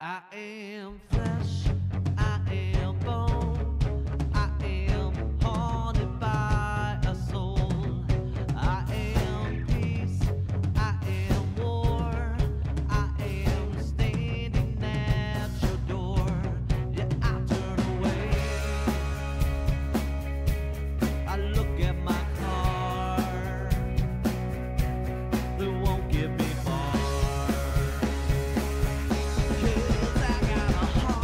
I am flesh, I am bone, I am haunted by a soul. I am peace, I am war, I am standing at your door. Yeah, I turn away, I look at my car, they won't give me far. 'Cause I got a heart.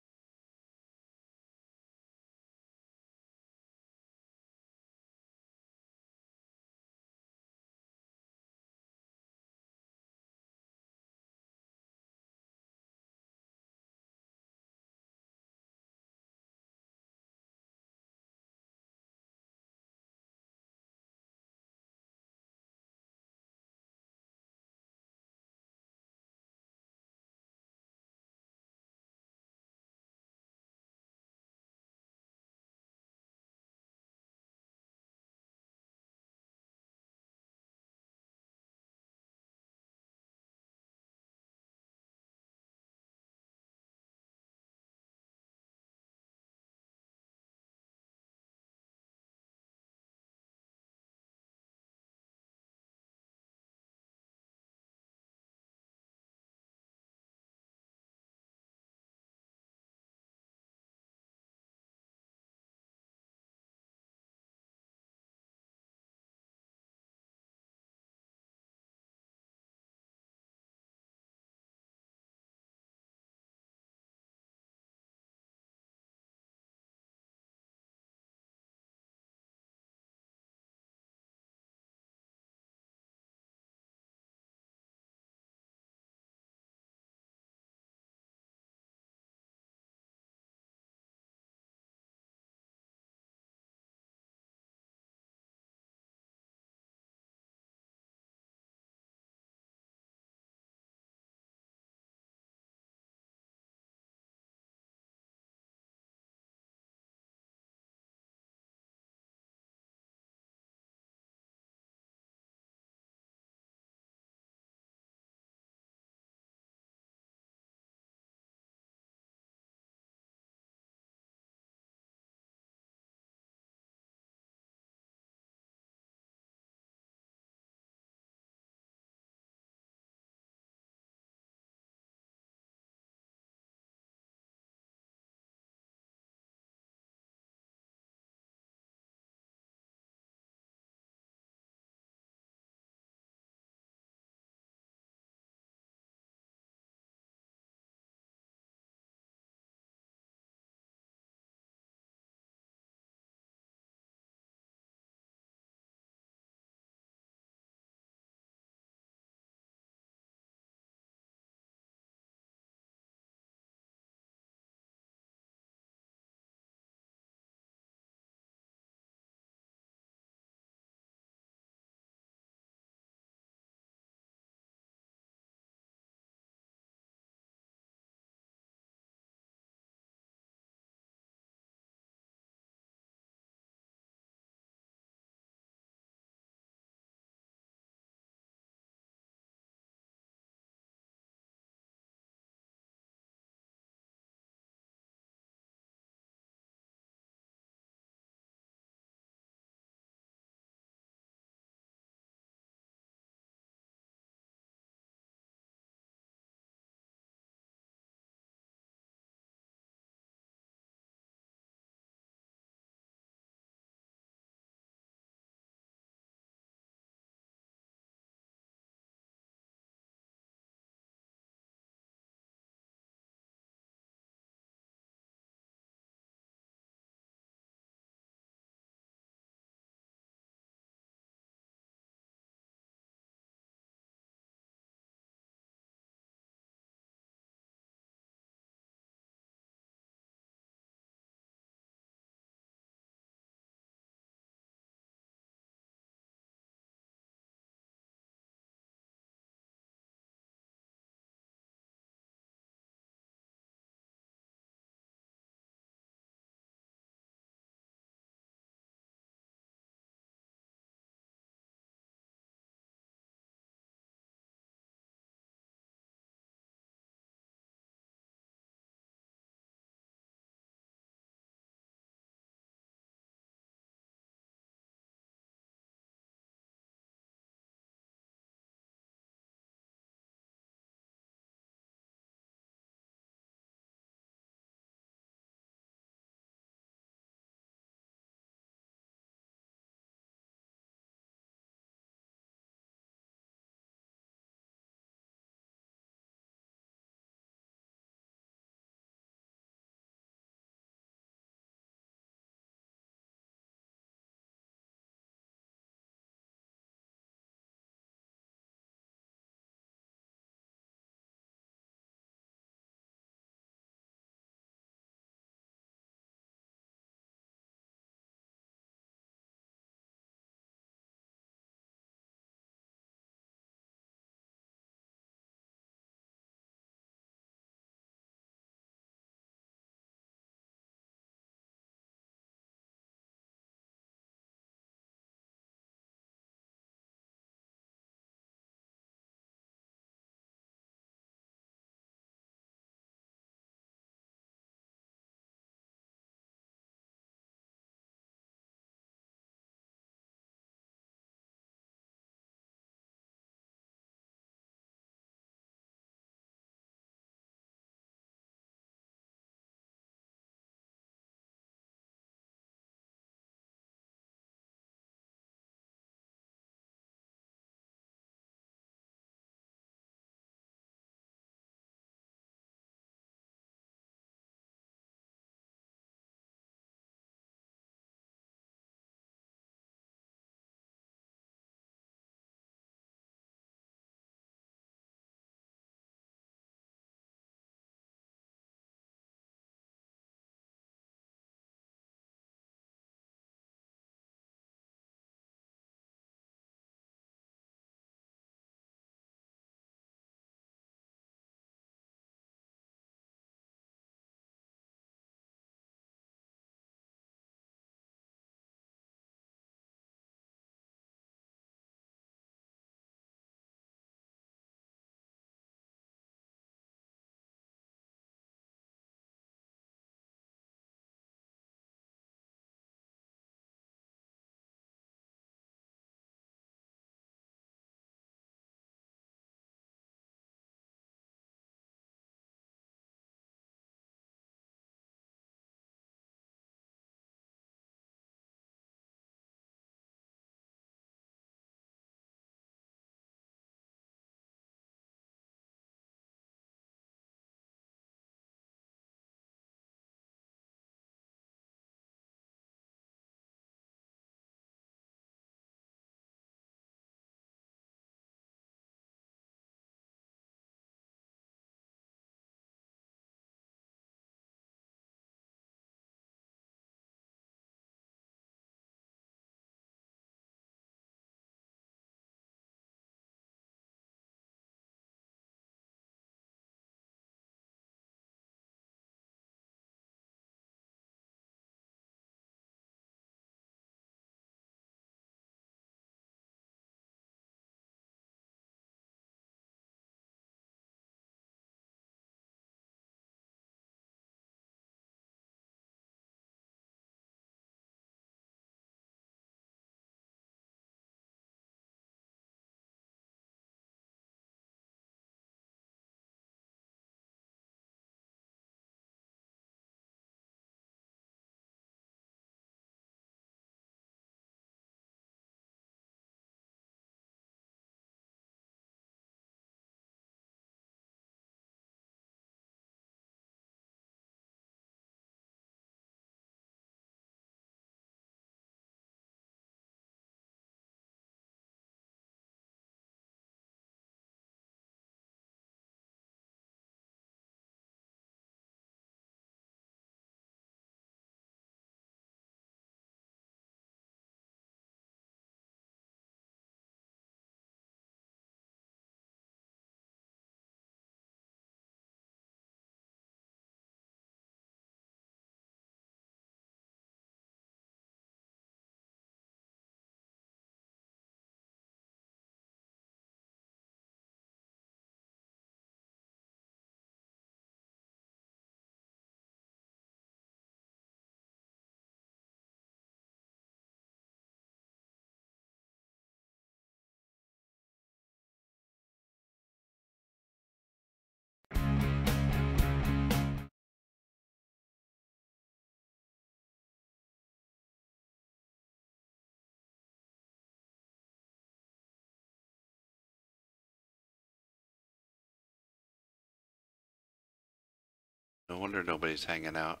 No wonder nobody's hanging out.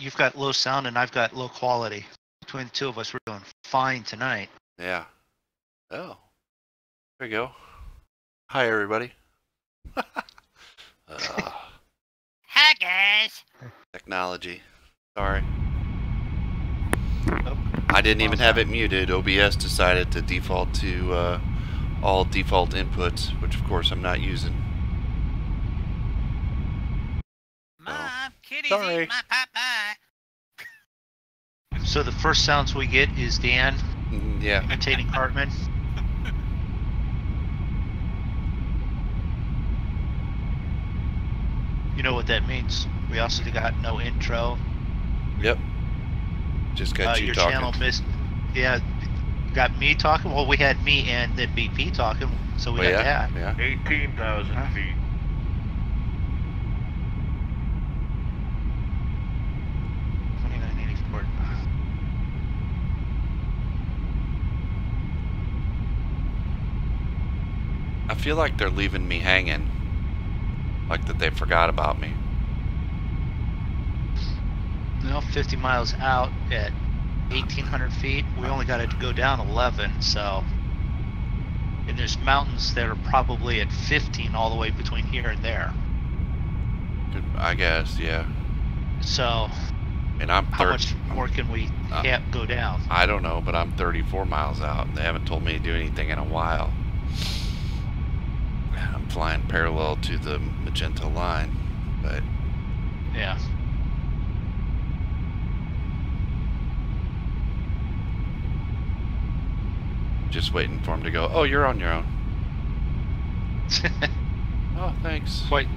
You've got low sound and I've got low quality. Between the two of us, we're doing fine tonight. Yeah. Oh. There you go. Hi, everybody. Hi, guys. Technology. Sorry. Oh, I didn't even have it muted. OBS decided to default to all default inputs, which of course I'm not using. Mom, kitty's Sorry. eating my pie. So the first sounds we get is Dan Yeah. imitating Cartman. You know what that means. We also got no intro. Yep. Just got you your talking. channel missed. Yeah, got me talking. Well, we had me and then BP talking, so we got that. Yeah. 18,000 feet. I feel like they're leaving me hanging. Like that they forgot about me. No, 50 miles out at 1,800 feet. We only got to go down 11, so. And there's mountains that are probably at 15 all the way between here and there. I guess, yeah. So. And I'm how much more can we go down? I don't know, but I'm 34 miles out, and they haven't told me to do anything in a while. I'm flying parallel to the magenta line, but yeah. Just waiting for him to go, oh, you're on your own. Oh, thanks. Quite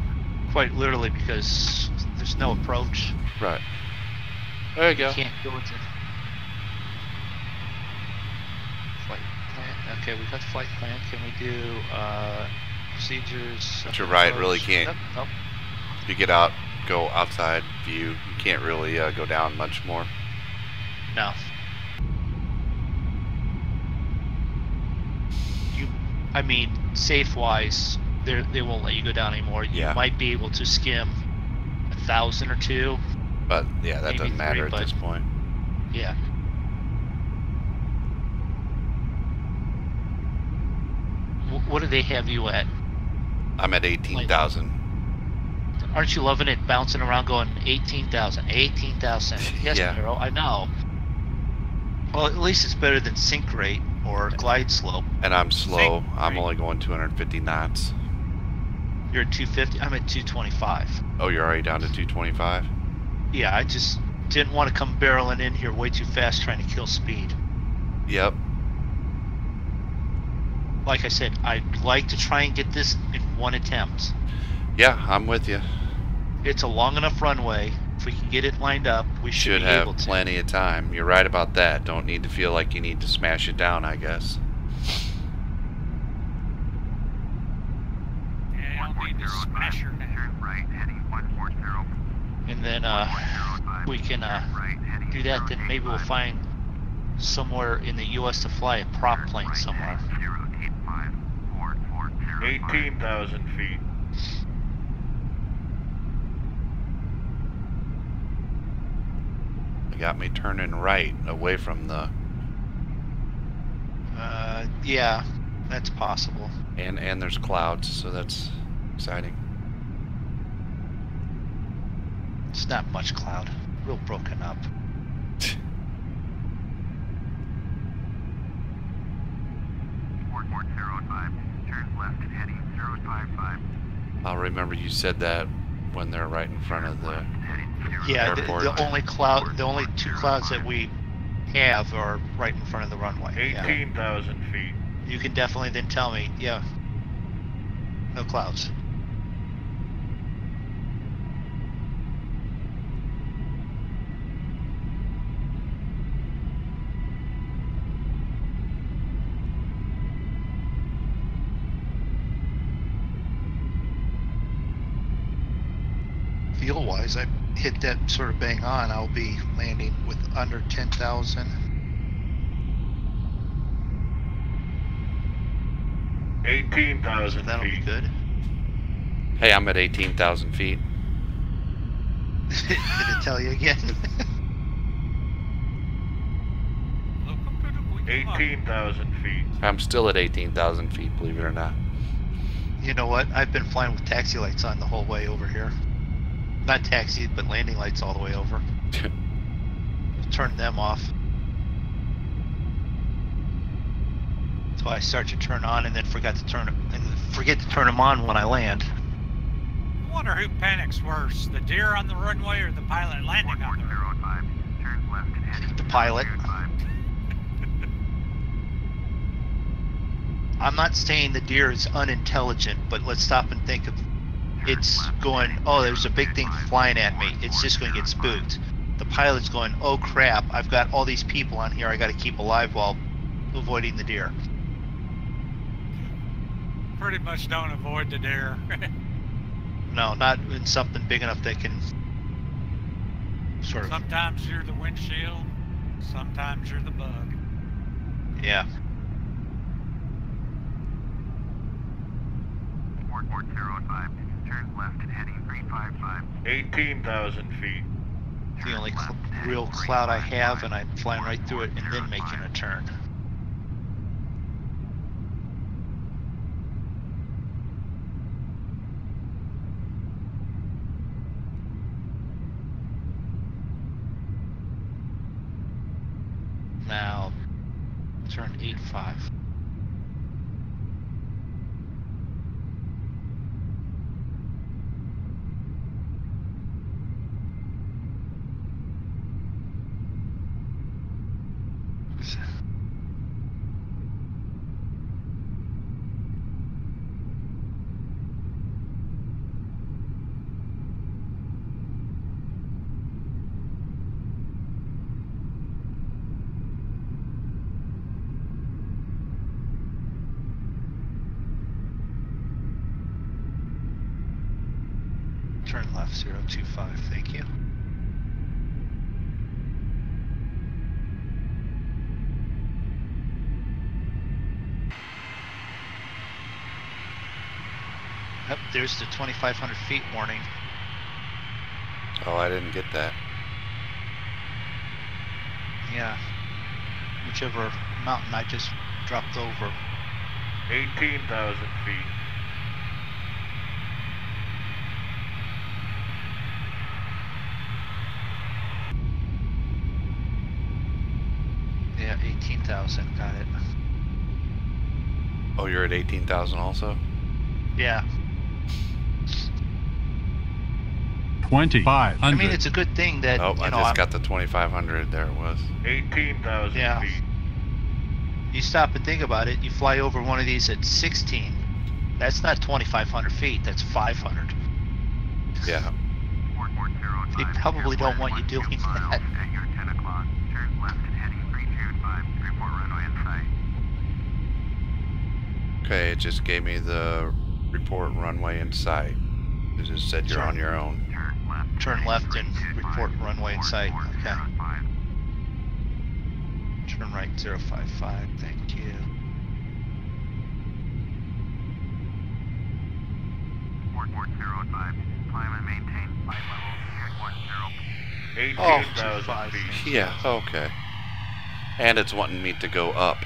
literally, because there's no approach. Right. There you go. You can't go into flight plan. Okay, we got the flight plan. Can we do procedures? But you're right, really can't. Nope. If you get out, go outside view, you can't really go down much more. No. I mean, safe-wise, they won't let you go down anymore. You might be able to skim 1,000 or 2. But yeah, that doesn't matter at this point. Yeah. What do they have you at? I'm at 18,000. Aren't you loving it, bouncing around, going 18,000, 18,000? Yes, yeah. Carol, I know. Well, at least it's better than sink rate or glide slope. And I'm slow. I'm only going 250 knots. You're at 250. I'm at 225. Oh, you're already down to 225? Yeah, I just didn't want to come barreling in here way too fast trying to kill speed. Yep. Like I said, I'd like to try and get this in one attempt. Yeah, I'm with you. It's a long enough runway. If we can get it lined up, we should be able to. Have plenty of time. You're right about that. Don't need to feel like you need to smash it down, I guess. Smash her down. Right, heading 140. And then we can do that. Then maybe we'll find somewhere in the U.S. to fly a prop plane somewhere. 18,000 feet. They got me turning right away from the. Yeah, that's possible. And there's clouds, so that's exciting. It's not much cloud. Real broken up. Turn left and heading 055. I'll remember you said that when they're right in front of the airport. The only 2 clouds that we have are right in front of the runway. 18,000 feet. You can definitely then tell me, yeah, no clouds. Fuel-wise, I hit that sort of bang on. I'll be landing with under 10,000. 18,000 That'll feet. be good. Hey, I'm at 18,000 feet. Did it tell you again? Welcome to the Queen Mother. 18,000 feet. I'm still at 18,000 feet, believe it or not. You know what? I've been flying with taxi lights on the whole way over here. Not taxi, but landing lights all the way over. Turn them off. So I start to turn on and then forget to turn them on when I land. I wonder who panics worse, the deer on the runway or the pilot landing on the runway. 1405. Turn left and heading. The pilot. 025. I'm not saying the deer is unintelligent, but let's stop and think of it's going, oh, there's a big thing flying at me. It's just going to get spooked. The pilot's going, oh crap, I've got all these people on here I got to keep alive while avoiding the deer. Pretty much don't avoid the deer. No, not in something big enough that can sort of, Sometimes you're the windshield, sometimes you're the bug. yeah. 4405. Turn left and heading 355. 18,000 feet. The only real cloud I have, and I'm flying right through it and then making a turn. Now, turn 85. Turn left 025, thank you. Yep, there's the 2,500 feet warning. Oh, I didn't get that. Yeah, whichever mountain I just dropped over. 18,000 feet. Yeah, 18,000, got it. Oh, you're at 18,000 also? Yeah, 2,500. I mean, it's a good thing that, Oh, you I know, just got the 2,500. There it was. 18,000 Yeah. feet. you stop and think about it, you fly over one of these at 16. That's not 2,500 feet, that's 500. Yeah. 4405. They probably don't want you doing that. At your 10 o'clock. Turn left and heading 325. Report runway in sight. Okay, it just gave me the report runway in sight. It just said you're on your own. Turn left and report runway in sight. Okay. 4405. Turn right 055, thank you. 4405. Climb and maintain flight level 10. 18,000 25. feet. Yeah, okay. And it's wanting me to go up.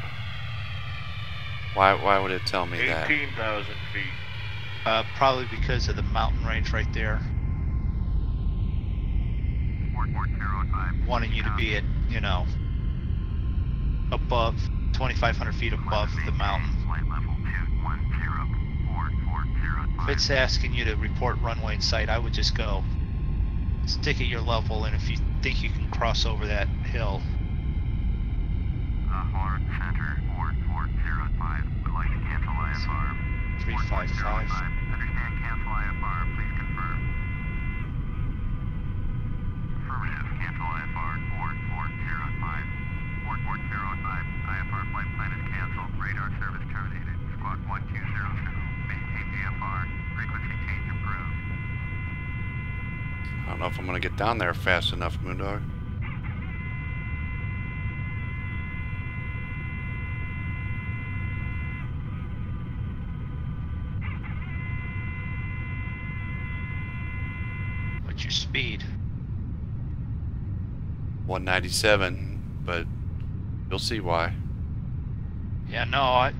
Why would it tell me that? 18,000 feet. Probably because of the mountain range right there, 4405. wanting you to be at, you know, above 2,500 feet above the mountain. Flight level 210. 4405. If it's asking you to report runway in sight, I would just go stick at your level, and if you think you can cross over that hill, Hard center 4405. Would like to cancel IFR. 355. Understand, cancel IFR. Please confirm. Affirmative. Cancel IFR 4405. 4405. IFR flight plan is canceled. Radar service terminated. Squawk 1200. Maintain VFR. Frequency change approved. I don't know if I'm gonna get down there fast enough, Moondog. What's your speed? 197, but you'll see why. Yeah, no,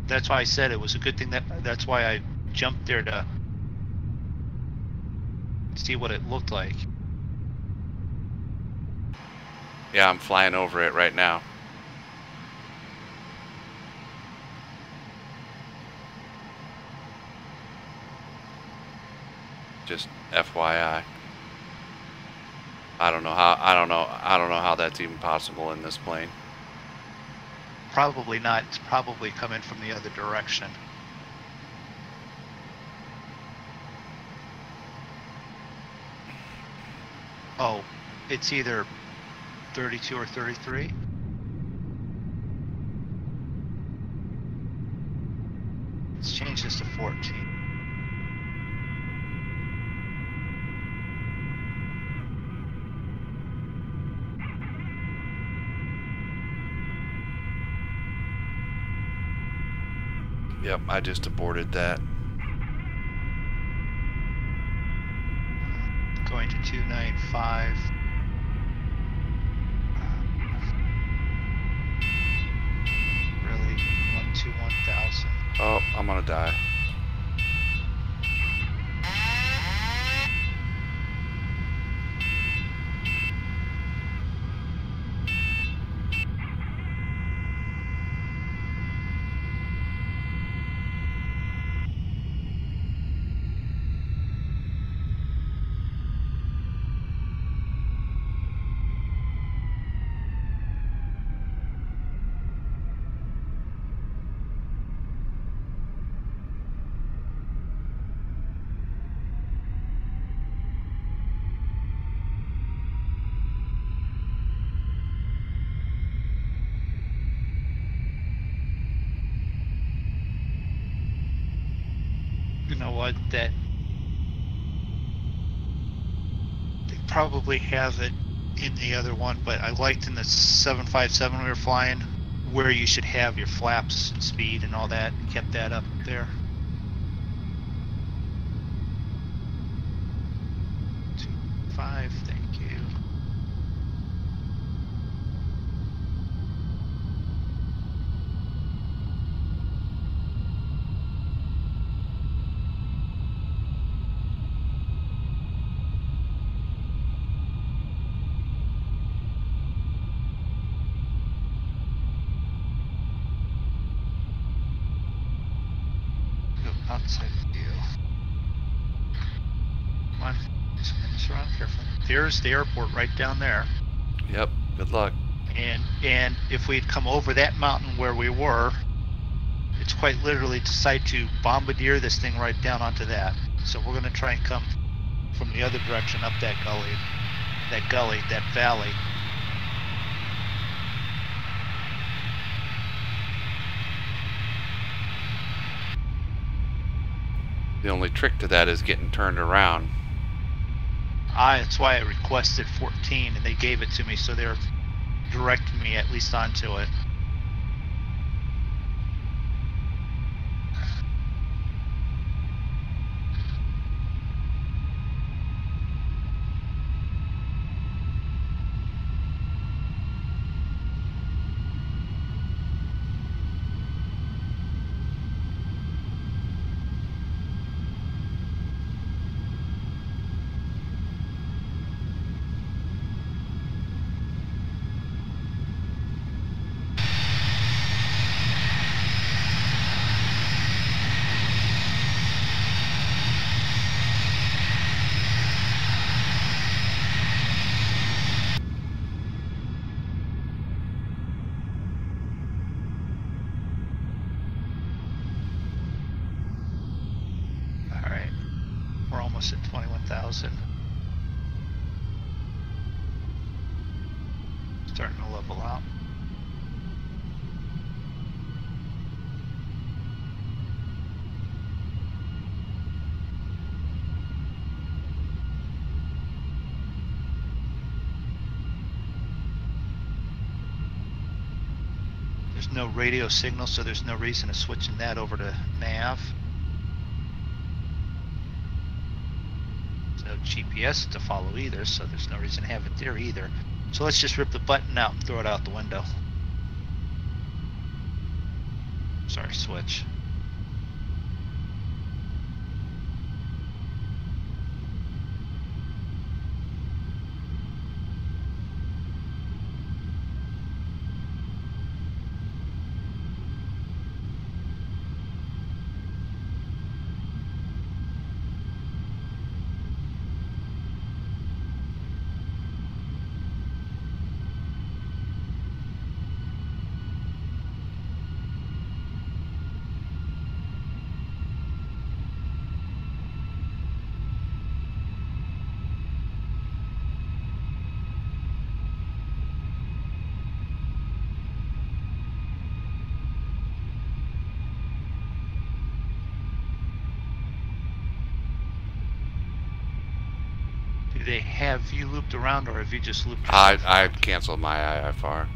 that's why I said it was a good thing that's why I jumped there to see what it looked like. Yeah, I'm flying over it right now. Just FYI. I don't know how that's even possible in this plane. Probably not. It's probably coming from the other direction. Oh, it's either 32 or 33. Let's change this to 14. Yep, I just aborted that. Going to 295. Really, 121,000. Oh, I'm gonna die. You know what? That they probably have it in the other one, but I liked in the 757 we were flying where you should have your flaps and speed and all that. Kept that up there. 2.5, thank you. Outside view. Come on, spin this around carefully. There's the airport right down there. Yep, good luck. And if we'd come over that mountain where we were, it's quite literally decide to bombardier this thing right down onto that. So we're gonna try and come from the other direction up that gully, that valley. The only trick to that is getting turned around. That's why I requested 14, and they gave it to me, so they're directing me at least onto it. Almost at 21,000. Starting to level out. There's no radio signal, so there's no reason to switching that over to nav. no GPS to follow either, so there's no reason to have it there either. So let's just rip the button out and throw it out the window. Sorry, switch. Do they have you looped around, or have you just looped yourself I around? canceled my IFR.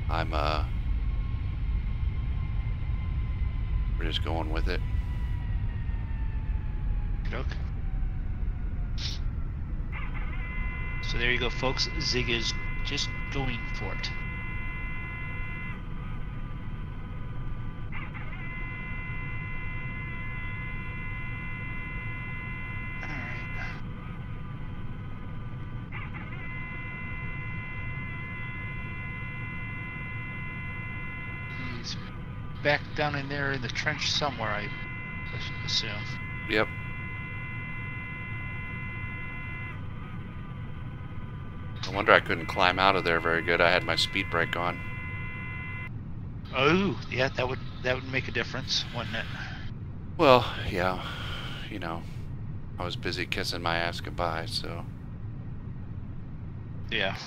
I'm we're just going with it. Okay. So there you go, folks. Zig is just going for it. He's back down in there in the trench somewhere, I assume. Yep. No wonder I couldn't climb out of there very good. I had my speed brake on. Oh, yeah, that would make a difference, wouldn't it? Well, yeah, you know, I was busy kissing my ass goodbye, so. Yeah.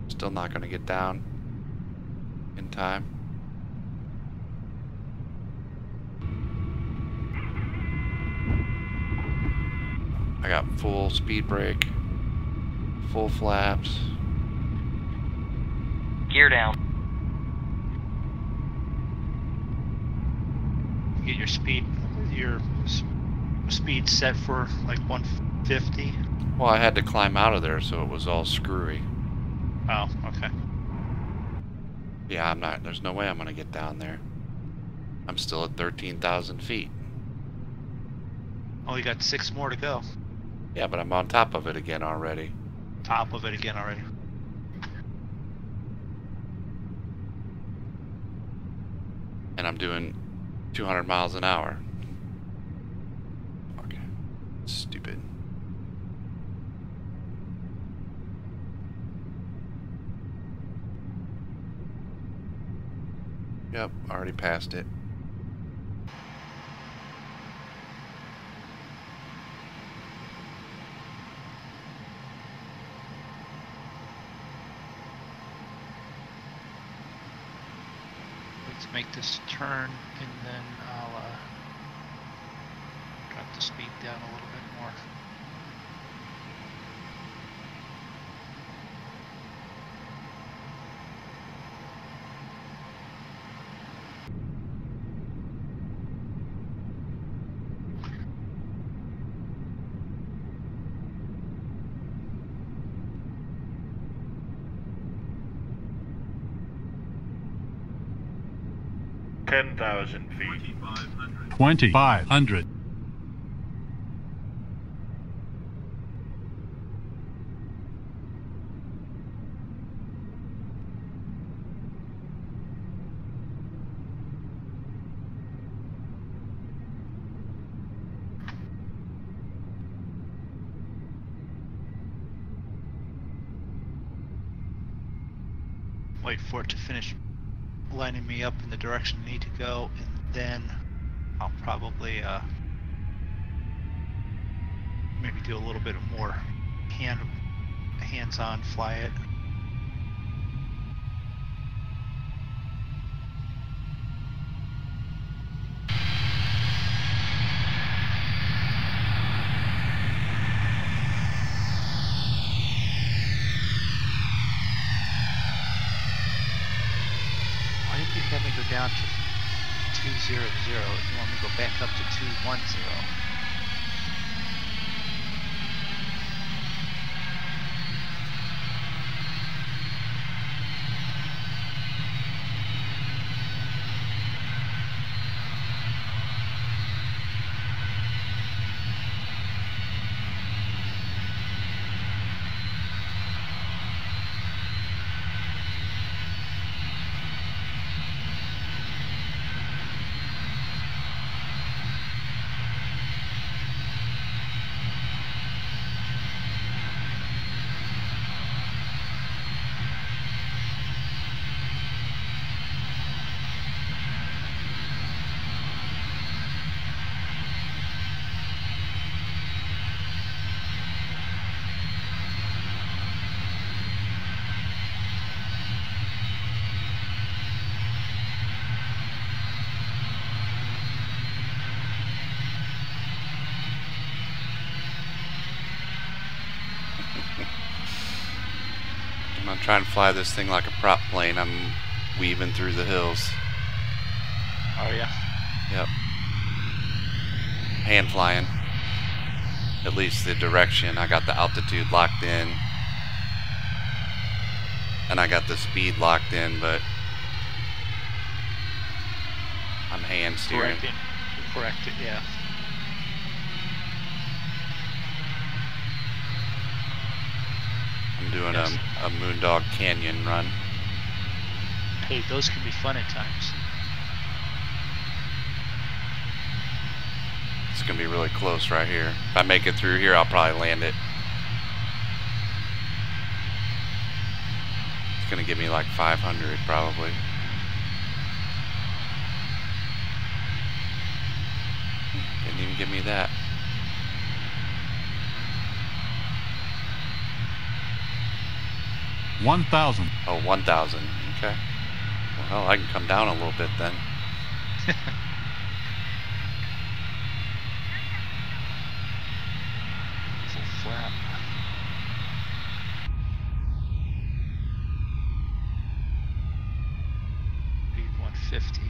Still not going to get down in time. I got full speed brake, full flaps. Gear down. Get your speed set for like 150. Well, I had to climb out of there, so it was all screwy. Oh, okay. Yeah, I'm not, there's no way I'm going to get down there. I'm still at 13,000 feet. Oh, you got 6 more to go. Yeah, but I'm on top of it again already. Top of it again already. And I'm doing 200 miles an hour. Okay. Stupid. Yep, already passed it. Let's make this turn, and then I'll drop the speed down a little bit more. Ten 10,000 feet. 2,500. Wait for it to finish lining me up in the direction I need to go, and then I'll probably maybe do a little bit of more hands-on fly it. down to 200. You want me to go back up to 210. I'm trying to fly this thing like a prop plane. I'm weaving through the hills. Oh yeah. Yep. Hand flying. At least the direction. I got the altitude locked in. And I got the speed locked in, but I'm hand steering. Correct it, yeah. I'm doing a Moondog Canyon run. Hey, those can be fun at times. It's gonna be really close right here. If I make it through here, I'll probably land it. It's gonna give me like 500 probably. Didn't even give me that. $1,000. Oh, 1,000. Okay. Well, I can come down a little bit then. Full flap. Speed 150.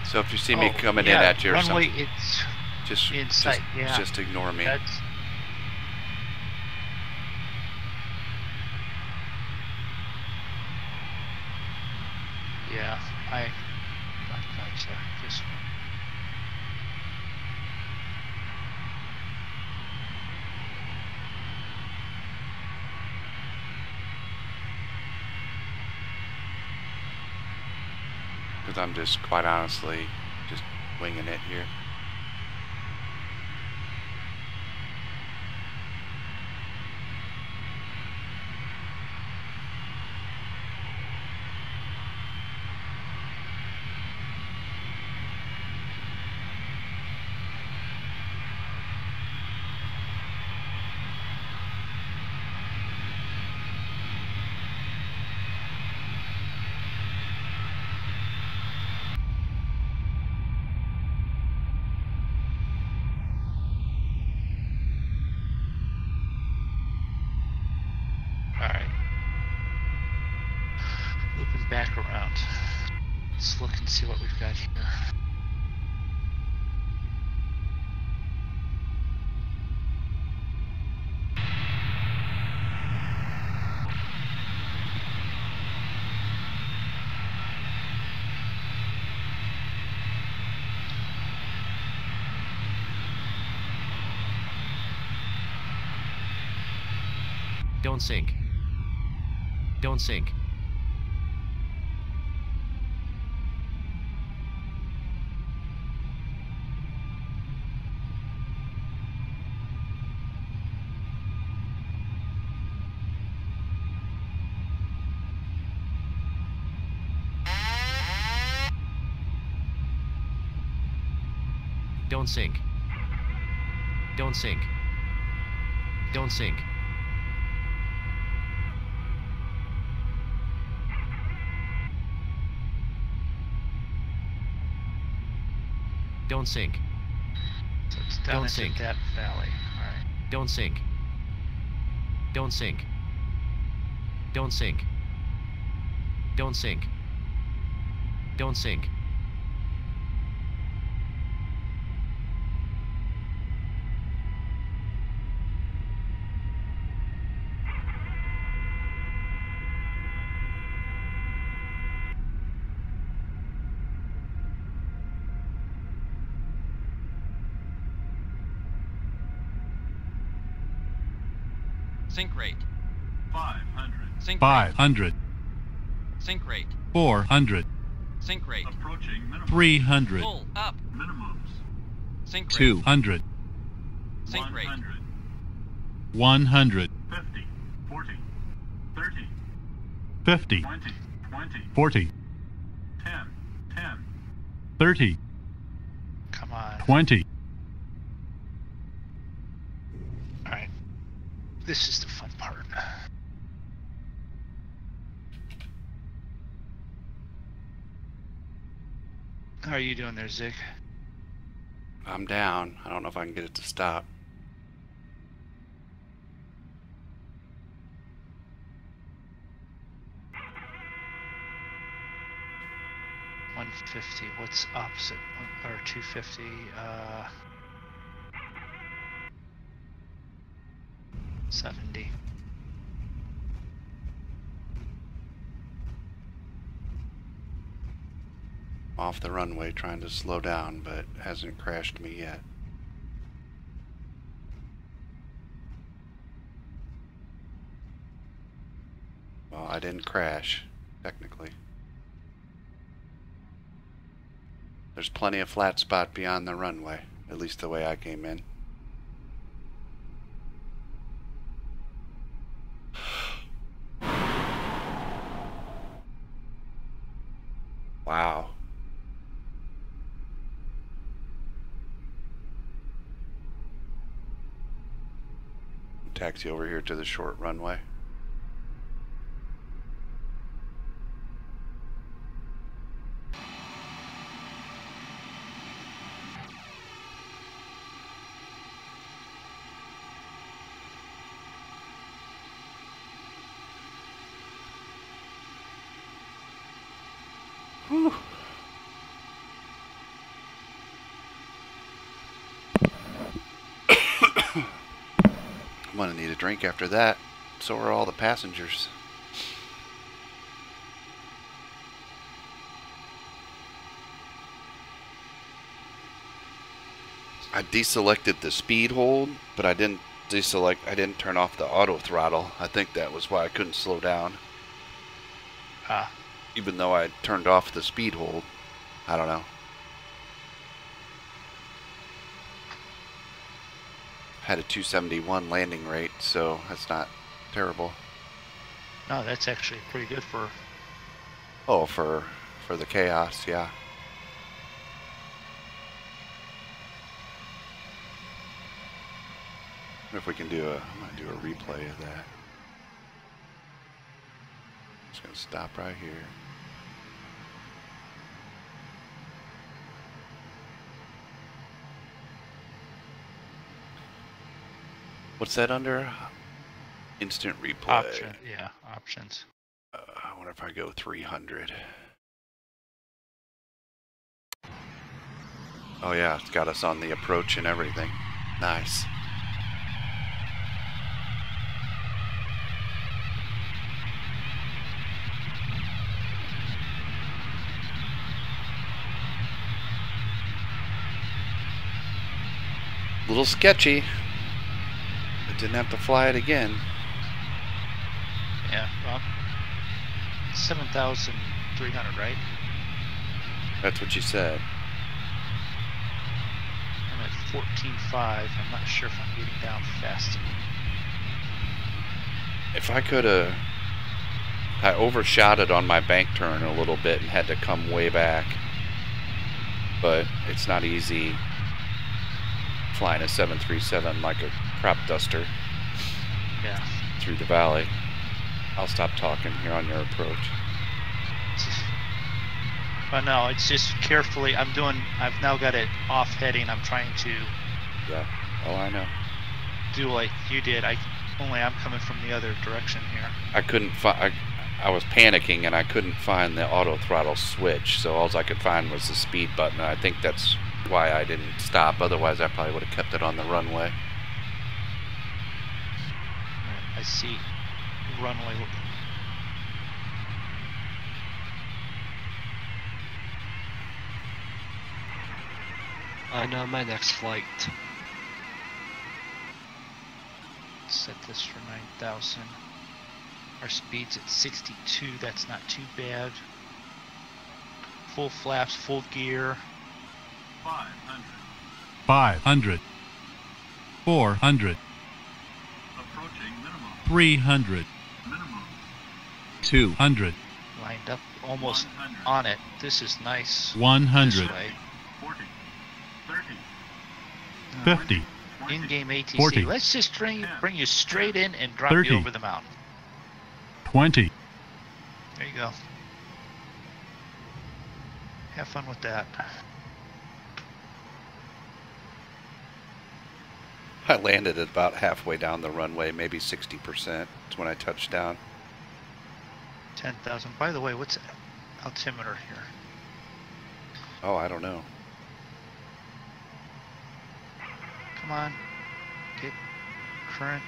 So if you see me coming in at you or runway, something, it's just in sight. Yeah, just ignore me. that's. Yeah, I gotcha. This one. Because I'm just, quite honestly, just winging it here. Back around. Let's look and see what we've got here. Don't sink. Don't sink. Don't sink. Don't sink. Don't sink. Don't sink. So it's down Don't into sink. that valley. Alright. Don't sink. Don't sink. Don't sink. Don't sink. Don't sink. Sink rate. 500. Sink 500. rate. Sink rate. 400. Sink rate. Approaching minimum. 300. Full up. Minimums. Sink rate. 200. Sink rate. 100. 100. 50. 40. 30. 50. 20. 20. 40. 10. 10. 30. Come on. 20. Alright. This is the fun part. How are you doing there, Zig? I'm down. I don't know if I can get it to stop. $150. What's opposite? Or 250? 70. Off the runway trying to slow down, but hasn't crashed me yet. Well, I didn't crash, technically. There's plenty of flat spot beyond the runway, at least the way I came in. Wow. Taxi over here to the short runway. Whew. I'm gonna need a drink after that. So are all the passengers. I deselected the speed hold, but I didn't turn off the auto throttle. I think that was why I couldn't slow down. Ah. Even though I turned off the speed hold. I don't know. Had a 271 landing rate, so that's not terrible. No, that's actually pretty good for... Oh, for the chaos, yeah. What if we can do I'm gonna do a replay of that. Just gonna stop right here. What's that under? Instant replay. Option, yeah, options. I wonder if I go 300. Oh yeah, it's got us on the approach and everything. Nice. Little sketchy. I didn't have to fly it again. Yeah, well, 7,300, right? That's what you said. I'm at 14.5. I'm not sure if I'm getting down fast enough. If I could have... I overshot it on my bank turn a little bit and had to come way back. But it's not easy flying a 737 like a crop duster Yeah. through the valley. I'll stop talking here on your approach. But no, it's just carefully. I've now got it off heading. I'm trying to Yeah. Oh, I know. do like you did. I'm coming from the other direction here. I couldn't find... I was panicking and I couldn't find the auto throttle switch, so all I could find was the speed button. And I think that's why I didn't stop. Otherwise, I probably would have kept it on the runway. I see runway. I know my next flight. Set this for 9,000. Our speed's at 62. That's not too bad. Full flaps, full gear. 500. 500. 400. Approaching minimum. 300. Minimum. 200. Lined up almost 100. on it. This is nice. 100. This way. 40. 30. 50. 20. In-game ATC. 40. Let's just bring you straight in and drop 30. you over the mountain. 20. There you go. Have fun with that. I landed at about halfway down the runway, maybe 60%. That's when I touched down. 10,000. By the way, what's altimeter here? Oh, I don't know. Come on. Get current.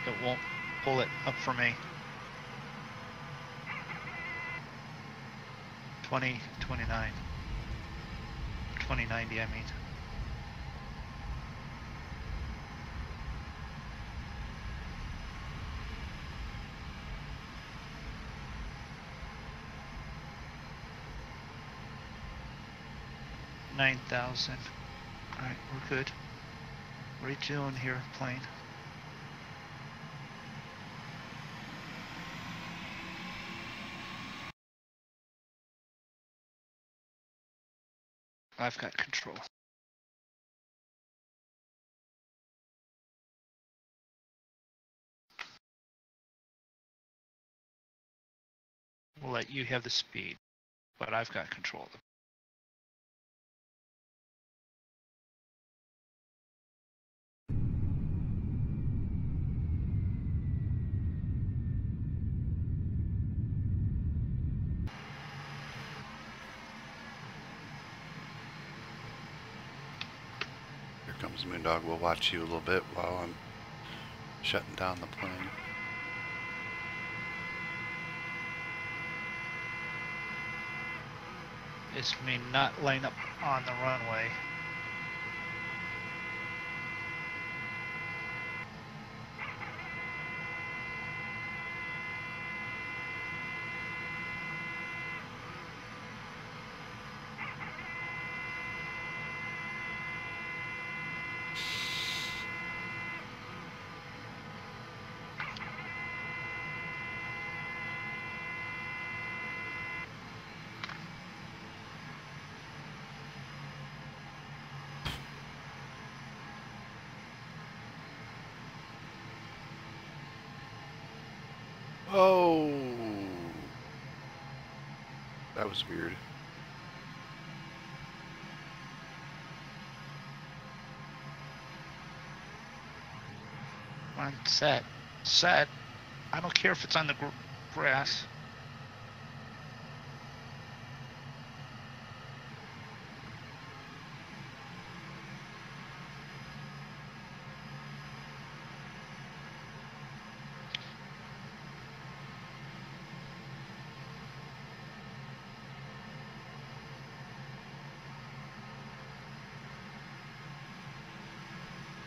It won't pull it up for me. 2029. 2090, I mean. $9,000. Alright, we're good. What are you doing here, plane? I've got control. We'll let you have the speed, but I've got control of it. Here comes Moondog. We'll watch you a little bit while I'm shutting down the plane. This may not line up on the runway. Oh, that was weird. Come on, set. Set. I don't care if it's on the grass.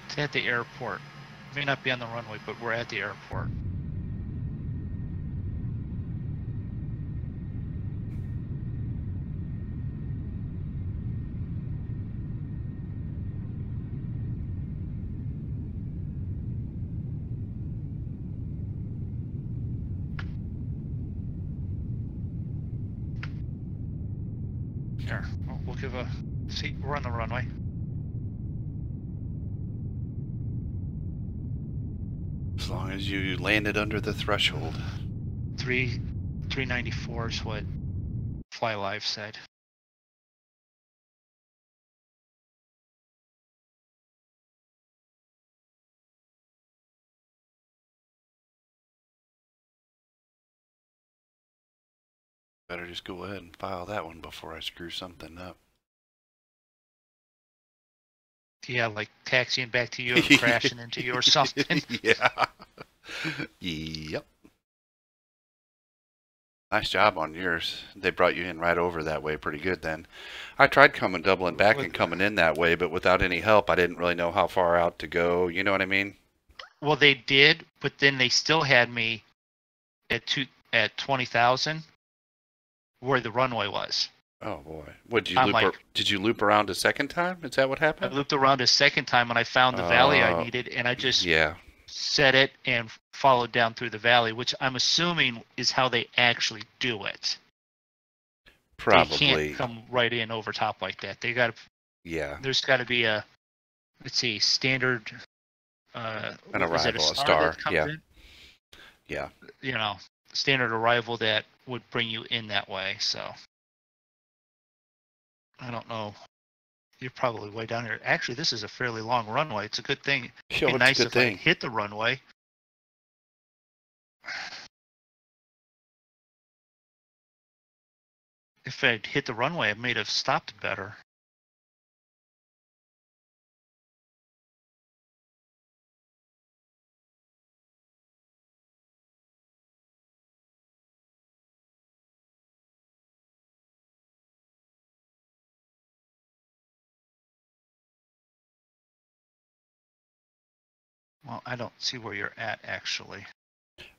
It's at the airport. May not be on the runway, but we're at the airport. Here, we'll give a... See, we're on the runway. As long as you landed under the threshold. 394 is what Fly Live said. Better just go ahead and file that one before I screw something up. Yeah, like taxiing back to you and crashing into you or something. Yeah. Yep. Nice job on yours. They brought you in right over that way pretty good then. I tried doubling back and coming in that way, but without any help, I didn't really know how far out to go. You know what I mean? Well, they did, but then they still had me at 20,000 where the runway was. Oh boy! What did you did you loop around a second time? Is that what happened? I looped around a second time and I found the valley I needed, and I just set it and followed down through the valley, which I'm assuming is how they actually do it. Probably. They can't come right in over top like that. They got to. Yeah. There's got to be a, let's see, standard. An arrival, a star. Yeah. In? Yeah. You know, standard arrival that would bring you in that way. So I don't know. You're probably way down here. Actually, this is a fairly long runway. It's a good thing. It'd be nice if I hit the runway. If I'd hit the runway, it may have stopped better. Well, I don't see where you're at, actually.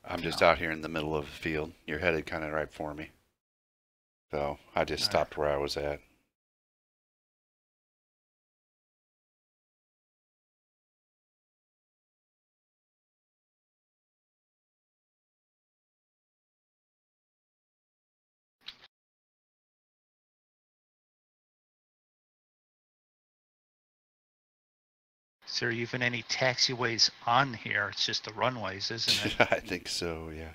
I'm just out here in the middle of the field. You're headed kind of right for me. So I just stopped where I was at. Is there even any taxiways on here? It's just the runways, isn't it? I think so, yeah.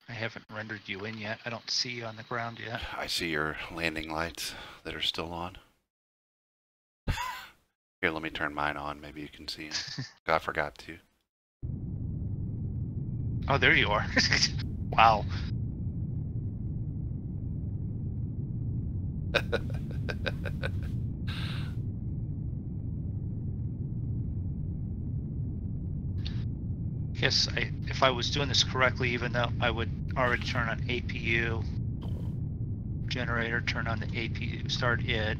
I haven't rendered you in yet. I don't see you on the ground yet. I see your landing lights that are still on. Here, let me turn mine on. Maybe you can see them. I forgot to. Oh, there you are. Wow. Guess if I was doing this correctly, even though I would already turn on APU generator, turn on the APU, start it,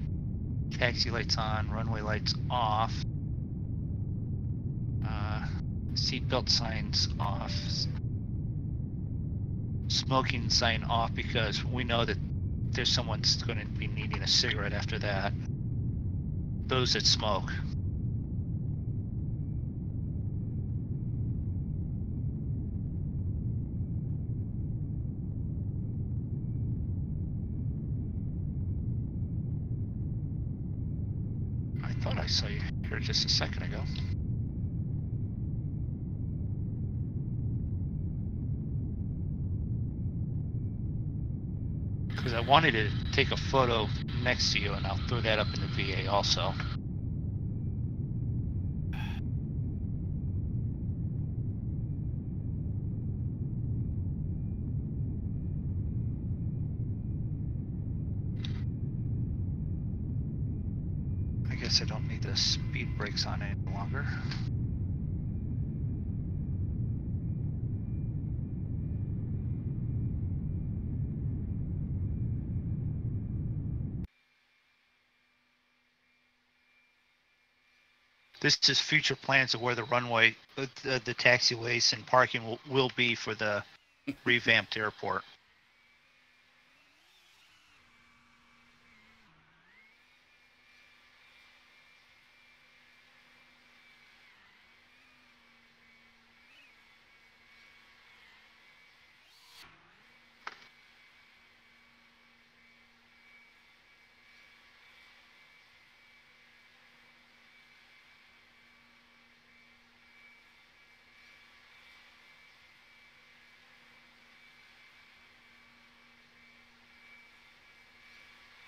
taxi lights on, runway lights off, seatbelt signs off, smoking sign off, because we know that there's someone's going to be needing a cigarette after that. Those that smoke. I thought I saw you here just a second ago. Because I wanted to take a photo next to you, and I'll throw that up in the VA also. I guess I don't need the speed brakes on any longer. This is future plans of where the runway, the taxiways and parking will be for the revamped airport.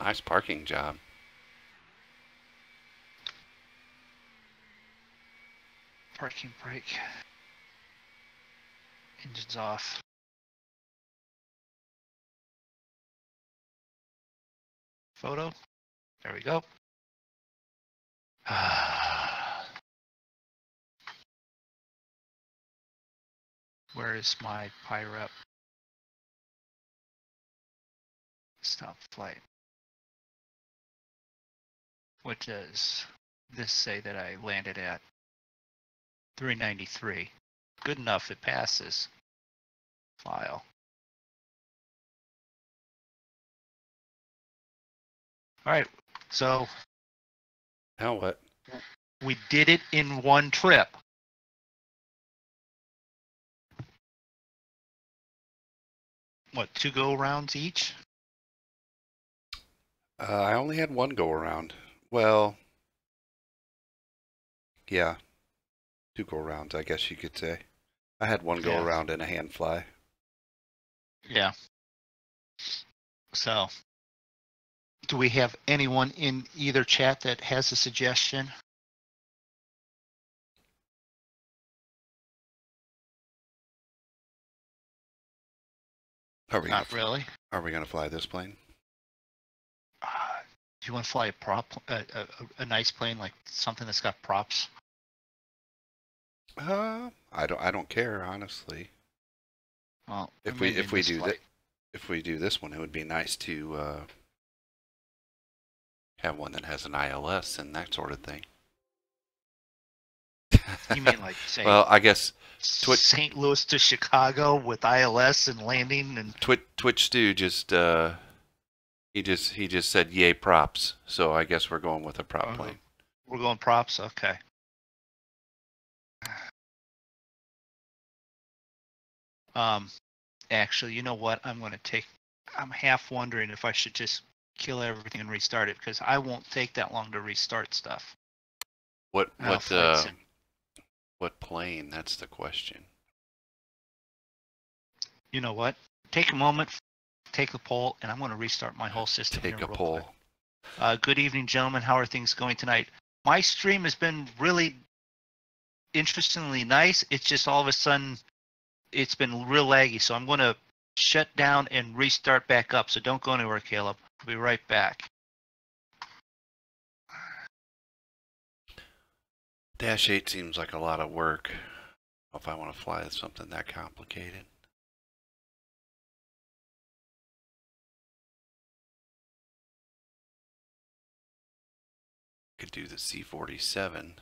Nice parking job. Parking brake. Engine's off. Photo. There we go. Where is my PIREP? Stop flight. What does this say that I landed at? 393. Good enough, it passes. File. Alright, so Now what? we did it in one trip. What, 2 go-rounds each? I only had one go around. Well, yeah, 2 go rounds, I guess you could say. I had one go around and a hand fly. Yeah. So, do we have anyone in either chat that has a suggestion? Are we Not really. Are we gonna fly this plane? Do you want to fly a prop, a nice plane, like something that's got props? I don't care, honestly. Well, If we do this one, it would be nice to have one that has an ILS and that sort of thing. You mean like say? Well, I guess St. Louis to Chicago with ILS and landing and Twitch Stu just he just said yay props, so I guess we're going with a prop plane. We're going props, okay. Actually, you know what? I'm half wondering if I should just kill everything and restart it, because I won't take that long to restart stuff. What plane? That's the question. You know what? Take a moment, take the poll, and I'm going to restart my whole system. Take a poll. Good evening, gentlemen. How are things going tonight? My stream has been really interestingly nice. It's just all of a sudden it's been real laggy, so I'm going to shut down and restart back up. So don't go anywhere, Caleb. I'll be right back. Dash 8 seems like a lot of work if I want to fly something that complicated. Could do the C-47.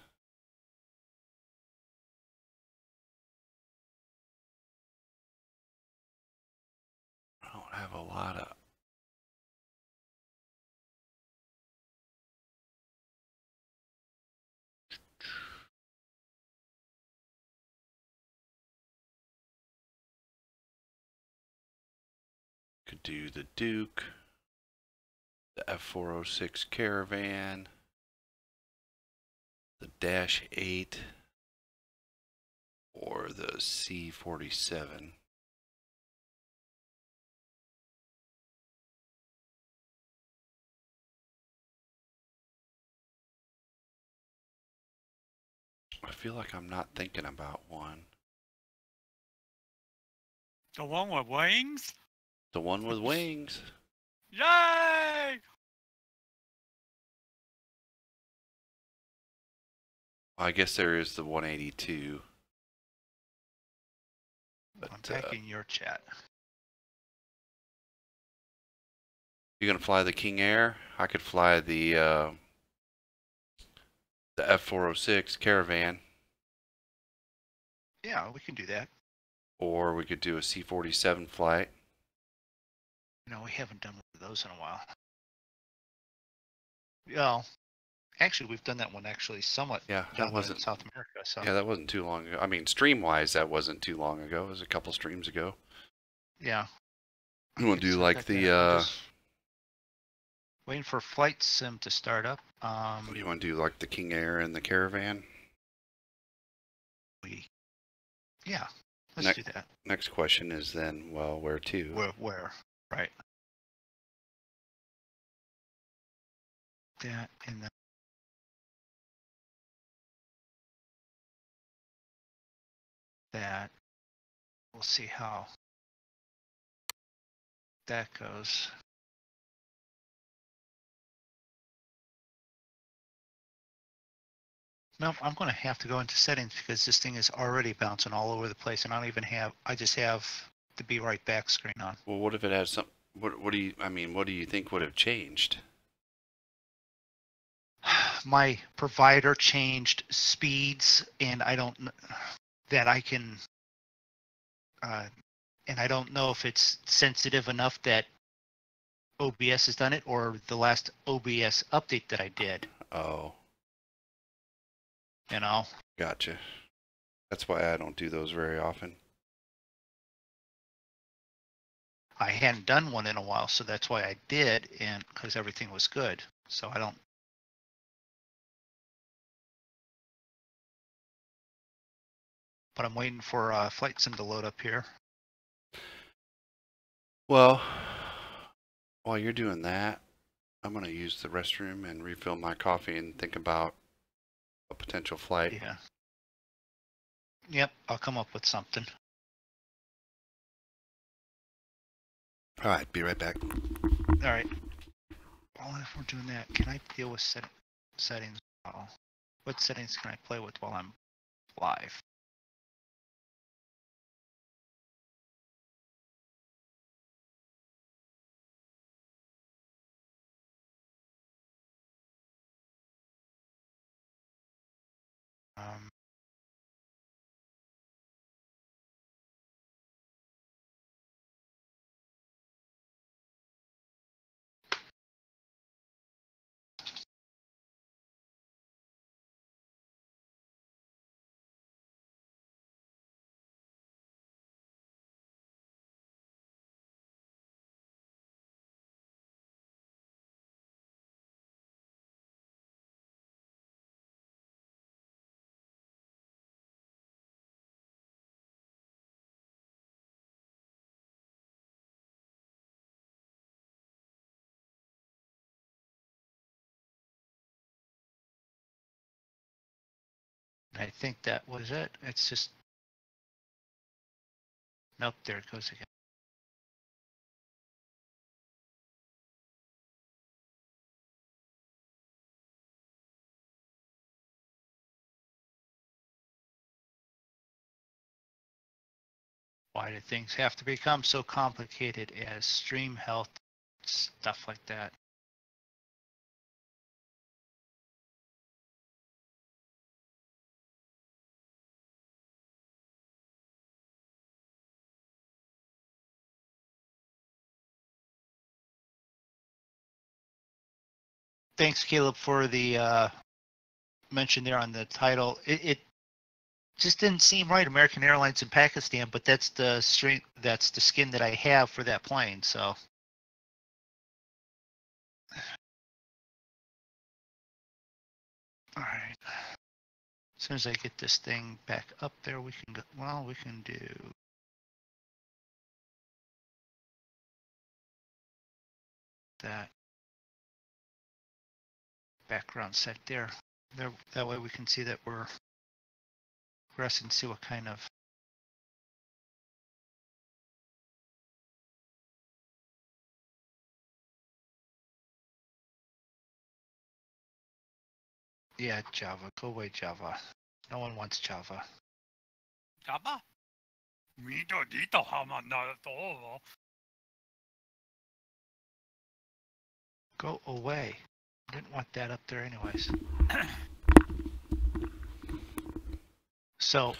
I don't have a lot of... Could do the Duke, the F-406 Caravan, the Dash 8, or the C-47. I feel like I'm not thinking about one. The one with wings? The one with wings. Yay! I guess there is the 182. But, I'm back in your chat. You gonna fly the King Air? I could fly the F-406 Caravan. Yeah, we can do that. Or we could do a C-47 flight. No, we haven't done those in a while. Well, actually, we've done that one actually somewhat. Yeah, that wasn't in South America. So. Yeah, that wasn't too long ago. I mean, stream-wise, that wasn't too long ago. It was a couple streams ago. Yeah. You want to do like the waiting for Flight Sim to start up. What do you want to do, like the King Air and the Caravan? Yeah, let's do that. Next question is then, well, where to? Where? Right. that in the that. We'll see how that goes. Nope, I'm going to have to go into settings because this thing is already bouncing all over the place, and I don't even have. I just have the Be Right Back screen on. Well, what if it has some? What do you? I mean, what do you think would have changed? My provider changed speeds, and I don't that I can. And I don't know if it's sensitive enough that OBS has done it, or the last OBS update that I did. Oh, You know. gotcha. That's why I don't do those very often. I hadn't done one in a while, so that's why I did, and because everything was good. So I don't. But I'm waiting for Flight Sim to load up here. Well, while you're doing that, I'm going to use the restroom and refill my coffee and think about a potential flight. Yeah. Yep, I'll come up with something. All right, be right back. All right. Well, if we're doing that, can I deal with settings? Oh, what settings can I play with while I'm live? I think that was it. It's just. Nope, there it goes again. Why do things have to become so complicated as stream health, stuff like that? Thanks, Caleb, for the mention there on the title. It just didn't seem right, American Airlines in Pakistan, but that's the string, that's the skin that I have for that plane. So, all right. As soon as I get this thing back up there, we can go. Well, we can do that background set there. That way we can see that we're progressing, see what kind of. Yeah, Java. Go away, Java. No one wants Java. Java? Mito dito hamanato. Go away. I didn't want that up there anyways. So,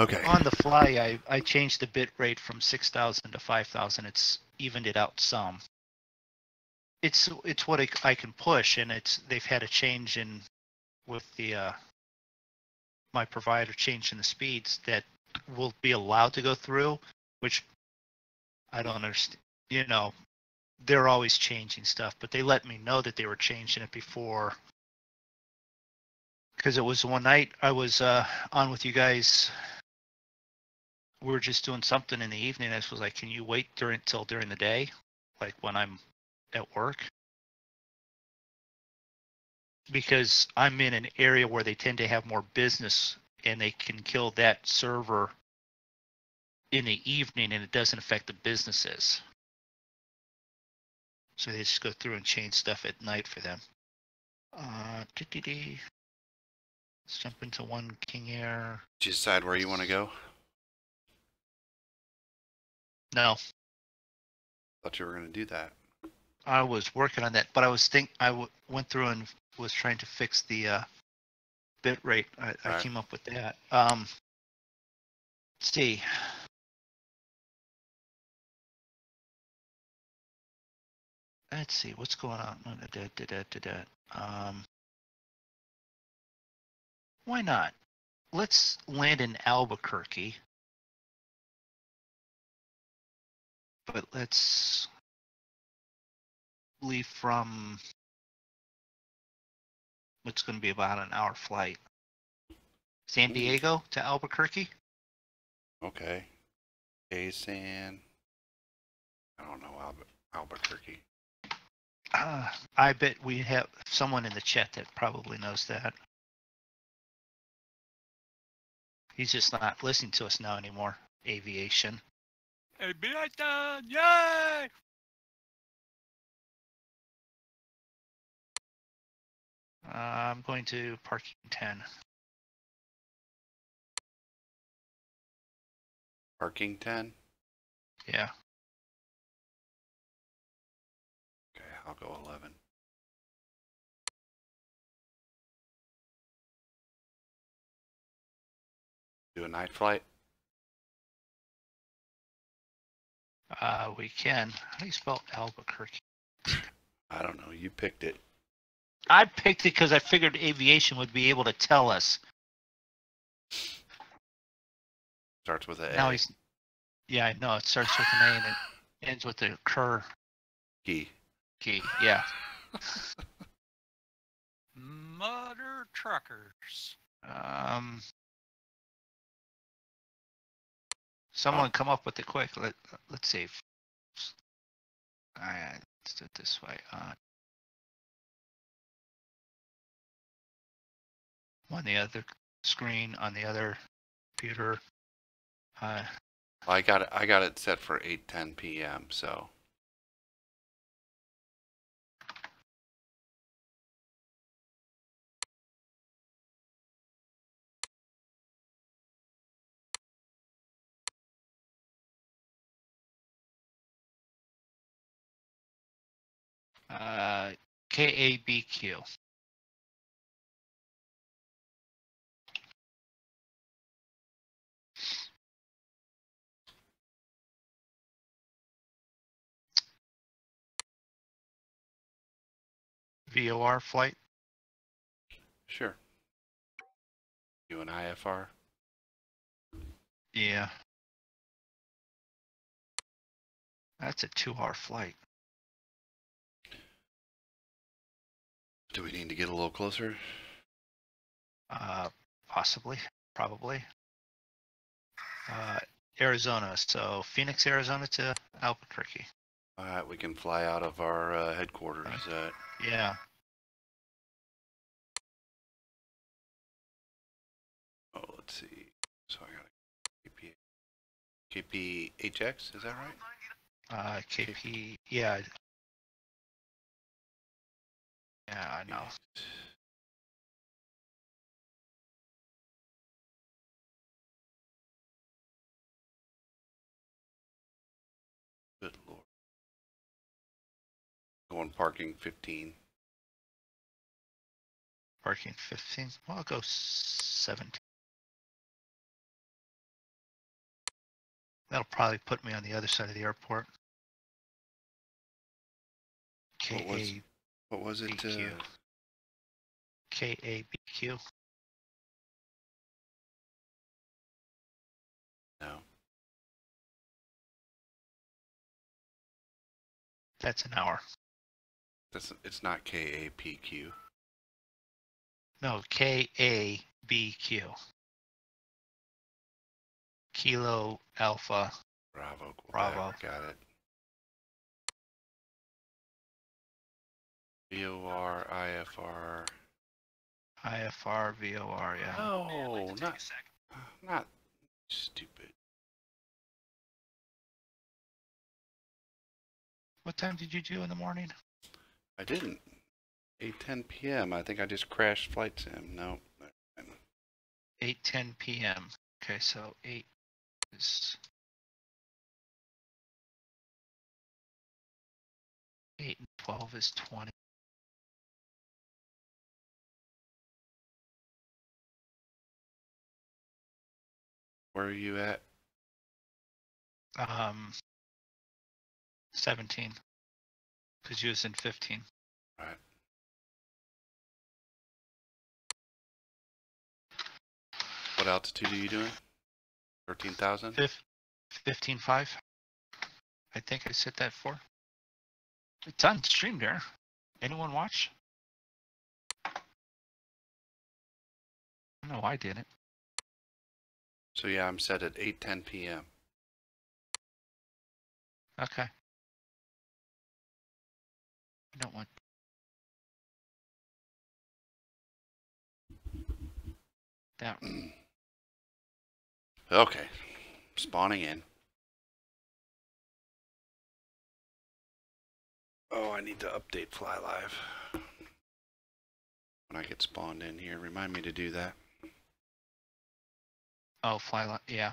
Okay. on the fly, I changed the bit rate from 6,000 to 5,000. It's evened it out some. It's what I can push, and they've had a change in with the my provider changing the speeds that will be allowed to go through, which I don't understand. You know, they're always changing stuff, but they let me know that they were changing it before. Because it was one night I was on with you guys. We were just doing something in the evening. I was like, "Can you wait till during the day, like when I'm at work?" because I'm in an area where they tend to have more business, and they can kill that server in the evening, and it doesn't affect the businesses. So they just go through and change stuff at night for them. Let's jump into one King Air. Did you decide where you want to go? No, Thought you were going to do that. I was working on that, but I went through and was trying to fix the bit rate. I Right. came up with that. Let's see. Let's see what's going on. Why not? Let's land in Albuquerque, but let's leave from what's going to be about an hour flight. San Diego to Albuquerque. Okay. San. I don't know Albuquerque. I bet we have someone in the chat that probably knows that. He's just not listening to us now anymore. Aviation. Aviation! Yay! I'm going to parking 10. Parking 10? Yeah. Okay, I'll go 11. Do a night flight? We can. How do you spell Albuquerque? I don't know. You picked it. I picked it because I figured aviation would be able to tell us. Starts with a Now A. he's. Yeah, I know. It starts with an A and it ends with a cur Key. key. Yeah. Mother truckers. Someone come up with it quick. Let's see. Let's do it this way. On the other screen, on the other computer. I got it set for 8:10 p.m. So KABQ. VOR flight. sure. Do an IFR. Yeah. That's a 2-hour flight. Do we need to get a little closer? Possibly. Probably. Arizona. So Phoenix, Arizona to Albuquerque. All right, we can fly out of our headquarters. Yeah. Oh, let's see. So I got a KPHX. Is that right? KP. Yeah. Yeah, I know. Good lord. Going parking 15. Parking 15. Well, I'll go 17. That'll probably put me on the other side of the airport. What was it? KABQ. No. That's an hour. It's not KAPQ. No, KABQ. Kilo Alpha Bravo. Bravo. Got it. VOR, IFR. IFR, VOR, yeah. No, not stupid. What time did you do in the morning? I didn't. 8:10 p.m. I think I just crashed flight sim. No. 8:10 p.m. Okay, so 8 is 8 and 12 is 20. Where are you at? 17. Because you was in 15. Right. What altitude are you doing? 13,000? 15.5. I think I set that for. It's on stream there. Anyone watch? No, I didn't. So yeah, I'm set at 8:10 p.m. Okay. I don't want. That. Okay. Spawning in. Oh, I need to update Fly Live. When I get spawned in here, remind me to do that. Oh, yeah.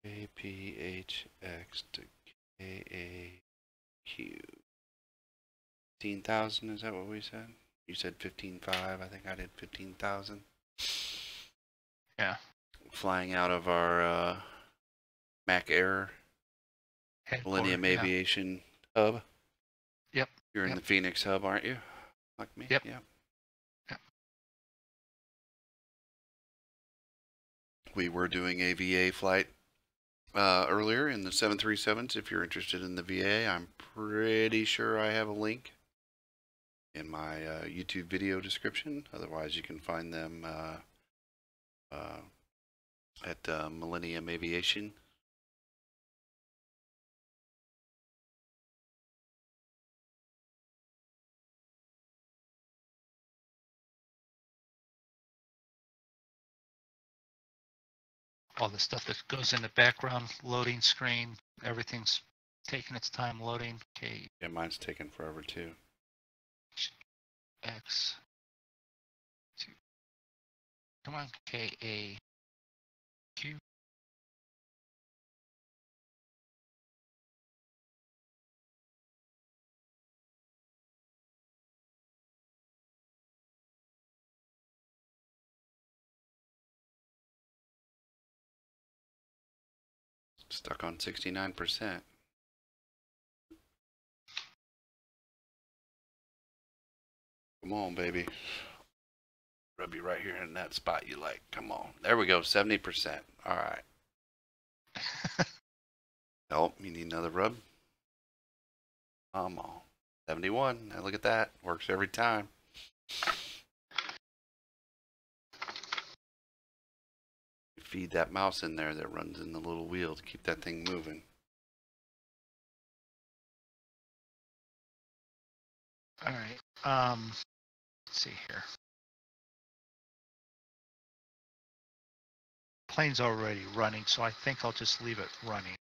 APHX to KAQ. 15,000, is that what we said? You said 15.5, I think I did 15,000. Yeah. Flying out of our Mac Air Millennium Aviation hub. Yep. You're in the Phoenix hub, aren't you? Like me? Yep. Yep. We were doing a VA flight earlier in the 737s. If you're interested in the VA, I'm pretty sure I have a link in my YouTube video description. Otherwise, you can find them at Millennium Aviation. All the stuff that goes in the background, loading screen, everything's taking its time loading. Okay. Yeah, mine's taking forever too. X. Come on, KAQ. Stuck on 69%. Come on, baby. Rub you right here in that spot you like. Come on. There we go. 70%. All right. Oh, you need another rub? Come on. 71. Now look at that. Works every time. Feed that mouse in there that runs in the little wheel to keep that thing moving. All right. Let's see here. Plane's already running, so I think I'll just leave it running.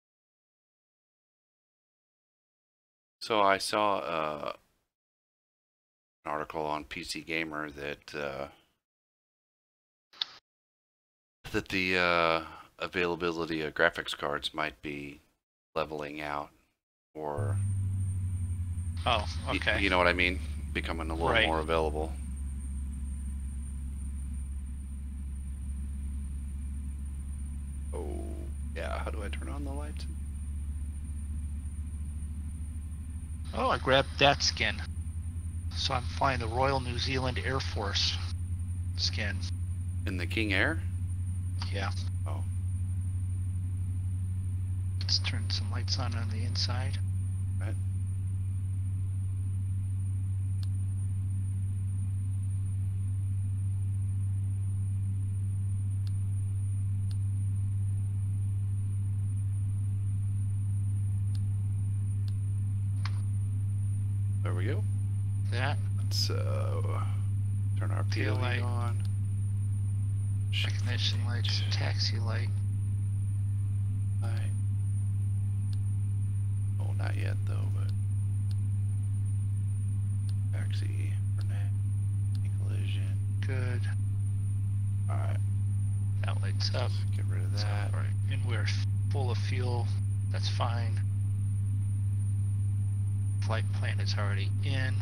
So I saw an article on PC Gamer that that the availability of graphics cards might be leveling out, or oh, okay, you know what I mean, becoming a little more available. Oh yeah, how do I turn on the lights? Oh, I grabbed that skin. So I'm flying the Royal New Zealand Air Force skin. In the King Air? Yeah. Oh. Let's turn some lights on the inside. Right. There we go. That. let's turn our Tail POV light. on. Recognition lights, taxi light. Light. Oh, not yet though, but taxi for now. Collision. Good. Alright, That light's up. let's get rid of that. Alright, and we're full of fuel. That's fine. Flight plan is already in.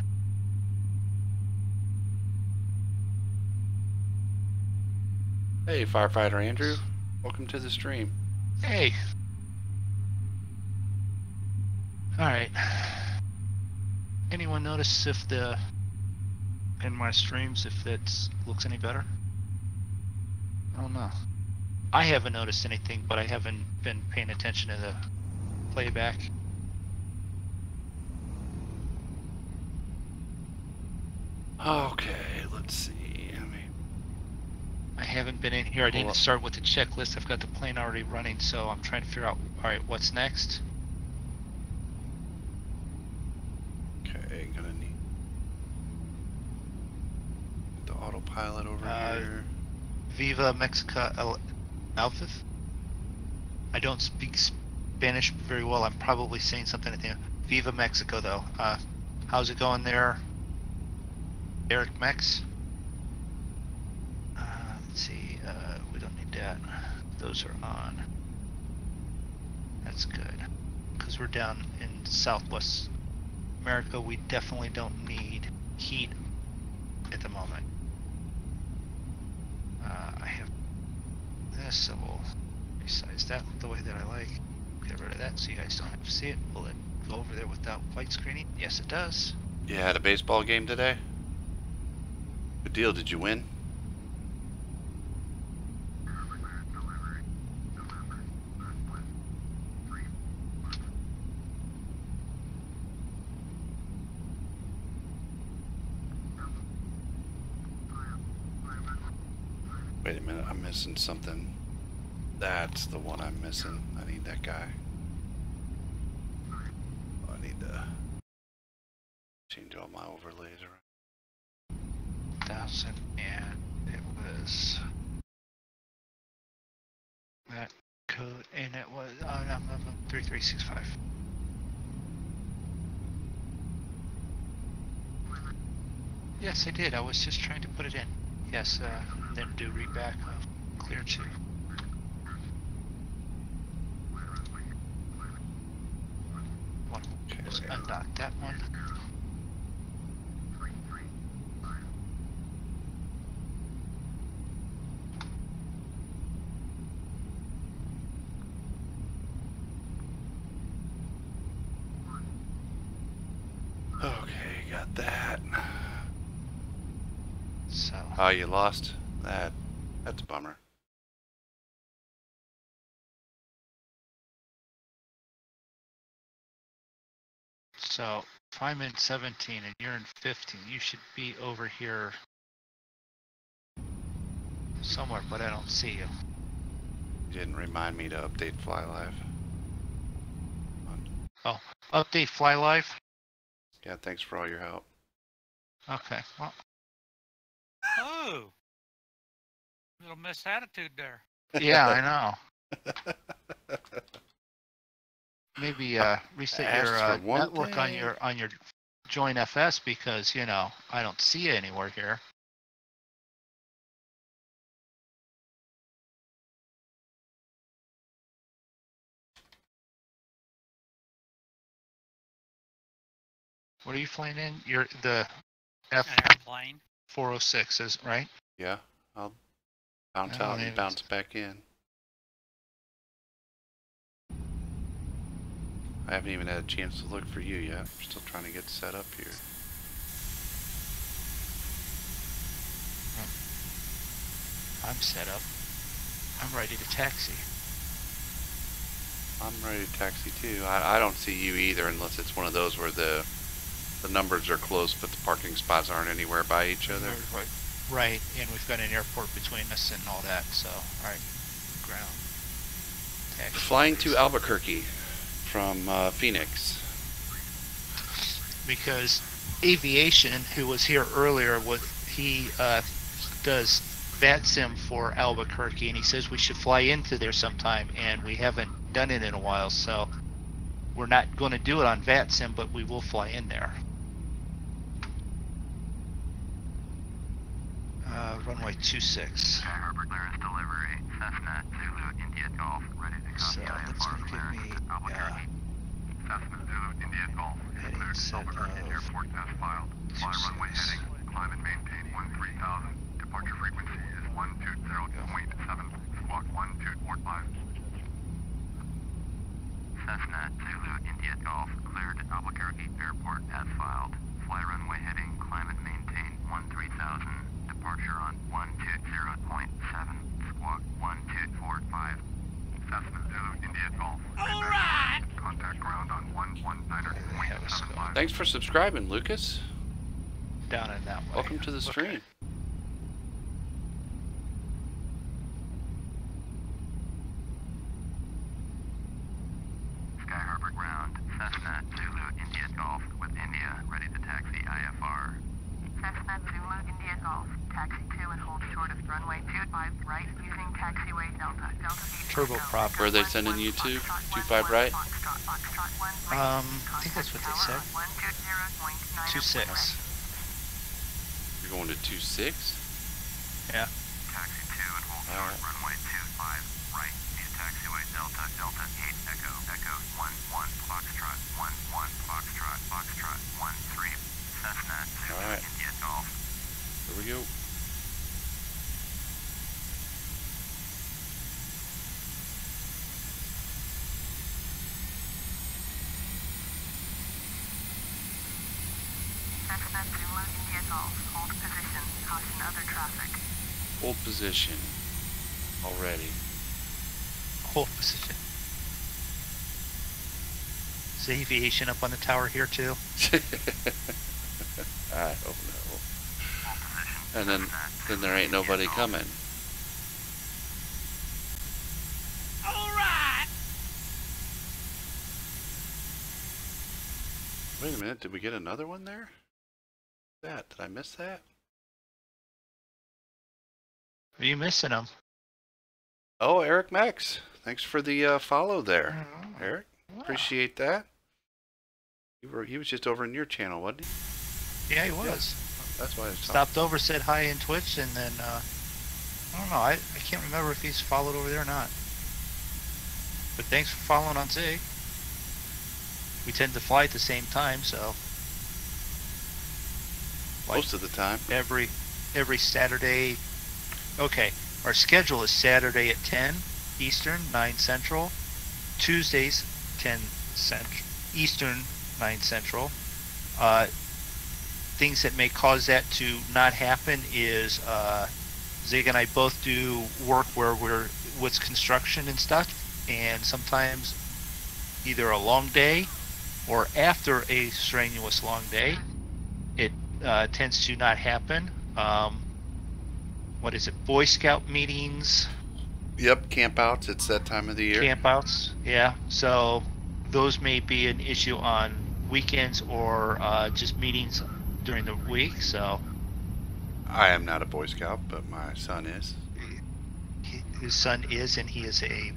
Hey, Firefighter Andrew. Welcome to the stream. Hey. Alright. Anyone notice if in my streams if that looks any better? I don't know. I haven't noticed anything, but I haven't been paying attention to the playback. Okay, let's see. I haven't been in here. I didn't start with the checklist. I've got the plane already running, so I'm trying to figure out, alright, what's next? Okay, gonna need the autopilot over here. Viva Mexico Alpha. I don't speak Spanish very well. I'm probably saying something at the end. Viva Mexico, though. How's it going there, Eric Mex? Let's see. We don't need that. Those are on. That's good. Because we're down in Southwest America, we definitely don't need heat at the moment. I have this, so we'll resize that the way that I like. Get rid of that so you guys don't have to see it. Will it go over there without white screening? Yes, it does. You had a baseball game today? Good deal. Did you win? Wait a minute, I'm missing something. That's the one I'm missing. I need that guy. I need to change all my overlays around. 1000, and it was that code, and it was 3365. Yes, I did. I was just trying to put it in. Yes, then do read back of clear 2. One. Okay. Just undock that one. Okay, got that. So. Oh, you lost that. That's a bummer. So, if I'm in 17 and you're in 15, you should be over here somewhere, but I don't see you. You didn't remind me to update Fly Live. Oh, update Fly Live? Yeah, thanks for all your help. Okay, well. Oh, little misattitude there. Yeah, I know. Maybe reset your network on your Join FS because I don't see you anywhere here. What are you flying in? You're the Airplane. F406 is right? Yeah, I'll bounce out and bounce back in. I haven't even had a chance to look for you yet. I'm still trying to get set up here. I'm set up. I'm ready to taxi. I'm ready to taxi too. I don't see you either unless it's one of those where the numbers are close but the parking spots aren't anywhere by each other. Right, and we've got an airport between us and all that, so, alright. Ground. Taxi. Flying to Albuquerque from Phoenix. because Aviation, who was here earlier, he does VATSIM for Albuquerque, and he says we should fly into there sometime, and we haven't done it in a while, so we're not going to do it on VATSIM, but we will fly in there. Runway 26. Sky Harbor clearance delivery. Cessna Zulu India Golf ready to So copy that's IFR going to give clearance me to Albuquerque. Cessna Zulu India Golf heading cleared set Albuquerque of Airport as filed. Fly runway 26. heading. Climb and maintain 13,000. Departure frequency is 120.7. Squawk 1245. Cessna Zulu India Golf cleared Albuquerque Airport as filed. Fly runway heading. Climb and maintain 13,000. Departure on 120.7. Squawk 1245. Cessna Zulu India Golf. All right. Contact ground on 119.75. Thanks for subscribing, Lucas. Down in that way. Welcome to the stream. Sky Harbor ground. Cessna Zulu India Golf with India ready to taxi IFR. Cessna Zulu India Golf. Taxi 2 and hold short of runway 25 right using taxiway Delta. Delta Turboprop. Where are they sending you to? 25 right? I think that's what they said. 26. You're going to 26? Yeah. Taxi 2 and hold short runway 25 right via taxiway Delta. Delta 8 Echo. Echo 11 Foxtrot. 11 Foxtrot. Foxtrot 13. Cessna Zulu All right. India Golf. Here we go. Cessna Zulu India Golf. Hold position. Caution other traffic. Hold position. Already. Hold position. Is Aviation up on the tower here too? I don't know. And then there ain't nobody coming. All right. Wait a minute, did we get another one there? Did I miss that? Are you missing them? Oh, Eric Max. Thanks for the follow there, Eric. Appreciate that. He was just over in your channel, wasn't he? Yeah, he was. That's why I Stopped over, said hi in Twitch, and then I don't know. I can't remember if he's followed over there or not. But thanks for following on Zig. We tend to fly at the same time, so most of the time. Every Saturday. Okay, our schedule is Saturday at 10 Eastern, 9 Central. Tuesdays 10 Eastern, 9 Central. Things that may cause that to not happen is Zig and I both do work where we're with construction and stuff, and sometimes either a long day or after a strenuous long day, it tends to not happen. What is it? Boy Scout meetings. Yep, campouts. It's that time of the year. Campouts, yeah. So those may be an issue on weekends or just meetings during the week. So I am not a Boy Scout, but my son is. His son is, and he is a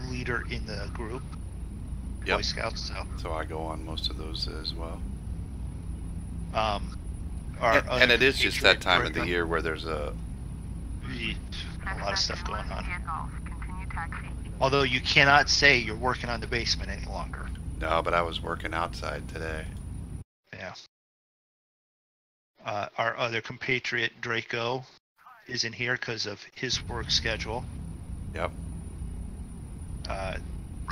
leader in the group. Yep. Boy Scouts. So I go on most of those as well. And it is just that time of the year where there's a lot of stuff going on. Although you cannot say you're working on the basement any longer. No, but I was working outside today. Yeah. Our other compatriot, Draco, isn't here because of his work schedule. Yep.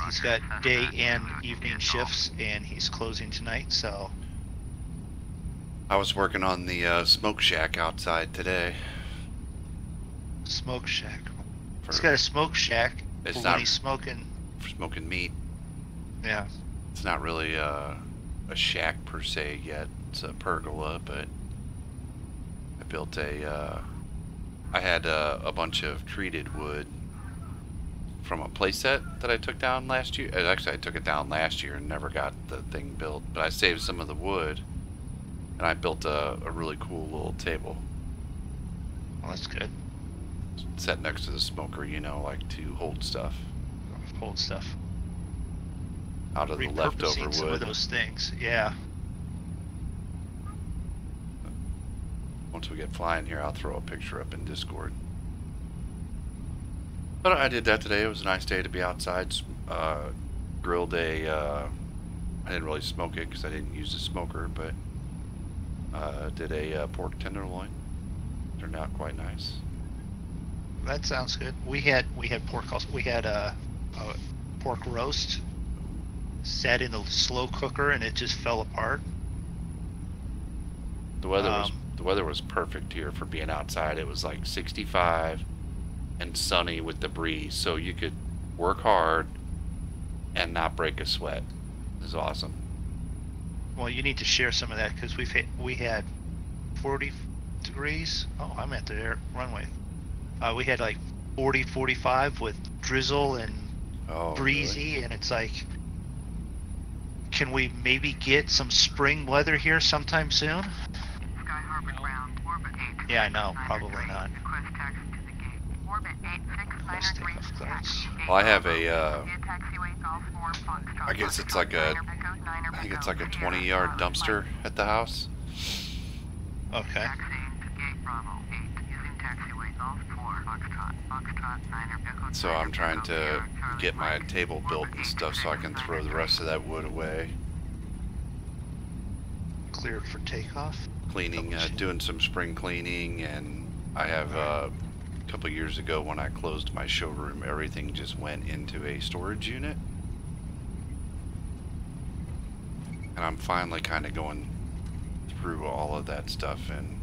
He's got day and evening shifts, and he's closing tonight, so... I was working on the smoke shack outside today. Smoke shack. He's got a smoke shack. It's but not when he's smoking. For smoking meat. Yeah. It's not really a shack per se yet. It's a pergola, but I built I had a bunch of treated wood from a playset that I took down last year. Actually, I took it down last year and never got the thing built. But I saved some of the wood, and I built a really cool little table. Well, that's good. Set next to the smoker, you know, like to hold stuff. Hold stuff. Out of the leftover wood. Some of those things, yeah. Once we get flying here, I'll throw a picture up in Discord. But I did that today. It was a nice day to be outside. Grilled a, I didn't really smoke it because I didn't use the smoker, but did a pork tenderloin. Turned out quite nice. That sounds good. We had pork also. We had a pork roast set in the slow cooker, and it just fell apart. The weather was perfect here for being outside. It was like 65 and sunny with the breeze, so you could work hard and not break a sweat. It was awesome. Well, you need to share some of that because we had 40 degrees. Oh, I'm at the runway. We had like 40, 45 with drizzle and breezy, really? And it's like, can we maybe get some spring weather here sometime soon? Sky Harbor ground, orbit 8. Yeah, I know, probably not. Request taxi to the gate. Orbit 8693. Well, I have a, I guess it's like a, I think it's like a 20-yard dumpster at the house. Okay. So I'm trying to get my table built and stuff so I can throw the rest of that wood away. Cleared for takeoff? Cleaning, doing some spring cleaning, and I have a couple years ago when I closed my showroom, everything just went into a storage unit. And I'm finally kind of going through all of that stuff, and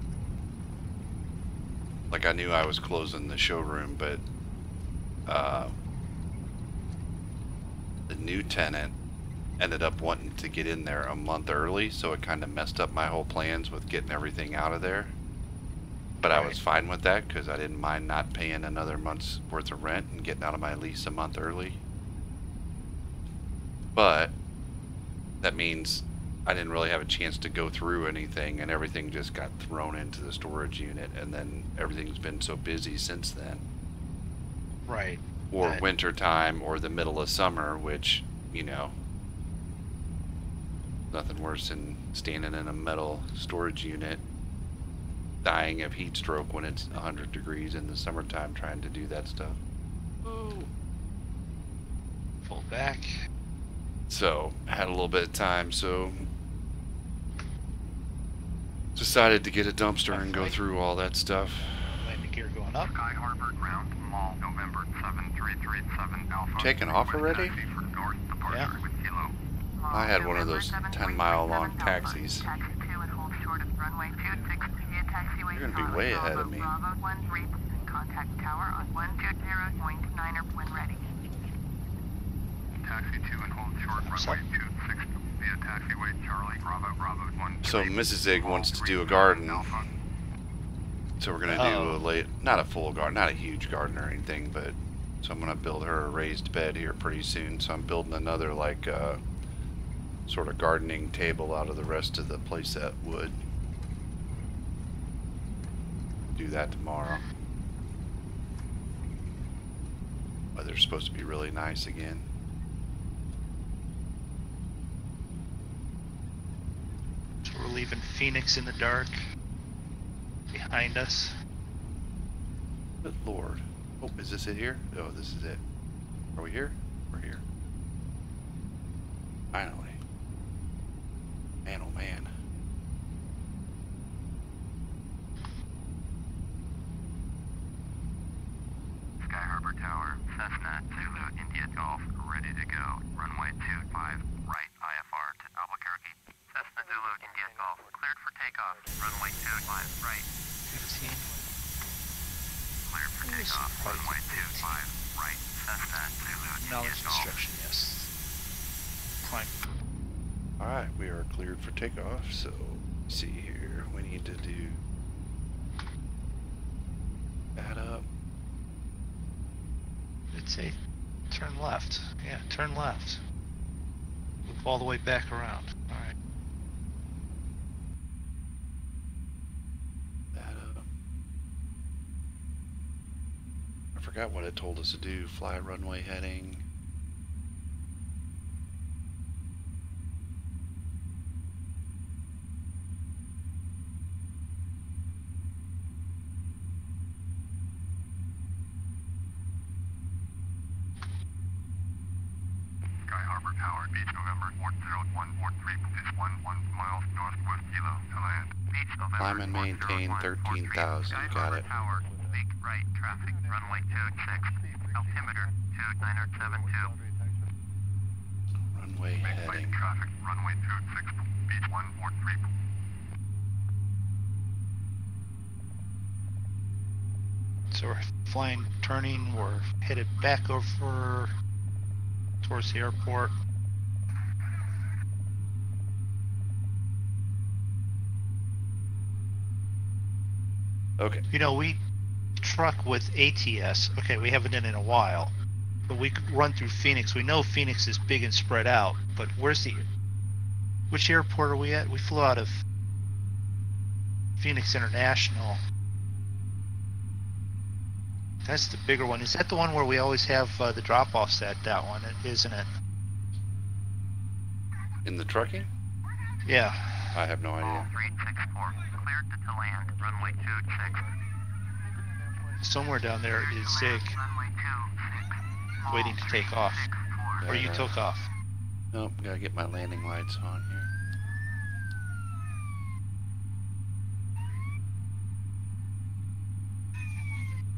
like I knew I was closing the showroom, but the new tenant ended up wanting to get in there a month early, so it kind of messed up my whole plans with getting everything out of there. But I was fine with that because I didn't mind not paying another month's worth of rent and getting out of my lease a month early. But that means I didn't really have a chance to go through anything, and everything just got thrown into the storage unit, and then everything's been so busy since then. Right. Or winter time or the middle of summer, which, you know, nothing worse than standing in a metal storage unit dying of heat stroke when it's 100 degrees in the summertime trying to do that stuff. Oh. Pull back. So, had a little bit of time, so decided to get a dumpster and go through all that stuff. Landing gear going up. Sky Harbor ground, Mall, November 7337 Alpha. Taking off already? Yeah. I had one of those 10-mile long taxis. You're going to be way ahead of me. Contact tower on 120.9 when ready. Taxi 2 and hold short runway 26 via taxiway Charlie Bravo Bravo 1. So Mrs. Zig wants to do a garden. So we're going to do not a full garden, not a huge garden or anything, but so I'm going to build her a raised bed here pretty soon. So I'm building another like sort of gardening table out of the rest of the playset wood. Do that tomorrow. Weather's supposed to be really nice again. So we're leaving Phoenix in the dark behind us. Good Lord. Oh, is this it here? Oh, this is it. Are we here? We're here. Finally. Man, oh man. Sky Harbor Tower, Cessna, Zulu, India Golf, ready to go. Runway 25, right, IFR to Albuquerque. Cessna, Zulu, India Golf, cleared for takeoff. Runway 25, right. 15. Cleared for takeoff. Runway 25, right. Cessna, Zulu, India Knowledge Golf. instruction, yes. Climb. Alright, we are cleared for takeoff, so let's see here. We need to do that up. Let's say Turn left. Yeah, turn left. Loop all the way back around. Alright. I forgot what it told us to do. Fly runway heading. Sky Harbor Tower, Beach November 40143, is 11 miles northwest kilo to land. Beach November Climb and maintain 13,000. Sky Got Harbor it. Tower, make right traffic, runway 26, altimeter 2972. Runway Make heading. right traffic, runway 26, beach 143. So we're flying, turning, we're headed back over towards the airport. Okay. You know, we truck with ATS. Okay, we haven't done it in a while, but we could run through Phoenix. We know Phoenix is big and spread out, but which airport are we at? We flew out of Phoenix International. That's the bigger one. Is that the one where we always have the drop-offs at that one, isn't it? In the trucking? Yeah. I have no idea. 364, cleared to land, runway 26. Somewhere down there is Zig Runway 26. waiting to take off. Or you took off. Nope, gotta get my landing lights on here.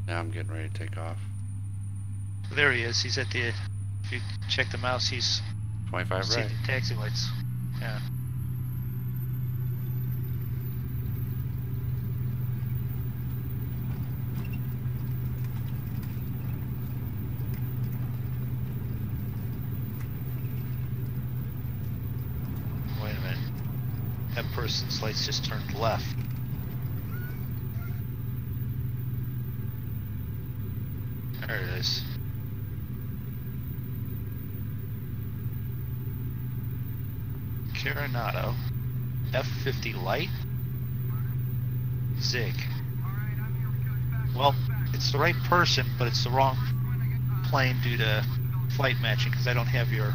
Now I'm getting ready to take off. There he is. He's at the. If you check the mouse, he's 25 see right. the taxi lights. Yeah. Wait a minute. That person's lights just turned left. There it is. Coronado. F50 light. Zig. Well, it's the right person, but it's the wrong plane due to flight matching because I don't have your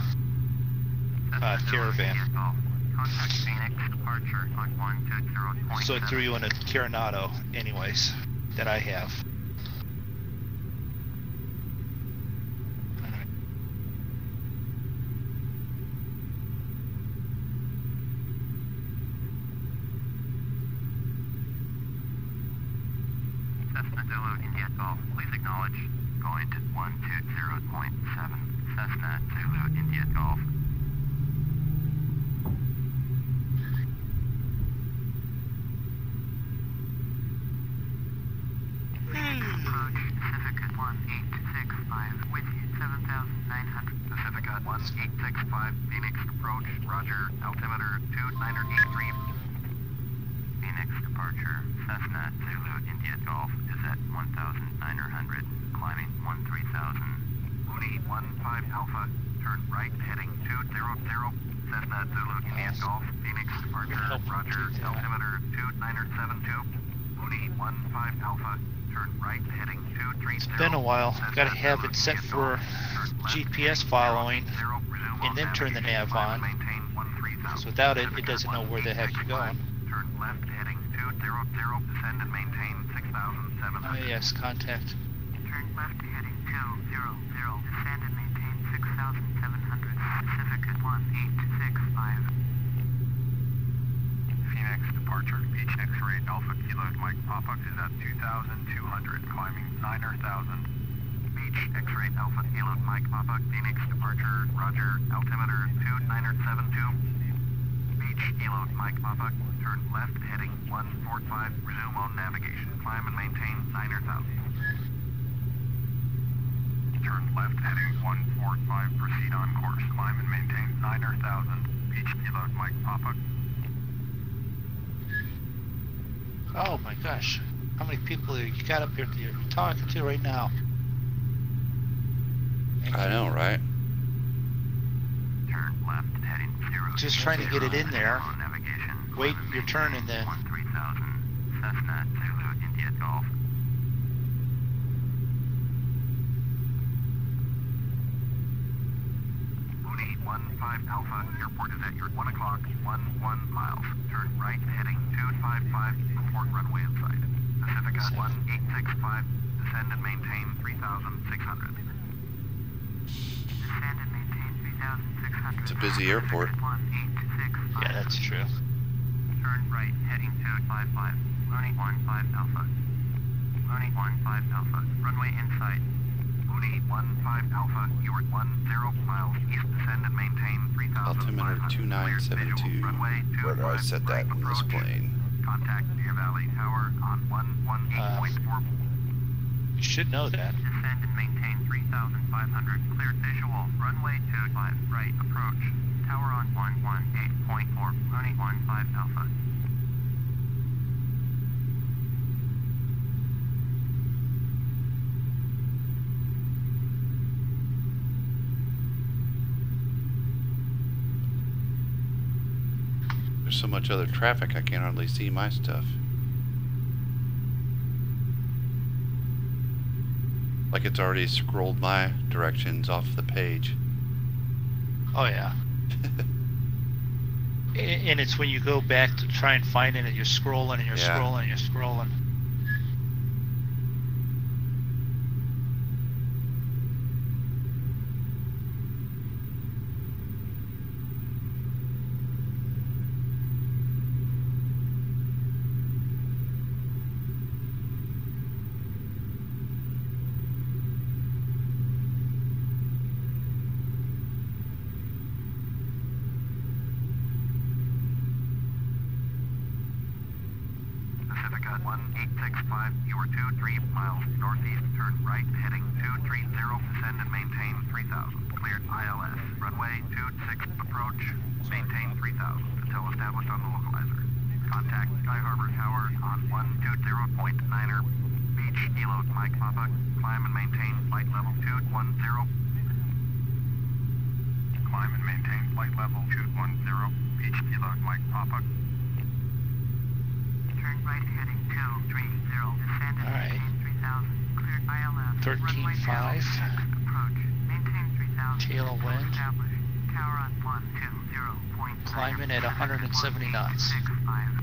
caravan. Contact Phoenix, departure on 120.7. So it threw you in a Coronado anyways, that I have. Cessna Zulu India Golf, please acknowledge going to 120.7. Cessna Zulu India Golf. Approach Pacifica 1865 with 7,900. Pacifica 1865, Phoenix approach, roger, altimeter 2983. Phoenix departure, Cessna Zulu India Golf is at 1,900, climbing 13,000. Mooney 15 Alpha, turn right heading 200. Cessna Zulu India Golf, Phoenix departure, roger, altimeter 2972. Mooney 15 Alpha, turn right heading 230. It's been a while. Gotta have it set for GPS following and then turn the nav on. Because without it, it doesn't know where the heck you're going. Turn left heading 200, descend and maintain 6,700. Oh yes, contact. Turn left heading 200, descend and maintain 6,700. Pacifica 1865. Phoenix departure, beach X-ray Alpha Kilo Mike Papa is at 2,200, climbing 9,000. Beach X-ray Alpha Kilo Mike Papa, Phoenix departure, roger, altimeter 2972. Beach Kilo Mike Papa, turn left heading 145, resume on navigation, climb and maintain 9,000. Turn left heading 145, proceed on course, climb and maintain 9,000. Beach Kilo Mike Papa. Oh my gosh. How many people you got up here that you're talking to right now? I know, right? Turn left heading 0. Just trying to get it in there. On navigation. Wait your turn and then 3000 Cessna Zulu India Golf. Mooney 15 Alpha, airport is at your 1 o'clock, 11 miles. Turn right heading 255, report runway in sight. Pacifica 1865, descend and maintain 3,600. Descend and maintain 3,600. It's a busy airport. 1865. yeah, that's true. Turn right heading 255, Mooney 15 Alpha. Mooney 15 Alpha, runway in sight. Mooney 15 Alpha, you are 10 miles east, descend and maintain 3,500. Altimeter 2972. Where do I set that in this plane? Contact Deer Valley Tower on 118.4. You should know that. Descend and maintain 3,500. Cleared visual. Runway 25 right. Approach. Tower on 118.4. Mooney 15 Alpha. There's so much other traffic I can't hardly see my stuff. Like it's already scrolled my directions off the page. Oh yeah. And it's when you go back to try and find it and you're scrolling and you're Yeah. scrolling and you're scrolling. Pacifica 1865, you are 23 miles northeast, turn right, heading 230, descend and maintain 3,000. Cleared ILS, runway 26, approach, maintain 3,000 until established on the localizer. Contact Sky Harbor Tower on 120.9er, beach, deload Mike Papa, climb and maintain flight level 210. Climb and maintain flight level 210, beach, deload Mike Papa. Turn right heading 230, descend and Alright. maintain 3,000. Cleared ILS. 13.5. Approach. Maintain 3,000. Tailwind. Established. Tower on 120.9. Climbing at 170 knots. 1865.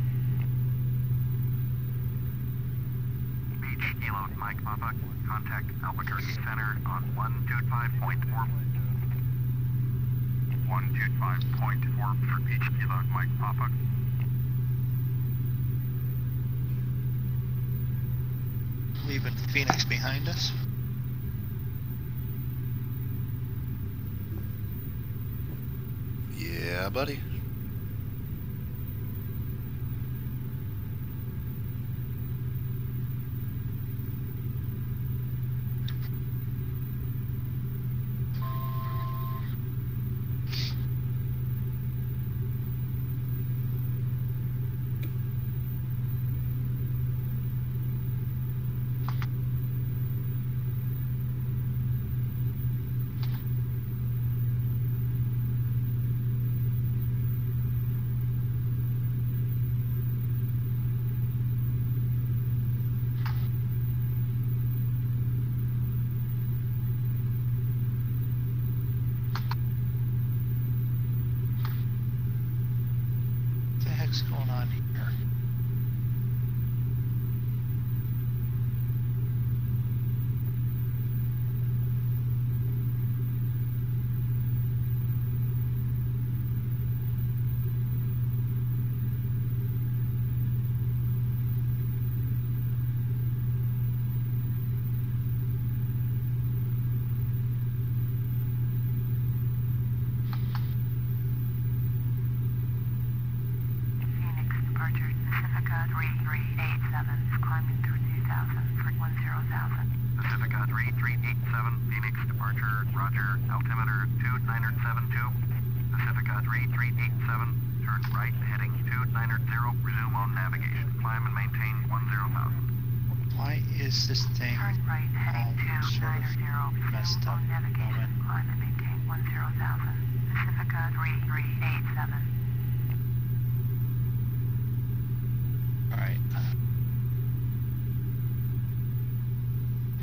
Beach, deload Mike Papa. Contact Albuquerque Center on 125.4. 125.4 for beach, deload Mike Papa. Leaving Phoenix behind us. Yeah, buddy. What the heck's going on here? Phoenix departure Pacifica 3387 is climbing through 2,000 for 10,000. Pacifica 3387, Phoenix departure, roger, altimeter 2972. Pacifica 3387, turn right heading 2900, resume on navigation. Climb and maintain 10,000. Why is this thing Turn right heading all sort of 290, messed up at the navigation, moment? climb and maintain 10,000, Pacifica 3387. Alright.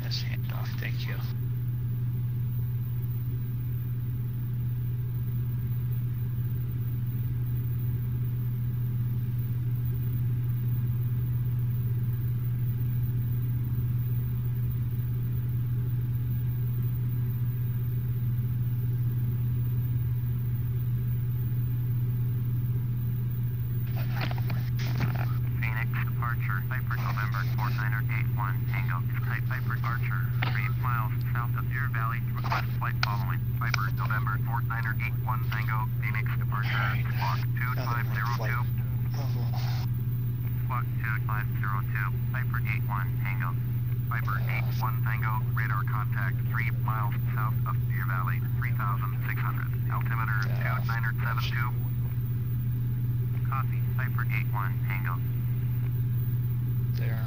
Yes, handoff, thank you. Phoenix departure, Piper November 4981, Tango, type Piper departure, 3 miles south of Deer Valley, request flight following, Piper November 4981, Tango, Phoenix departure, squawk 2502, Level. squawk 2502, Piper 81, Tango, Piper 81, Tango, radar contact 3 miles south of Deer Valley, 3600, altimeter 2972, copy, Piper 81, Tango. There.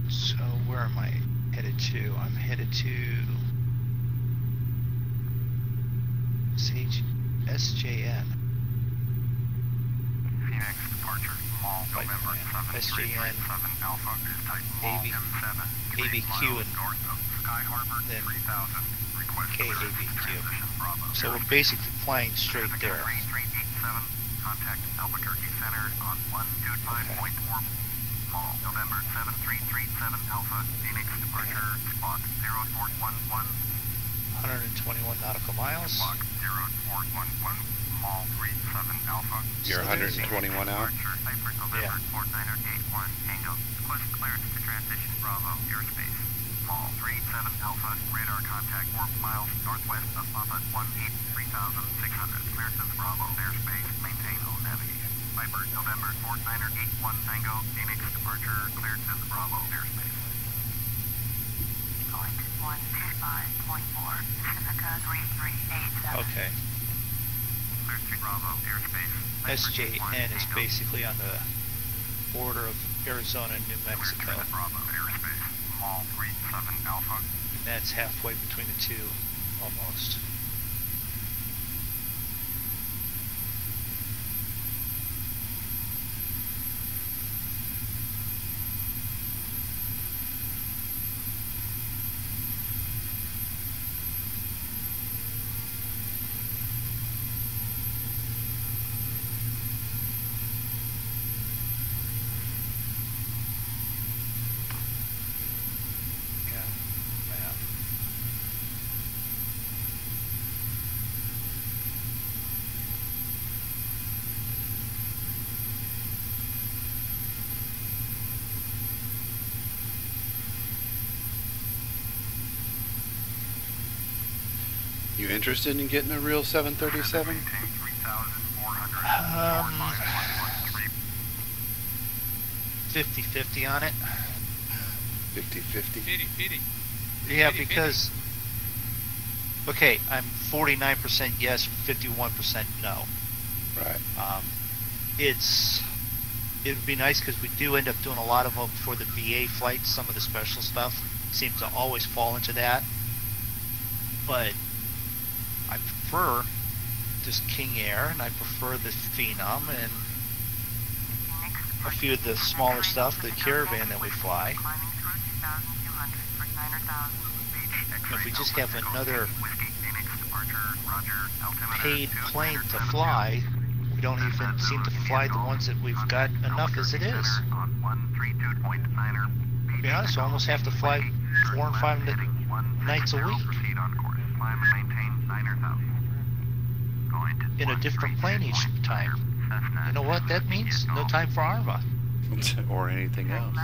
So where am I headed to? I'm headed to SJN. Phoenix departure, Mall Right, November yeah. 7337 Alpha is type Mall AB M7, ABQ 3 miles and north of Sky Harbor then 3000, request clearance to KABQ. transition Bravo. So we're basically flying straight there. 3387, contact Albuquerque Center on 125.4 Mall November 7337 Alpha, Phoenix departure, squawk 0411, 121 nautical miles. squawk 0411, Mall 37 Alpha. You're So there's- 121 out? Piper November 4981, Tango. Request clearance to transition Bravo airspace. Mall 37 Alpha, radar contact 4 miles northwest of Papa 183,600. Clearance of Bravo airspace, maintain all navigation. Piper November 4981, Tango. Phoenix departure, clearance of Bravo airspace. Going to 125.4, Pacifica 3387. Okay. Clearance to Bravo airspace. SJN is basically on the border of Arizona and New Mexico. Bravo airspace. Mall 37 Alpha. And that's halfway between the two, almost. Yeah, map. You interested in getting a real 737? 50-50 on it. 50-50? Fitty, fitty. Yeah, Fitty, because okay, I'm 49% yes, 51% no. Right. It would be nice because we do end up doing a lot of them for the VA flights. Some of the special stuff seems to always fall into that, but I prefer just King Air, and I prefer the Phenom, and a few of the smaller stuff, the Caravan that we fly. If we just have another paid plane to fly, we don't even seem to fly the ones that we've got enough as it is. To be honest, I almost have to fly 4 and 5 nights a week in a different plane each time. You know what that means? No time for ARMA. Or anything else.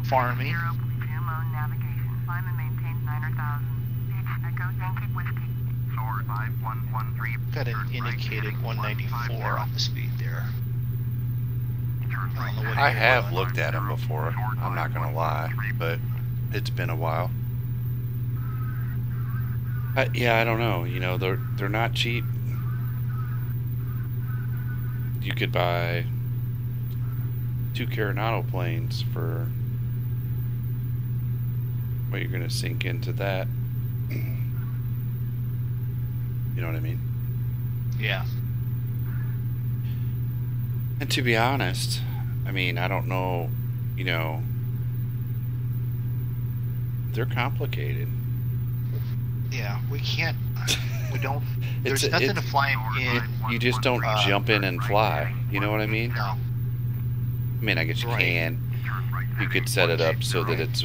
Farming. Echo Yankee Whiskey. Soar 5113. Got an indicated 194 on the speed there. Turn I right. don't know what I you're have doing. looked at them before. I'm not gonna lie, but it's been a while. Yeah, I don't know. You know, they're not cheap. You could buy 2 Coronado planes for what you're gonna sink into that. You know what I mean? Yeah. And to be honest, I mean, I don't know, you know, they're complicated. Yeah, we can't. We don't. There's It's- nothing it's- to fly in. You just don't jump in and fly. You know what I mean? No. I mean, I guess you Right. can. You could set it up so that it's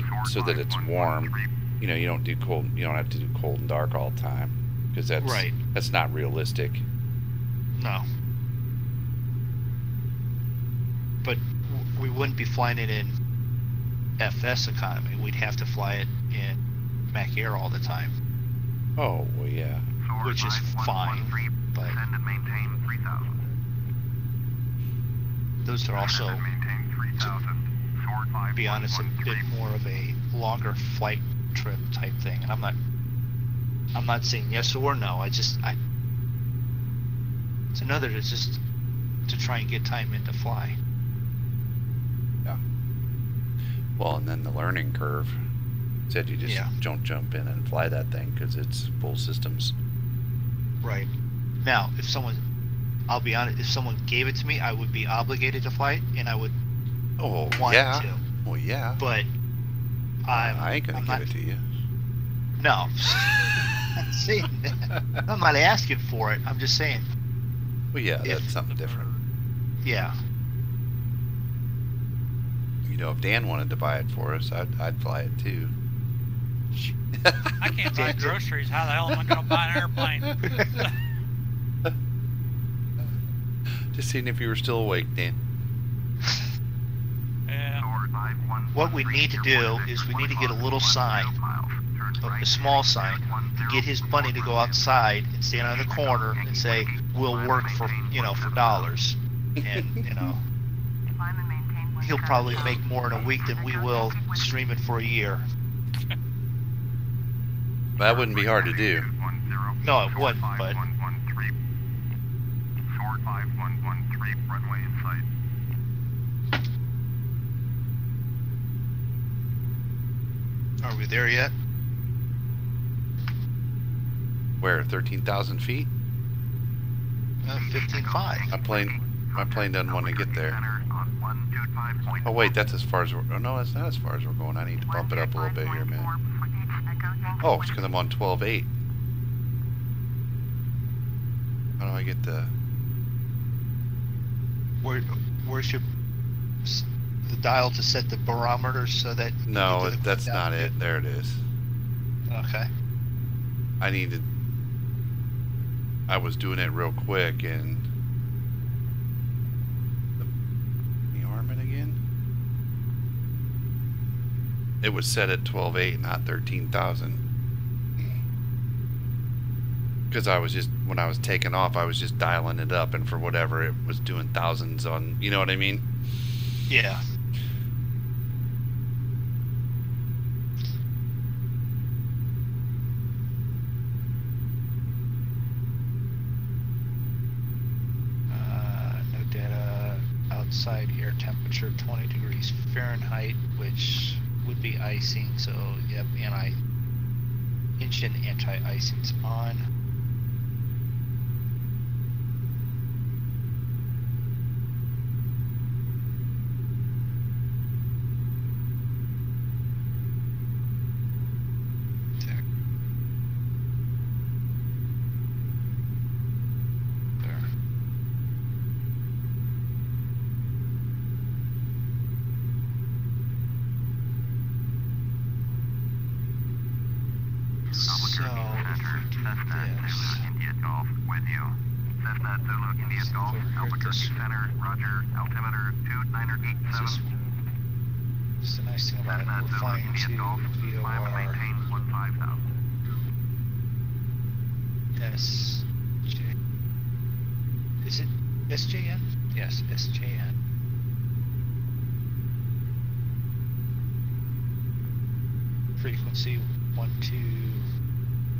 warm. You know, you don't do cold. You don't have to do cold and dark all the time because Right. that's not realistic. No. But we wouldn't be flying it in FS economy. We'd have to fly it in Mac Air all the time, Oh well, yeah. which is fine. But Descend and maintain 3000. those are also, Maintain 3000. Soar to be honest, a bit more of a longer flight trip type thing. And I'm not saying yes or no. It's another to just to try and get time in to fly. Well, and then the learning curve said you just Yeah. don't jump in and fly that thing because it's full systems. Right. Now, I'll be honest, if someone gave it to me, I would be obligated to fly it, and I would Oh want yeah. to. Well, yeah. But I ain't gonna I'm give not, it to you. No. I'm not saying that. I'm not asking for it. I'm just saying, Well, yeah, If- that's something different. yeah. You know, if Dan wanted to buy it for us, I'd fly it too. I can't buy groceries. How the hell am I going to buy an airplane? Just seeing if you were still awake, Dan. Yeah. What we need to do is we need to get a little sign, a small sign, to get his bunny to go outside and stand on the corner and say, "We'll work for dollars," and he'll probably make more in a week than we will streaming for a year. That wouldn't be hard to do. No, it wouldn't, but Soar 5113, runway in sight. are we there yet? Where, 13,000 feet? 15.5. My plane doesn't want to get there. Oh wait, that's as far as we're. Oh no, that's not as far as we're going. I need to bump it up a little bit here, man. Oh, it's because I'm on 12.8. How do I get the? Where's the dial to set the barometer so that? No, that's not it. There it is. Okay. I was doing it real quick and. The Armin again? It was set at 12.8, not 13,000. Because when I was taking off, I was just dialing it up, and for whatever, it was doing thousands on, you know what I mean? Yeah. No data. Outside air temperature 20 degrees Fahrenheit, which would be icing. So, yep, engine anti-icing's on. India Golf with you. Cessna Zulu India Golf, Albuquerque Center, Roger, altimeter 2987. It's the nice thing about it. We're flying to VOR. Maintain 15,000. SJ. Is it SJN? Yes, SJN. Frequency 112.3.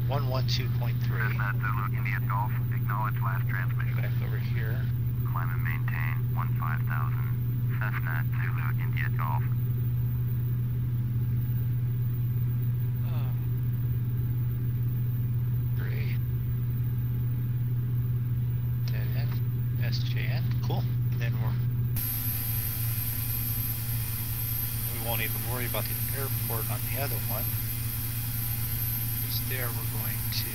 Cessna Zulu India Golf, acknowledge last transmission. Back over here. Climb and maintain 15,000. Cessna Zulu India Golf. Three. Dead end. SJN. Cool. And then we won't even worry about the airport on the other one. Because there we're going to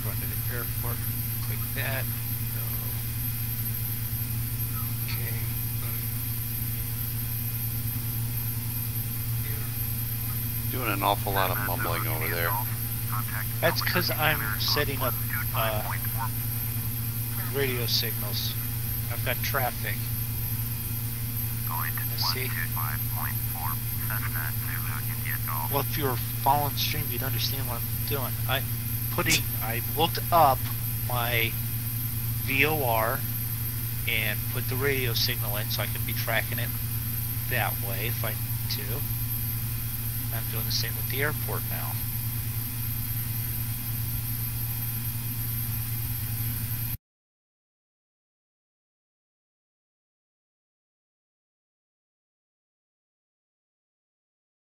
run to the airport. Click that. Go. Okay. Doing an awful lot of mumbling over there. That's because I'm setting up radio signals. I've got traffic. Let's see. Well, if you were following the stream, you'd understand what I'm doing. I looked up my VOR and put the radio signal in so I could be tracking it that way if I need to. I'm doing the same with the airport now.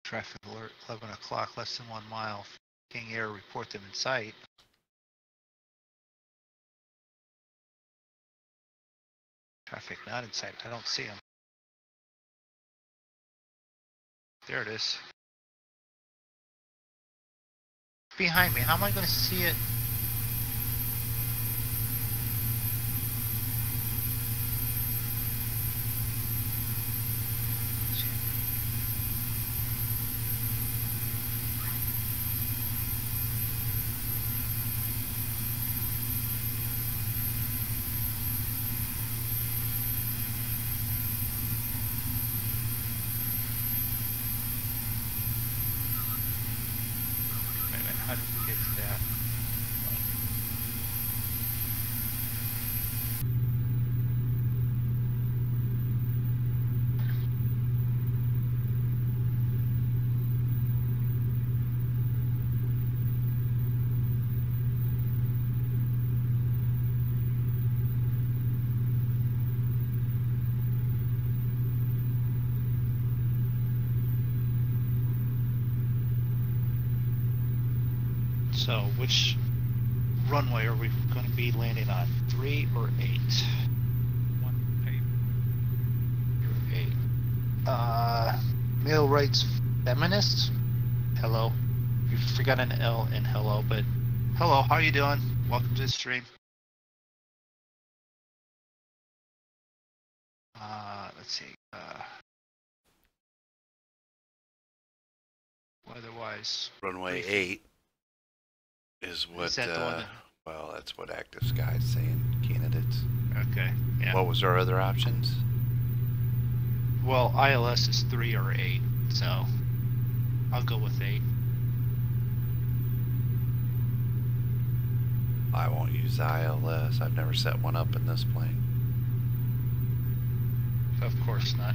Traffic alert, 11 o'clock, less than 1 mile. King Air, report them in sight. Traffic not in sight, I don't see them. There it is. Behind me, how am I going to see it? Wait a minute, how did we get to that? So, which runway are we going to be landing on? 3 or 8? 8. Male rights feminists? Hello. You forgot an L in hello, but hello, how are you doing? Welcome to the stream. Let's see. Weather-wise. Runway briefing. 8 is what, Is that the one that... well, that's what Active Sky's saying, candidates. Okay, yeah. What was our other options? Well, ILS is 3 or 8, so I'll go with 8. I won't use ILS. I've never set one up in this plane. Of course not.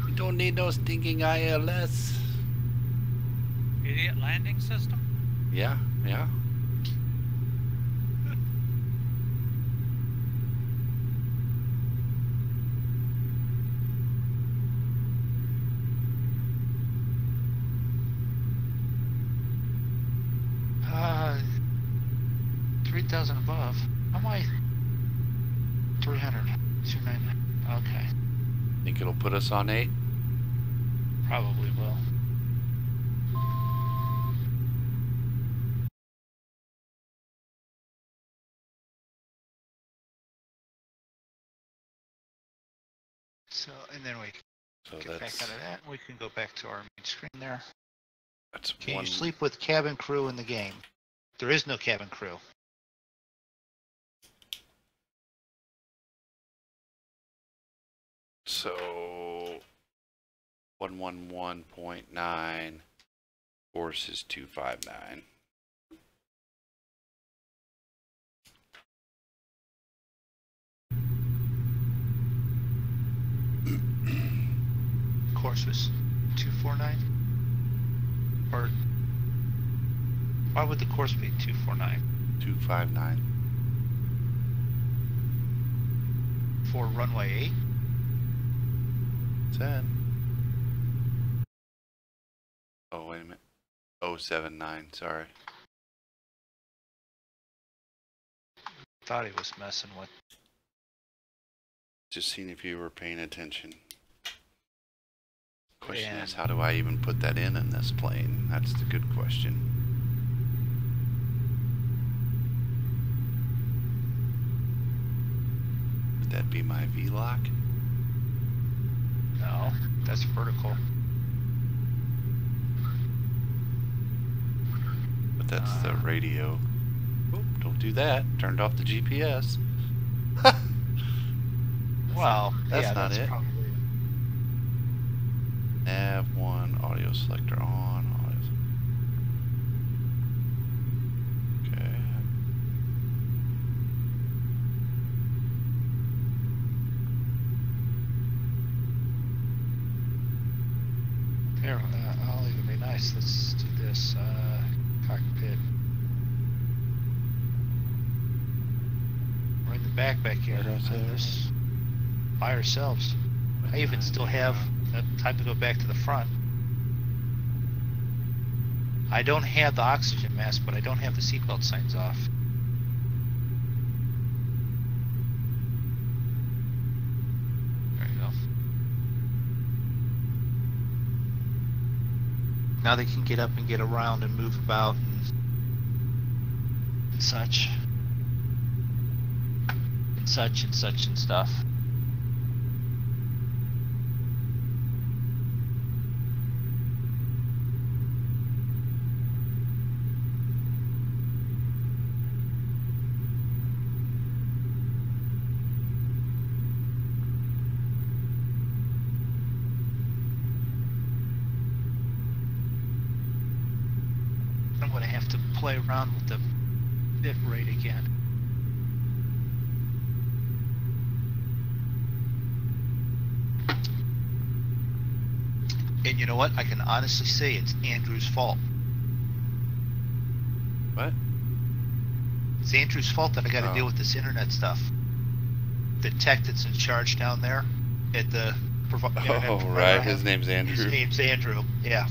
We don't need no stinking ILS. Idiot landing system? Yeah, yeah. Uh, 3,000 above. How am I? 300. 290. Okay. Think it'll put us on 8? Probably will. So, and then we So Get back that's out of that, and we can go back to our main screen there. that's Can one. you sleep with cabin crew in the game? There is no cabin crew. So 111.9. Course is 259. Course was 249? Or why would the course be 249? 259. For runway 8? 10. Oh, wait a minute. 079, sorry. Thought he was messing with. Just seeing if you were paying attention. Question is, And- how do I even put that in this plane? That's the good question. Would that be my V-lock? No, that's vertical. But that's the radio. Oh, don't do that. Turned off the GPS. Well, That's yeah, not that's it. probably Nav 1, audio selector on. Okay. Here, I'll even be nice. Let's do this. Cockpit. We're in the back here. What did I say? This by ourselves. I even still have time to go back to the front. I don't have the oxygen mask, but I don't have the seatbelt signs off. There you go. Now they can get up and get around and move about and such. And such and such and stuff. I'm going to have to play around with the bit rate again. And you know what? I can honestly say it's Andrew's fault. What? It's Andrew's fault that I got to deal with this internet stuff. The tech that's in charge down there at the Oh, right. His name's Andrew. His name's Andrew. Yeah.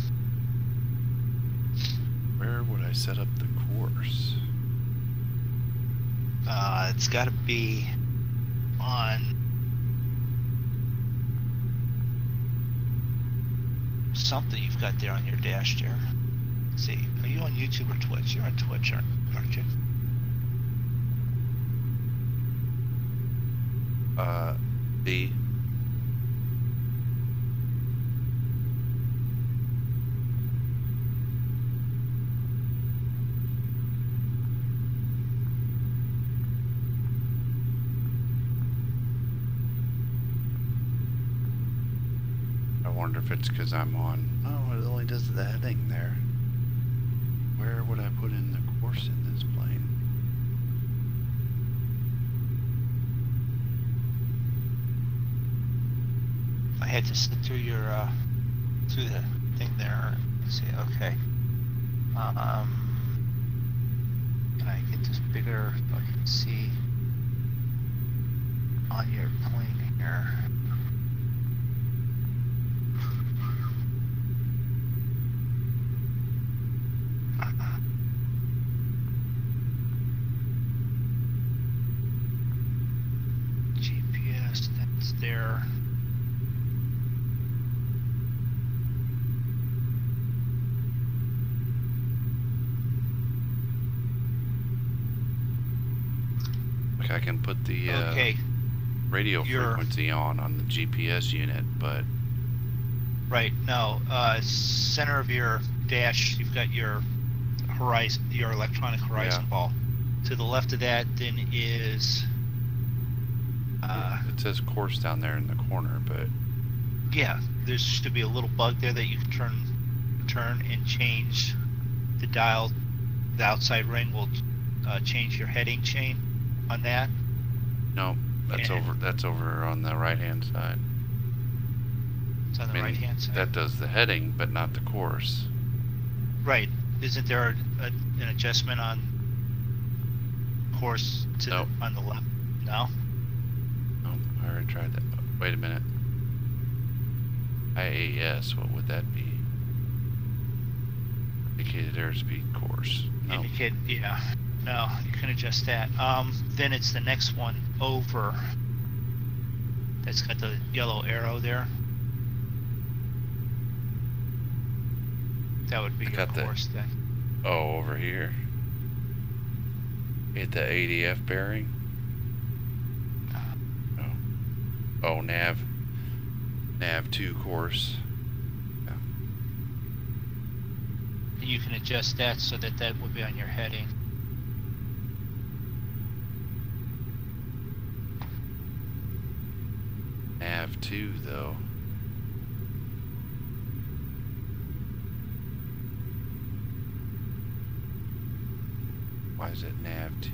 Where would I set up the course? It's got to be on something you've got there on your dash there. Let's see, are you on YouTube or Twitch? You're on Twitch, aren't you? B. I wonder if it's because I'm on. Oh, it only does the heading there. Where would I put in the course in this plane? I had to sit through your through the thing there and say, okay, can I get this bigger so I can see on your plane here? GPS, that's there. Like I can put the Okay. radio You're- frequency on the GPS unit, but Right. No. Center of your dash, you've got your horizon, your electronic horizon Yeah. ball. To the left of that, then is. It says course down there in the corner, but Yeah, there should be a little bug there that you can turn and change the dial. The outside ring will change your heading chain on that. no, that's And That's over on the right hand side. it's on the I mean, right hand side. that does the heading, but not the course. Right. Isn't there an adjustment on course to No. on the left? No. Oh, I already tried that. Wait a minute. IAS, what would that be? Indicated airspeed course. No. Indicate, yeah. No, you can adjust that. Then it's the next one over. That's got the yellow arrow there. That would be I your got that. course then. Oh, over here. Hit the ADF bearing. Oh, nav 2 course. Yeah. And you can adjust that so that that would be on your heading. Nav 2 though. Why is it nav 2?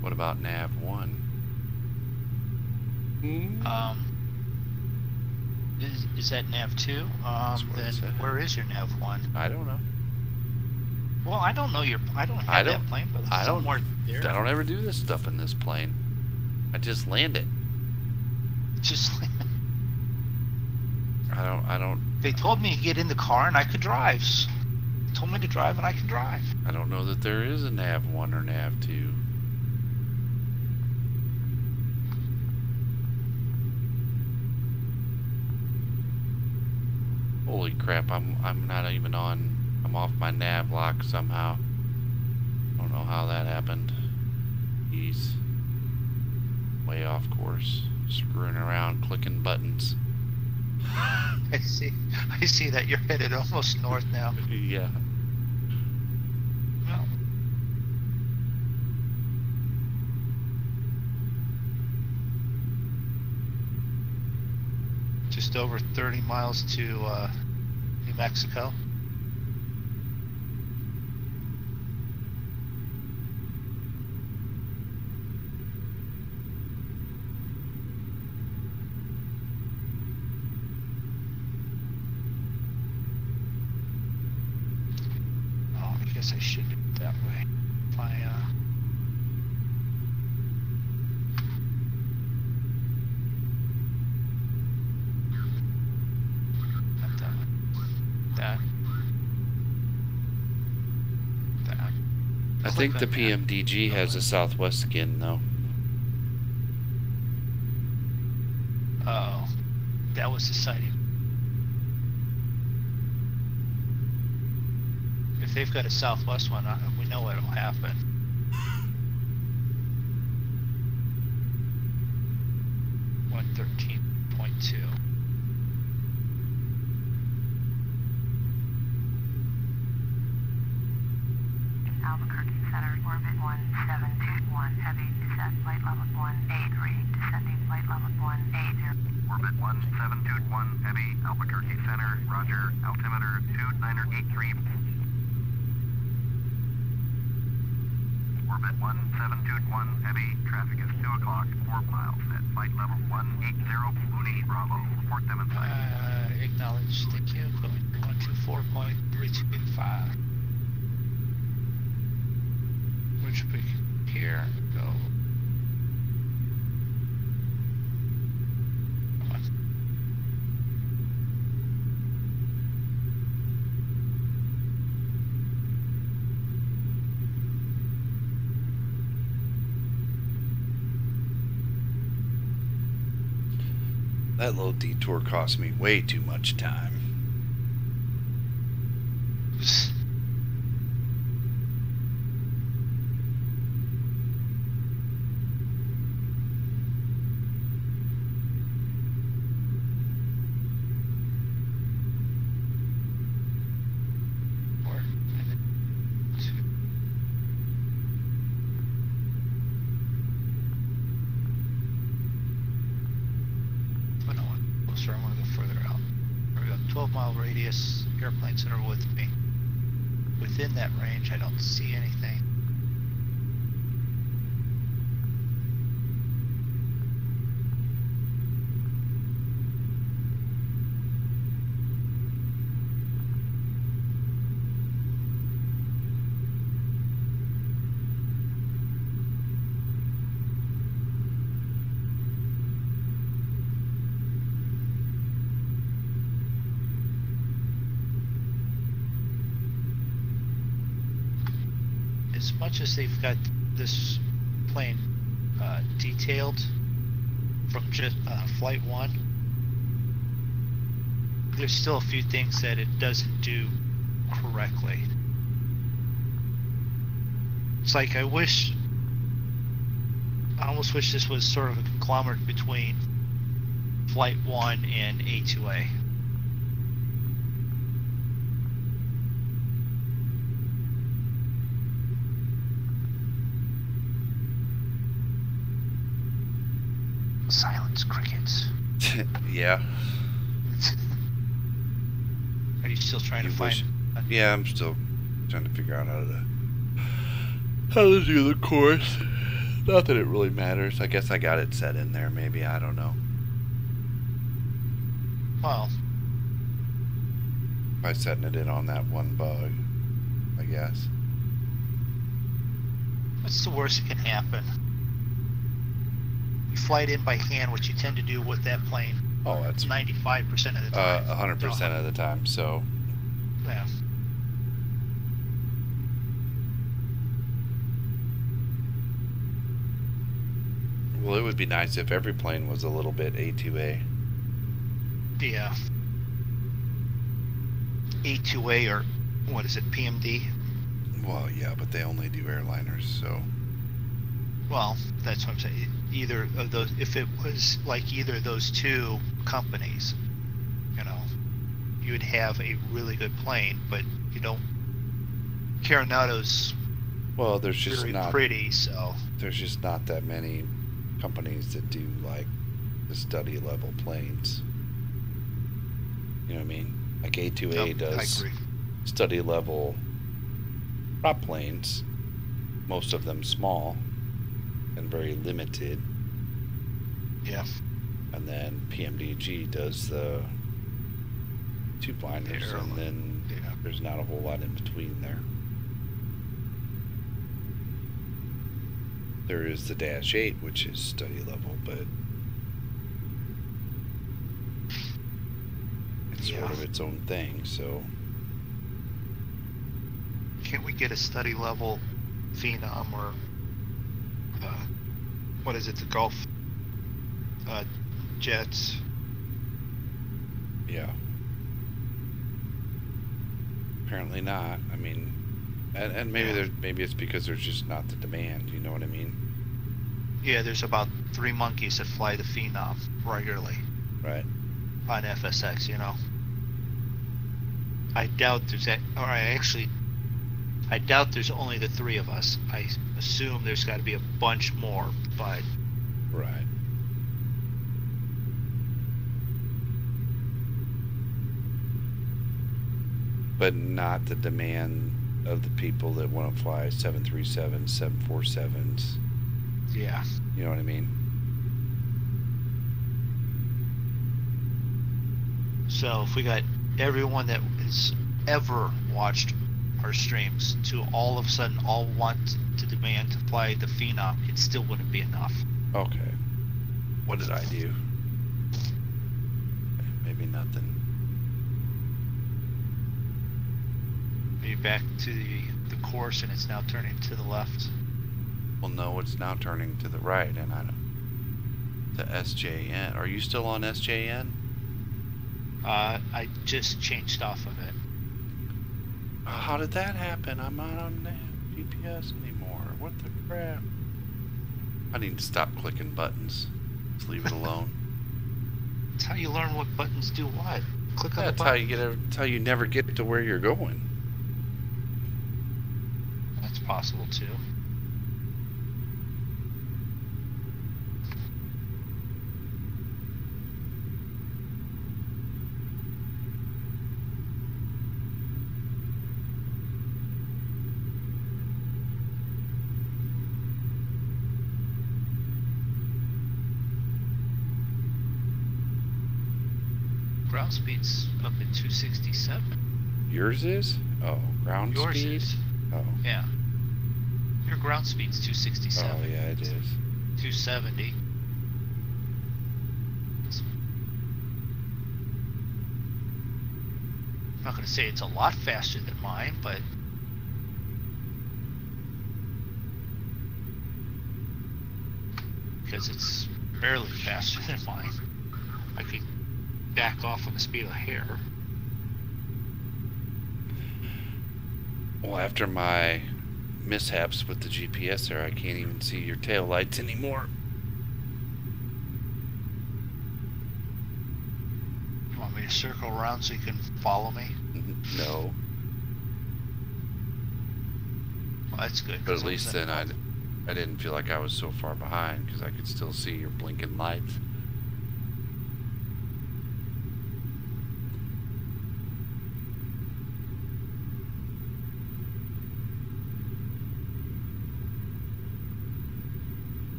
What about nav 1? Is that nav 2? what it Then said. where is your nav 1? I don't know. Well, I don't know I don't have that plane, but I don't somewhere there. I don't ever do this stuff in this plane. I just land it. Just I don't they told me to get in the car and I could drive. They told me to drive and I can drive. I don't know that there is a nav 1 or nav 2. Holy crap, I'm not even on. I'm off my nav lock somehow. Don't know how that happened. He's way off course, screwing around, clicking buttons. I see that you're headed almost north now. Yeah. Well, just over 30 miles to New Mexico. Oh, I guess I should do it that way. If I, not that one. That. I think the PMDG has a Southwest skin though. Oh, that was the sighting. If they've got a Southwest one, we know what'll happen. .2. Albuquerque Center, orbit 1721, heavy, descent flight level 183, descending flight level 180. Orbit 1721, heavy, Albuquerque Center, roger, altimeter 2983. Orbit 1721, heavy, traffic is 2 o'clock, 4 miles, at flight level 180, Mooney, Bravo, report them in flight. Acknowledge, thank you, going 124.325. Which we here go. Come on. That little detour cost me way too much time. But no, closer. I want to go further out. We got 12-mile radius. Airplanes that are with me. Within that range, I don't see anything. As much as they've got this plane detailed from just flight 1, there's still a few things that it doesn't do correctly. It's like I almost wish this was sort of a conglomerate between flight 1 and A2A. Silence crickets. Yeah. Are you still trying to find? Yeah, I'm still trying to figure out how to do the course. Not that it really matters. I guess I got it set in there. Maybe, I don't know. Well, by setting it in on that one bug, I guess. what's the worst that can happen? You fly it in by hand, which you tend to do with that plane. Oh, that's 95% of the time. 100% of the time. So. Yeah. Well, it would be nice if every plane was a little bit A2A. Yeah. A2A or what is it, PMD? Well, yeah, but they only do airliners, so. Well, that's what I'm saying. Either of those, if it was like either of those two companies, you know, you would have a really good plane, but you don't. Carinato's well, there's just very not pretty, so there's just not that many companies that do like the study level planes. You know what I mean? Like A2A does study level prop planes, most of them small and very limited. Yeah. And then PMDG does the two-liners, and then there's not a whole lot in between there. There is the Dash 8, which is study level, but it's sort of its own thing, so. Can't we get a study level Phenom or what is it, the Gulf jets? Yeah. Apparently not. I mean, and maybe maybe it's because there's just not the demand. You know what I mean? Yeah, there's about 3 monkeys that fly the Phenom regularly. Right. On FSX, you know. I doubt there's that. Or I doubt there's only the 3 of us. I assume there's got to be a bunch more, but. Right. But not the demand of the people that want to fly 737s, 747s. Yeah. You know what I mean? So if we got everyone that has ever watched our streams to all of a sudden all want to demand to fly the Phenom, it still wouldn't be enough. Okay. What did I do? Maybe nothing. Maybe back to the course and it's now turning to the left. Well, no, it's now turning to the right, and I don't. The SJN. Are you still on SJN? I just changed off of it. How did that happen? I'm not on the GPS anymore. What the crap? I need to stop clicking buttons. Just leave it alone. That's how you learn what buttons do what. Click on the That's how button. you get. That's how you never get to where you're going. That's possible too. Ground speed's up at 267. Yours is? Oh, ground Yours speed? is. Oh. Yeah. Your ground speed's 267. Oh, yeah, it is. 270. I'm not going to say it's a lot faster than mine, but because it's barely faster than mine. I could back off on the speed of a hair. Well, after my mishaps with the GPS there, I can't even see your tail lights anymore. You want me to circle around so you can follow me? No. Well, that's good. But at least then I didn't feel like I was so far behind because I could still see your blinking lights.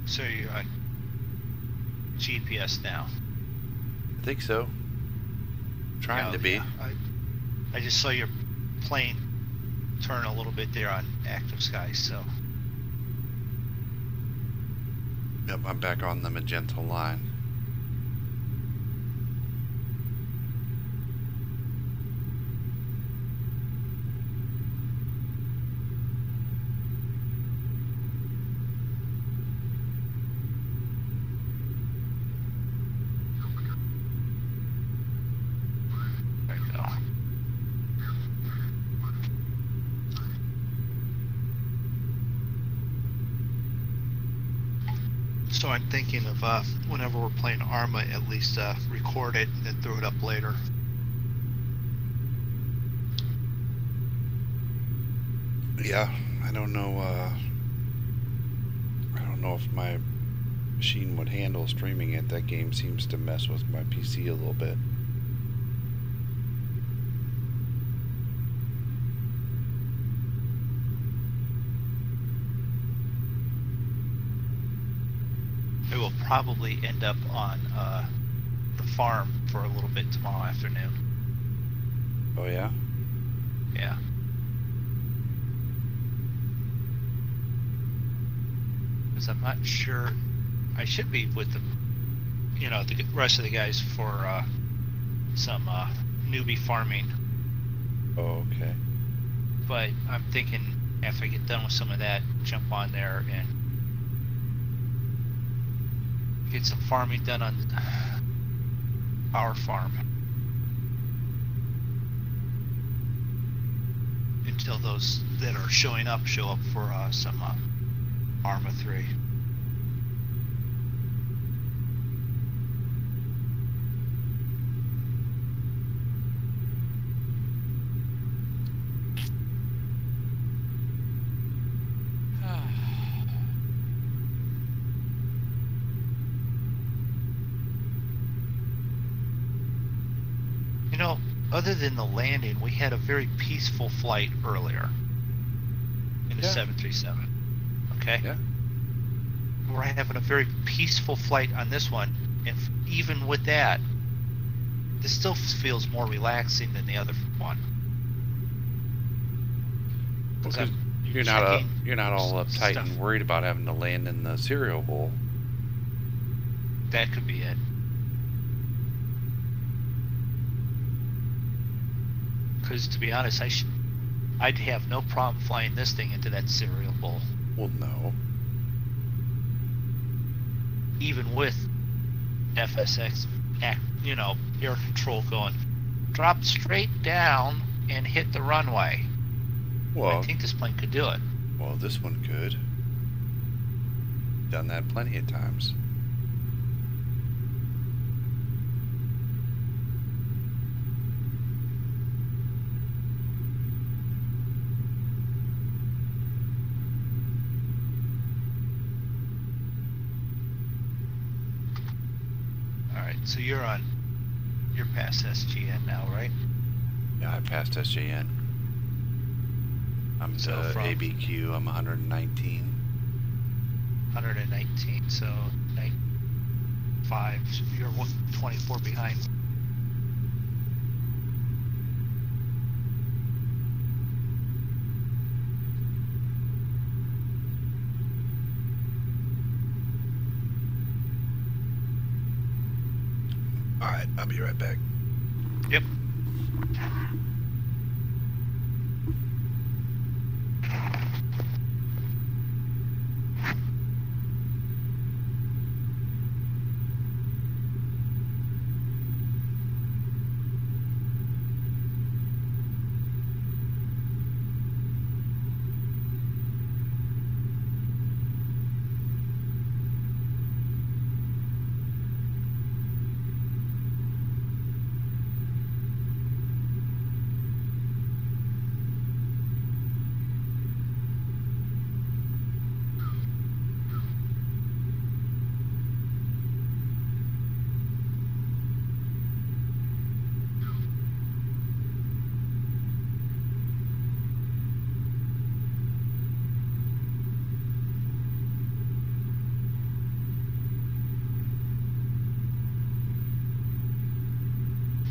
So you're on GPS now? I think so. Trying to be. Yeah. I just saw your plane turn a little bit there on active skies, so. Yep, I'm back on the magenta line. There you go. So I'm thinking of whenever we're playing Arma, at least record it and then throw it up later. Yeah, I don't know if my machine would handle streaming it. That game seems to mess with my PC a little bit. It will probably end up on the farm for a little bit tomorrow afternoon. Oh yeah? Yeah. Because I'm not sure. I should be with the rest of the guys for some newbie farming. Oh, okay. But I'm thinking after I get done with some of that, jump on there and get some farming done on our farm until those that are showing up show up for some Arma 3. You know, other than the landing, we had a very peaceful flight earlier in the 737. Okay? Yeah. We're having a very peaceful flight on this one, and even with that, this still feels more relaxing than the other one. Because you're not all uptight stuff. and worried about having to land in the cereal bowl. That could be it. Because to be honest, I'd have no problem flying this thing into that cereal bowl. Well, no. even with FSX, air control going. Drop straight down and hit the runway. Well, I think this plane could do it. well, this one could. Done that plenty of times. Alright, so you're past SGN now, right? Yeah, I passed SJN. I'm So the from- ABQ. I'm 119. 119, so 95, so you're 24 behind. All right, I'll be right back. Yep.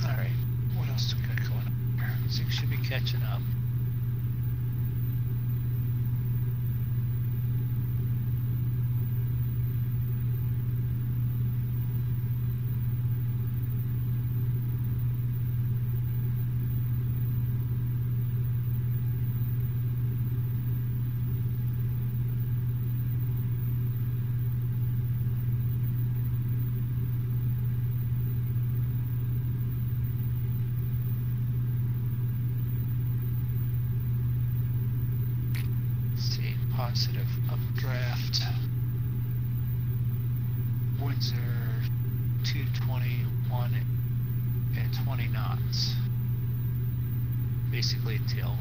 Alright, what else do we got going on here? Things should be catching up. Positive updraft. Winds are 221 and 20 knots. Basically a tail.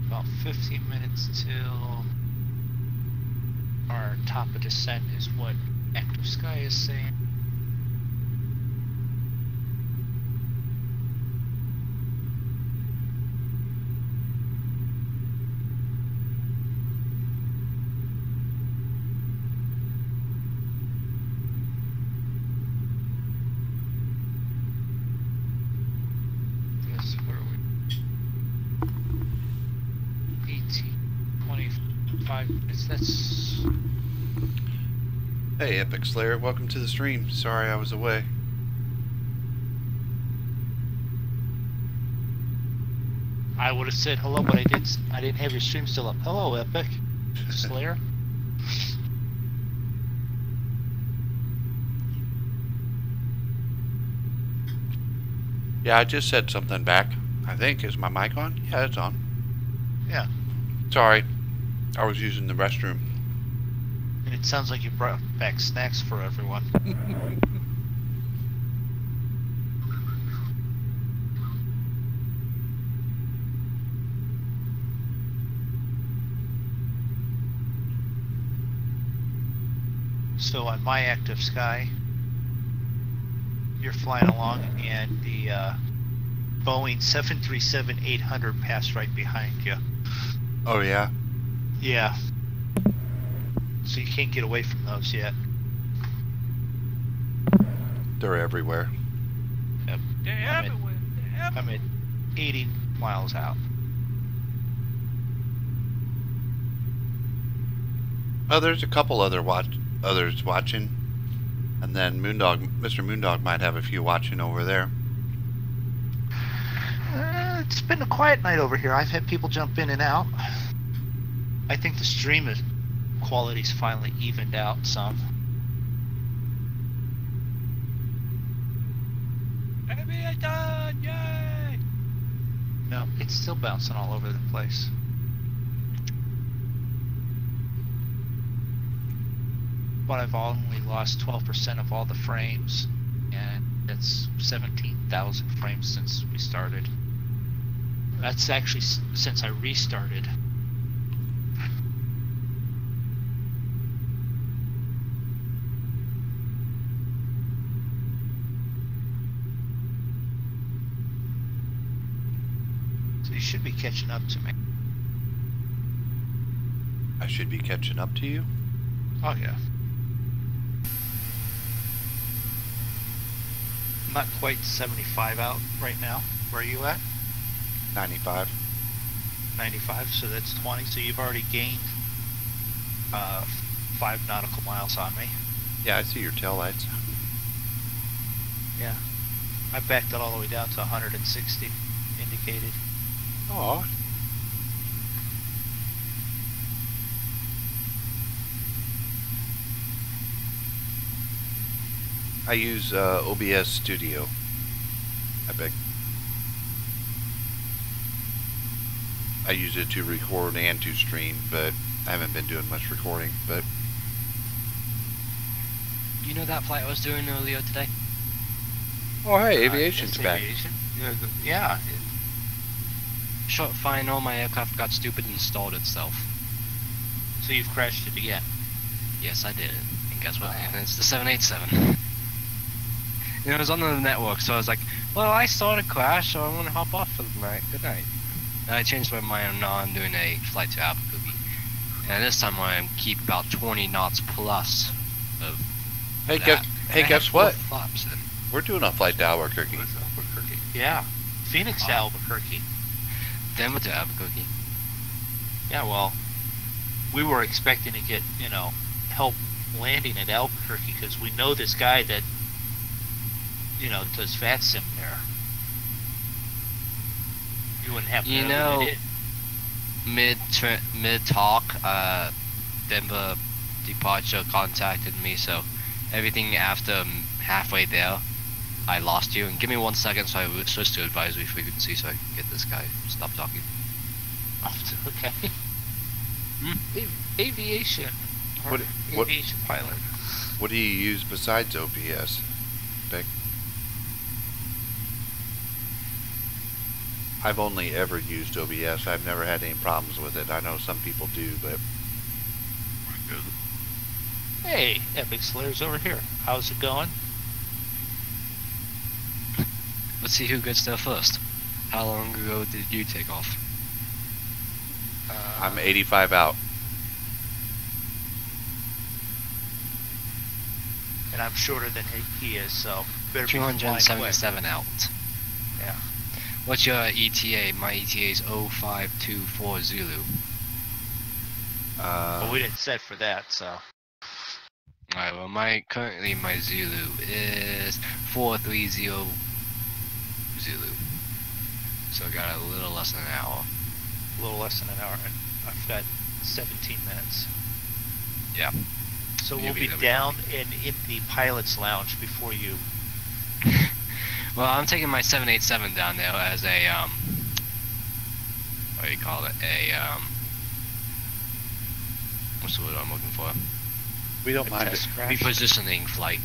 About 15 minutes till our top of descent is what Active Sky is saying. Yes, where are we? 18, 25 minutes. That's Hey, Epic Slayer, welcome to the stream. Sorry I was away. I would have said hello, but I didn't have your stream still up. Hello, Epic Slayer. Yeah, I just said something back. I think. Is my mic on? Yeah, it's on. Yeah, Sorry. I was using the restroom. and it sounds like you brought back snacks for everyone. So on my Active Sky, you're flying along, and the Boeing 737-800 passed right behind you. Oh, yeah? Yeah. So you can't get away from those yet. They're everywhere. Yep. They're I'm at- everywhere. They're I'm everywhere. at 80 miles out. Oh, there's a couple others watching, and then Mr. Moondog might have a few watching over there. It's been a quiet night over here. I've had people jump in and out. I think the stream quality's finally evened out some. Aviation! Yay! No, it's still bouncing all over the place. But I've only lost 12% of all the frames, and it's 17,000 frames since we started. That's actually since I restarted. So you should be catching up to me. I should be catching up to you? Oh yeah. I'm not quite 75 out right now. Where are you at? 95. 95, so that's 20. So you've already gained 5 nautical miles on me. Yeah, I see your taillights. Yeah. I backed it all the way down to 160 indicated. Aw. I use OBS Studio. Epic. I use it to record and to stream, but I haven't been doing much recording. But You know that flight I was doing earlier today? oh, hey, aviation's back. Aviation? Yeah. Short final, my aircraft got stupid and installed itself. So you've crashed it again. Yes, I did. And guess what? And it's the 787. And it was on the network, so I was like, well, I saw the crash, so I'm gonna hop off for the night. Good night. And I changed my mind. Now I'm doing a flight to Albuquerque. And this time I keep about 20 knots plus of Hey, that. guess what? Flaps in. We're doing a flight to Albuquerque. Albuquerque. Yeah. Phoenix to Albuquerque. Denver to Albuquerque. Yeah, well, we were expecting to get, help landing at Albuquerque because we know this guy that, does VATSIM there. You wouldn't have to know who it is. Mid talk, Denver departure contacted me, so everything after halfway there, I lost you. And give me 1 second, so I switched to advisory frequency so I can get this guy stop talking. Okay. Aviation. What- Aviation pilot. What do you use besides OBS? Beck? I've only ever used OBS. I've never had any problems with it. I know some people do, but Hey, Epic Slayer's over here. How's it going? Let's see who gets there first. How long ago did you take off? I'm 85 out. And I'm shorter than he is, so better be flying quick. 277 out. Yeah. What's your ETA? My ETA is 0524 Zulu. Well, we didn't set for that, so. Alright, well currently my Zulu is 430 Zulu. So I got a little less than an hour. A little less than an hour, and I've got 17 minutes. Yeah. So we'll You'll be be down and in the pilot's lounge before you. Well, I'm taking my 787 down there as a, what do you call it? What's the word I'm looking for? We don't A mind test it. crash? Repositioning flight.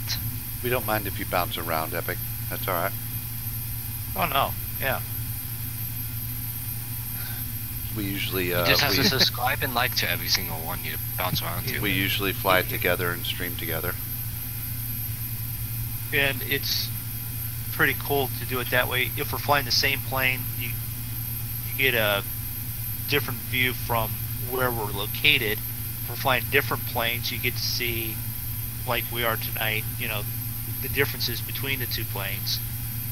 We don't mind if you bounce around, Epic. That's all right. Oh no, yeah. We usually You just have to subscribe and like to every single one you bounce around to. we usually fly together and stream together. And it's pretty cool to do it that way. If we're flying the same plane, you get a different view from where we're located. If we're flying different planes, you get to see, like we are tonight, the differences between the two planes.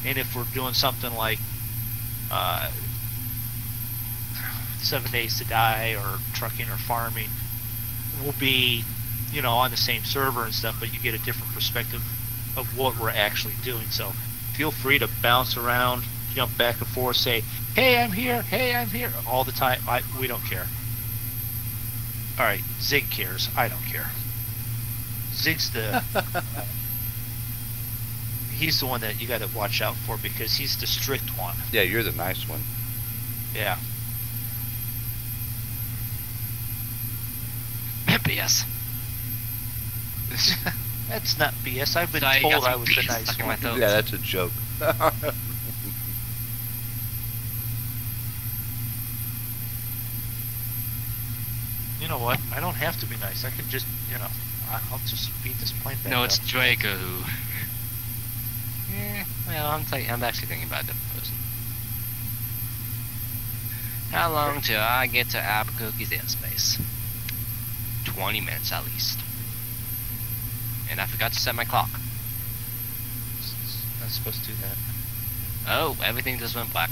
And if we're doing something like 7 Days to Die or trucking or farming, we'll be, you know, on the same server and stuff, but you get a different perspective of what we're actually doing. So feel free to bounce around, jump back and forth, say, hey, I'm here, all the time. We don't care. All right, Zig cares. I don't care. Zig's the... he's the one that you got to watch out for because he's the strict one. Yeah, you're the nice one. Yeah. BS. That's not BS. I've been Sorry, told got some I was the BS nice stuck in my one. throat. Yeah, that's a joke. You know what? I don't have to be nice. I can just, you know, I'll just beat this plane back No, it's up. Draco who... well, I'm actually thinking about a different person. How long till I get to Albuquerque's airspace? 20 minutes at least. And I forgot to set my clock. Not supposed to do that. Oh, everything just went black.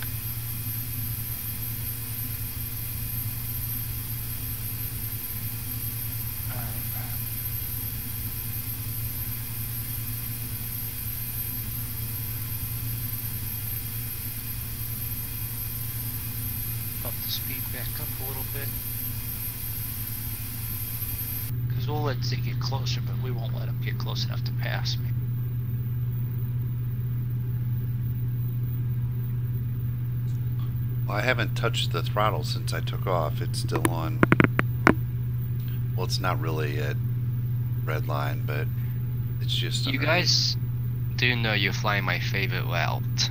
Bump the speed back up a little bit. Because we'll let Zig get closer, but we won't let him get close enough to pass me. Well, I haven't touched the throttle since I took off. It's still on. Well, it's not really at red line, but it's just... You guys do know you're flying my favorite route.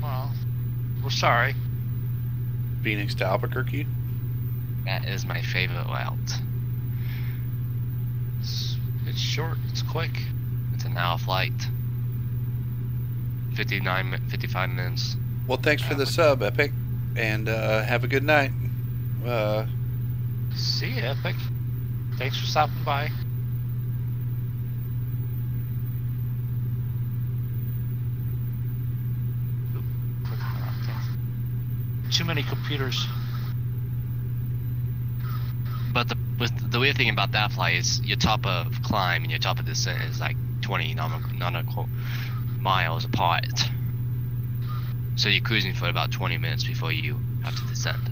Well, we're sorry. Phoenix to Albuquerque? That is my favorite route. It's short. It's quick. It's an hour flight. 55 minutes. Well, thanks for the sub, Epic, and have a good night. See you, Epic. Thanks for stopping by. Oop, click on the wrong thing. Too many computers. But the weird thing about that flight is your top of climb and your top of descent is like 20 nautical miles apart. So you're cruising for about 20 minutes before you have to descend.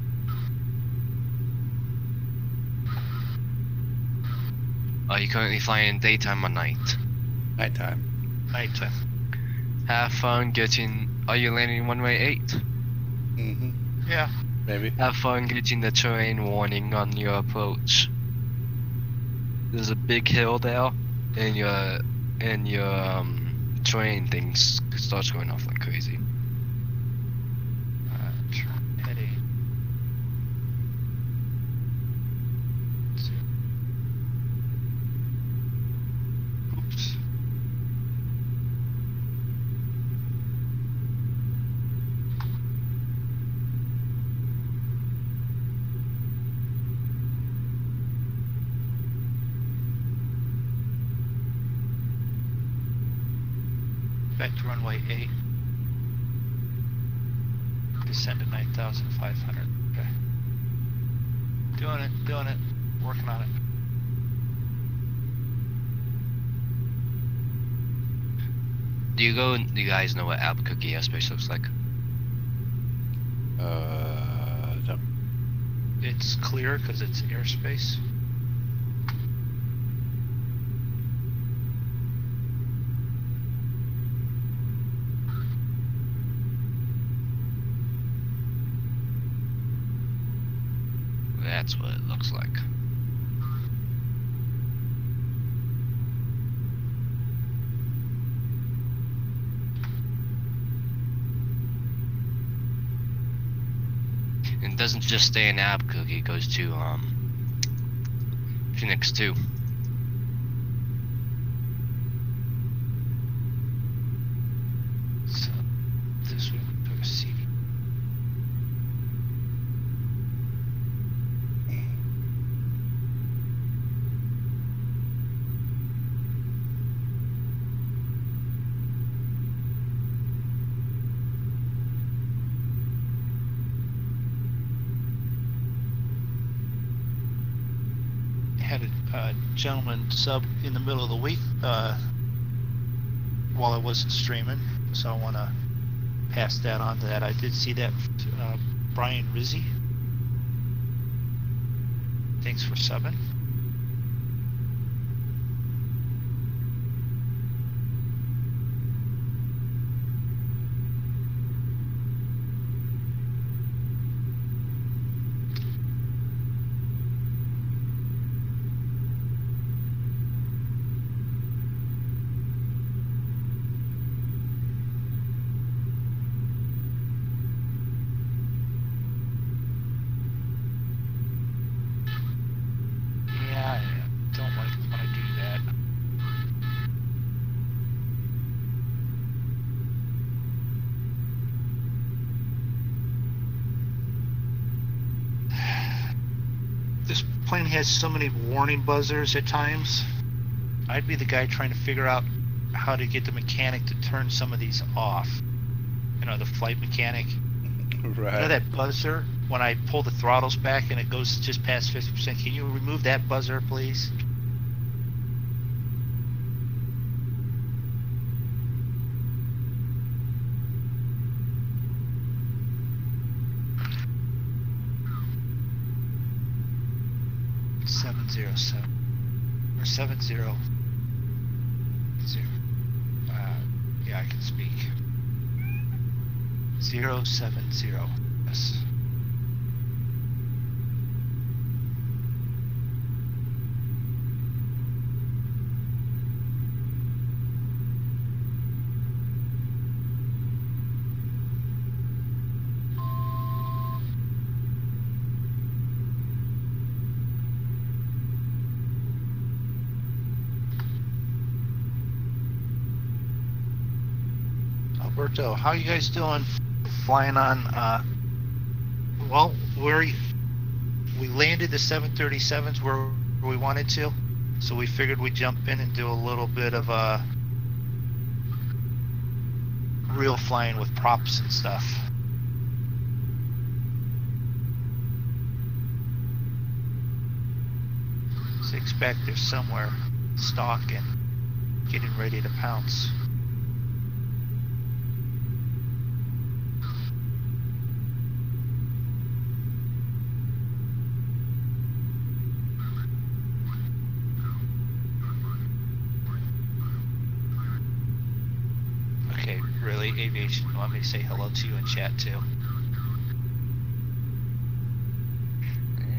Are you currently flying in daytime or night? Nighttime. Nighttime. Have fun getting... Are you landing runway 8? Mm-hmm. Yeah. Maybe. Have fun getting the terrain warning on your approach. There's a big hill there, and your terrain thing starts going off like crazy. Heading. Oops. Back to runway 8. Descend to 9,500. Okay. Doing it. Working on it. Do you guys know what Albuquerque airspace looks like? No. It's clear because it's airspace. That's what it looks like. It doesn't just stay in Albuquerque, it goes to Phoenix too. So this one took a seat. had a gentleman sub in the middle of the week while I wasn't streaming, so I want to pass that on to that. I did see that Brian Rizzi. Thanks for subbing. This plane has so many warning buzzers at times. I'd be the guy trying to figure out how to get the mechanic to turn some of these off. You know, the flight mechanic. Right. You know that buzzer when I pull the throttles back and it goes just past 50%? Can you remove that buzzer, please? Or 700. Yeah, I can speak. 070. Yes. Alberto, how you guys doing flying on, well, we landed the 737s where we wanted to, so we figured we'd jump in and do a little bit of real flying with props and stuff. So expect they're somewhere stalking, getting ready to pounce. Aviation, you want me to say hello to you in chat too?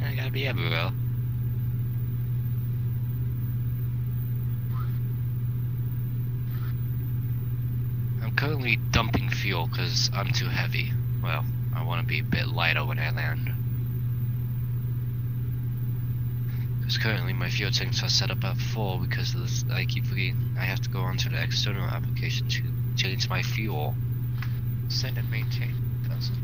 Yeah, I gotta be everywhere. I'm currently dumping fuel because I'm too heavy. Well, I want to be a bit lighter when I land. Because currently my fuel tanks are set up at full because of this, I keep forgetting I have to go onto the external application to change my fuel. Send and maintain. That's it.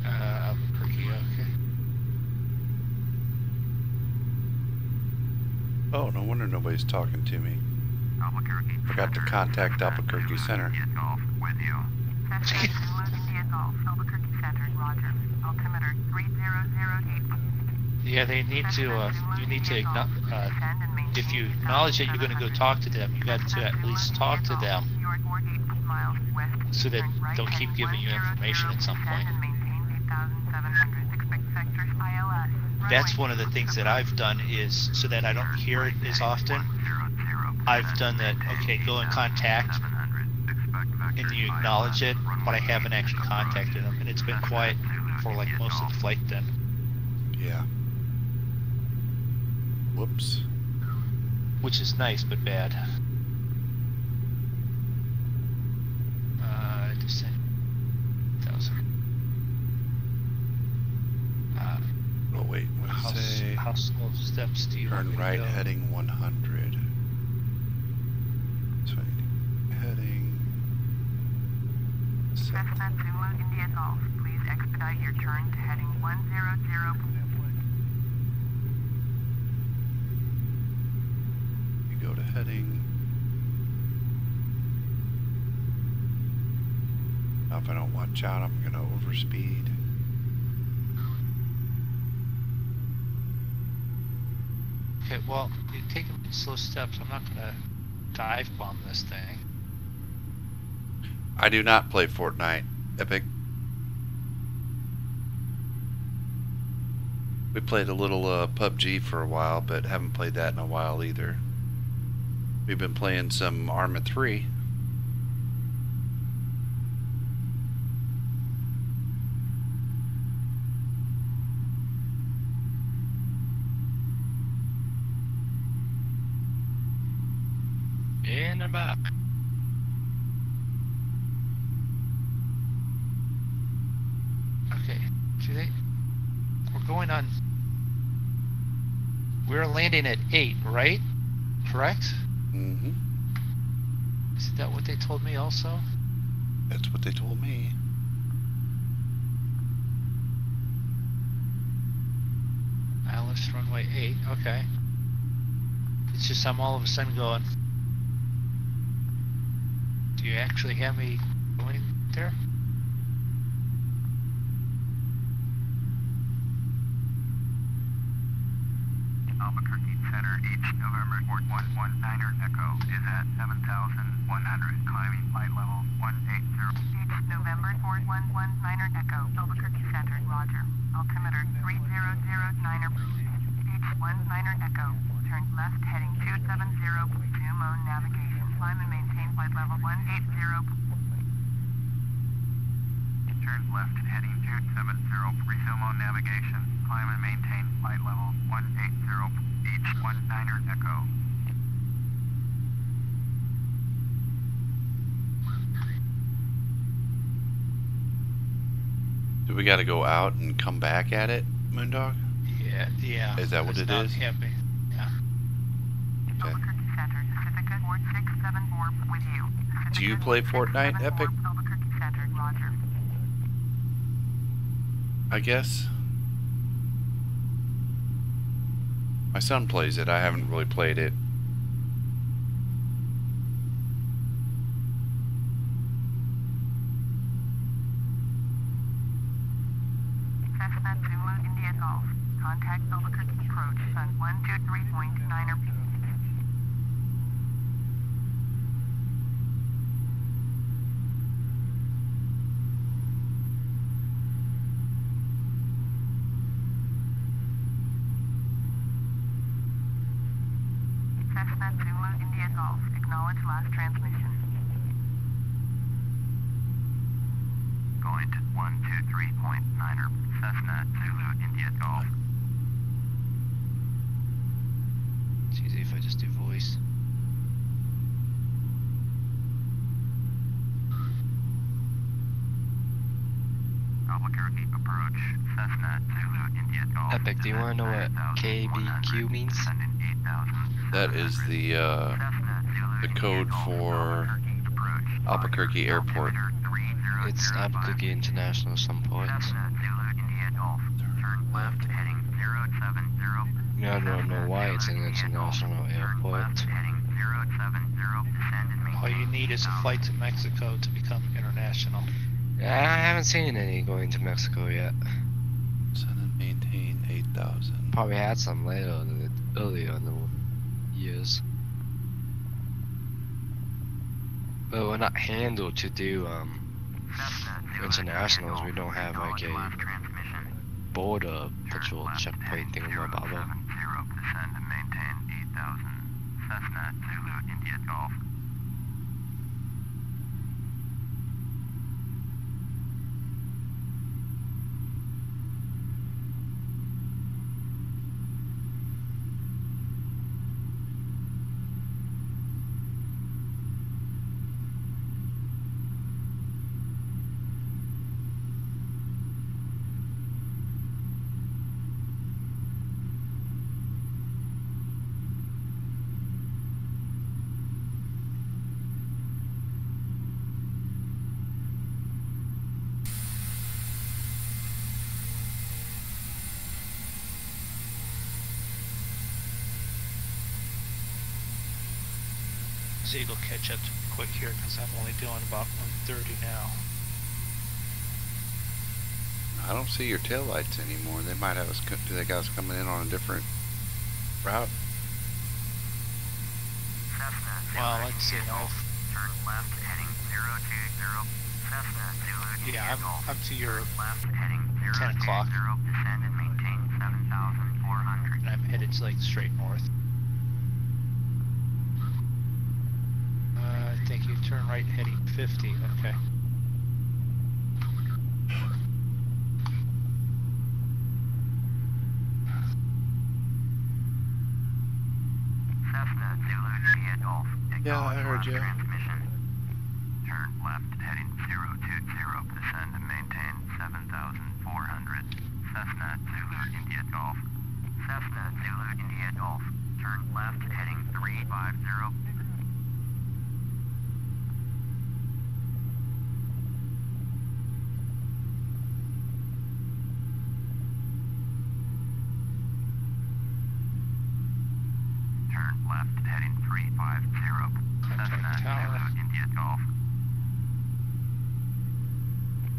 Albuquerque, okay. Oh, no wonder nobody's talking to me. Albuquerque. Forgot to contact Albuquerque Center. Golf with you. Golf, Albuquerque Center, Roger. Altimeter 3008. Yeah, they need to, you need to, if you acknowledge that you're going to go talk to them, you got to at least talk to them so that they'll keep giving you information at some point. That's one of the things that I've done is, so that I don't hear it as often, I've done that, okay, go in contact, and you acknowledge it, but I haven't actually contacted them, and it's been quiet for like most of the flight then. Yeah. Whoops. Which is nice, but bad. Descent 1,000. Oh wait, what did it say? How slow steps do you want Turn me to right, go? heading 100. So heading. Cessna 2 India Golf, please expedite your turn to heading 100. You go to heading. Now if I don't watch out, I'm gonna overspeed. Okay, well, you take them in slow steps. I'm not gonna dive bomb this thing. I do not play Fortnite, Epic. We played a little PUBG for a while, but haven't played that in a while either. We've been playing some Arma 3. In and back. Okay, do they? We're going on. We're landing at 8, right? Correct? Mm-hmm. Is that what they told me also? That's what they told me. Alice runway 8, okay. It's just I'm all of a sudden going. Do you actually have me going there? Albuquerque Center, H November 411 Echo is at 7,100, climbing flight level 180. H November 411 Echo, Albuquerque Center, Roger. Altimeter 3009. H19 Echo, turn left heading 270, zoom on navigation, climb and maintain flight level 180. Turn left heading 270, resume on navigation, climb and maintain flight level 180, H19 Echo. Do we got to go out and come back at it, Moondog? Yeah. Is that what it is? Yeah. Okay. Albuquerque Center, Pacifica 4674 with you. Do you play Fortnite, Epic? Albuquerque Center, Roger. I guess. My son plays it. I haven't really played it. Cessna Zulu India Golf. Contact Albuquerque approach on 123.9. Cessna Zulu India Golf. Acknowledge last transmission. Going to 123.9er. Cessna Zulu India Golf. It's easy if I just do voice. Albuquerque approach. Cessna Zulu India Golf. Epic, do you want to know what KBQ means? That is the code for Albuquerque Airport. It's Albuquerque International some points. I don't know why it's an international airport. All you need is a flight to Mexico to become international. I haven't seen any going to Mexico yet. Send and maintain 8,000. Probably had some later, earlier in the years. But we're not handled to do internationals. We don't have like a border patrol checkpoint thing about it. Descend and maintain 8,000. Cessna Zulu India Golf. Ziegel catch up quick here because I'm only doing about 130 now. I don't see your taillights anymore. They might have us. Do they got us coming in on a different route? Well, let's see. Turn left heading 020. Cessna Zulu. Yeah, I'm to your Left heading 10 o'clock. 020. Descend and maintain 7,400. And I'm headed like straight north. I think you turn right heading 50. Okay. Cessna Zulu India Golf. Yeah, I heard you. Transmission. Turn left heading 020. Descend and maintain 7,400. Cessna Zulu India Golf. Cessna Zulu India Golf. Turn left heading 350. Turn left heading 350. Cessna Zulu India Golf.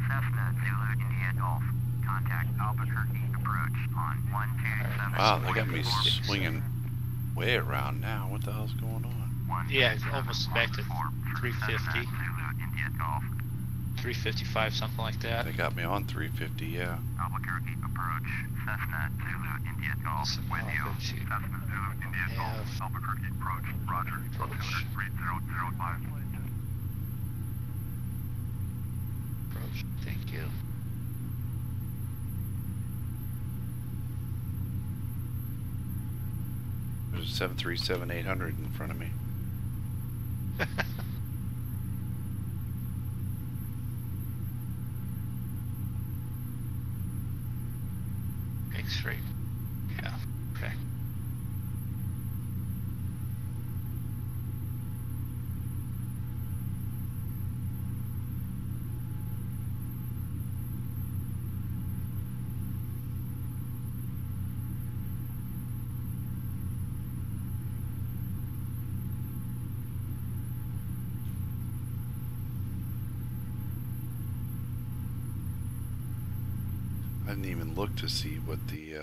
Cessna Zulu India Golf. Contact Albuquerque approach on 127. Wow, they got me swinging way around now. What the hell's going on? Yeah, it's almost back to 350. Zulu India Golf. 355, something like that. They got me on 350, yeah. Albuquerque approach. Cessna Zulu India Golf. With you. Cessna Zulu India Golf. Albuquerque approach. Roger. 3005. Approach. Thank you. There's a 737-800 in front of me. Make straight. Yeah. Okay. I didn't even look to see what the,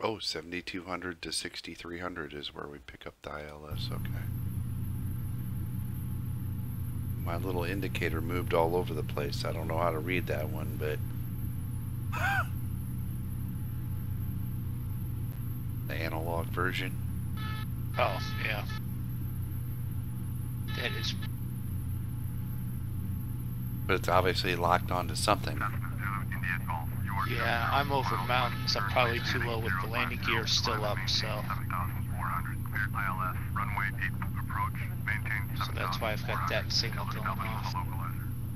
oh, 7,200 to 6,300 is where we pick up the ILS, okay. My little indicator moved all over the place. I don't know how to read that one, but... the analog version. Oh, yeah. That is... But it's obviously locked onto something. Yeah, I'm over mountains. I'm probably too low with the landing gear still up, so... So that's why I've got that signal going off.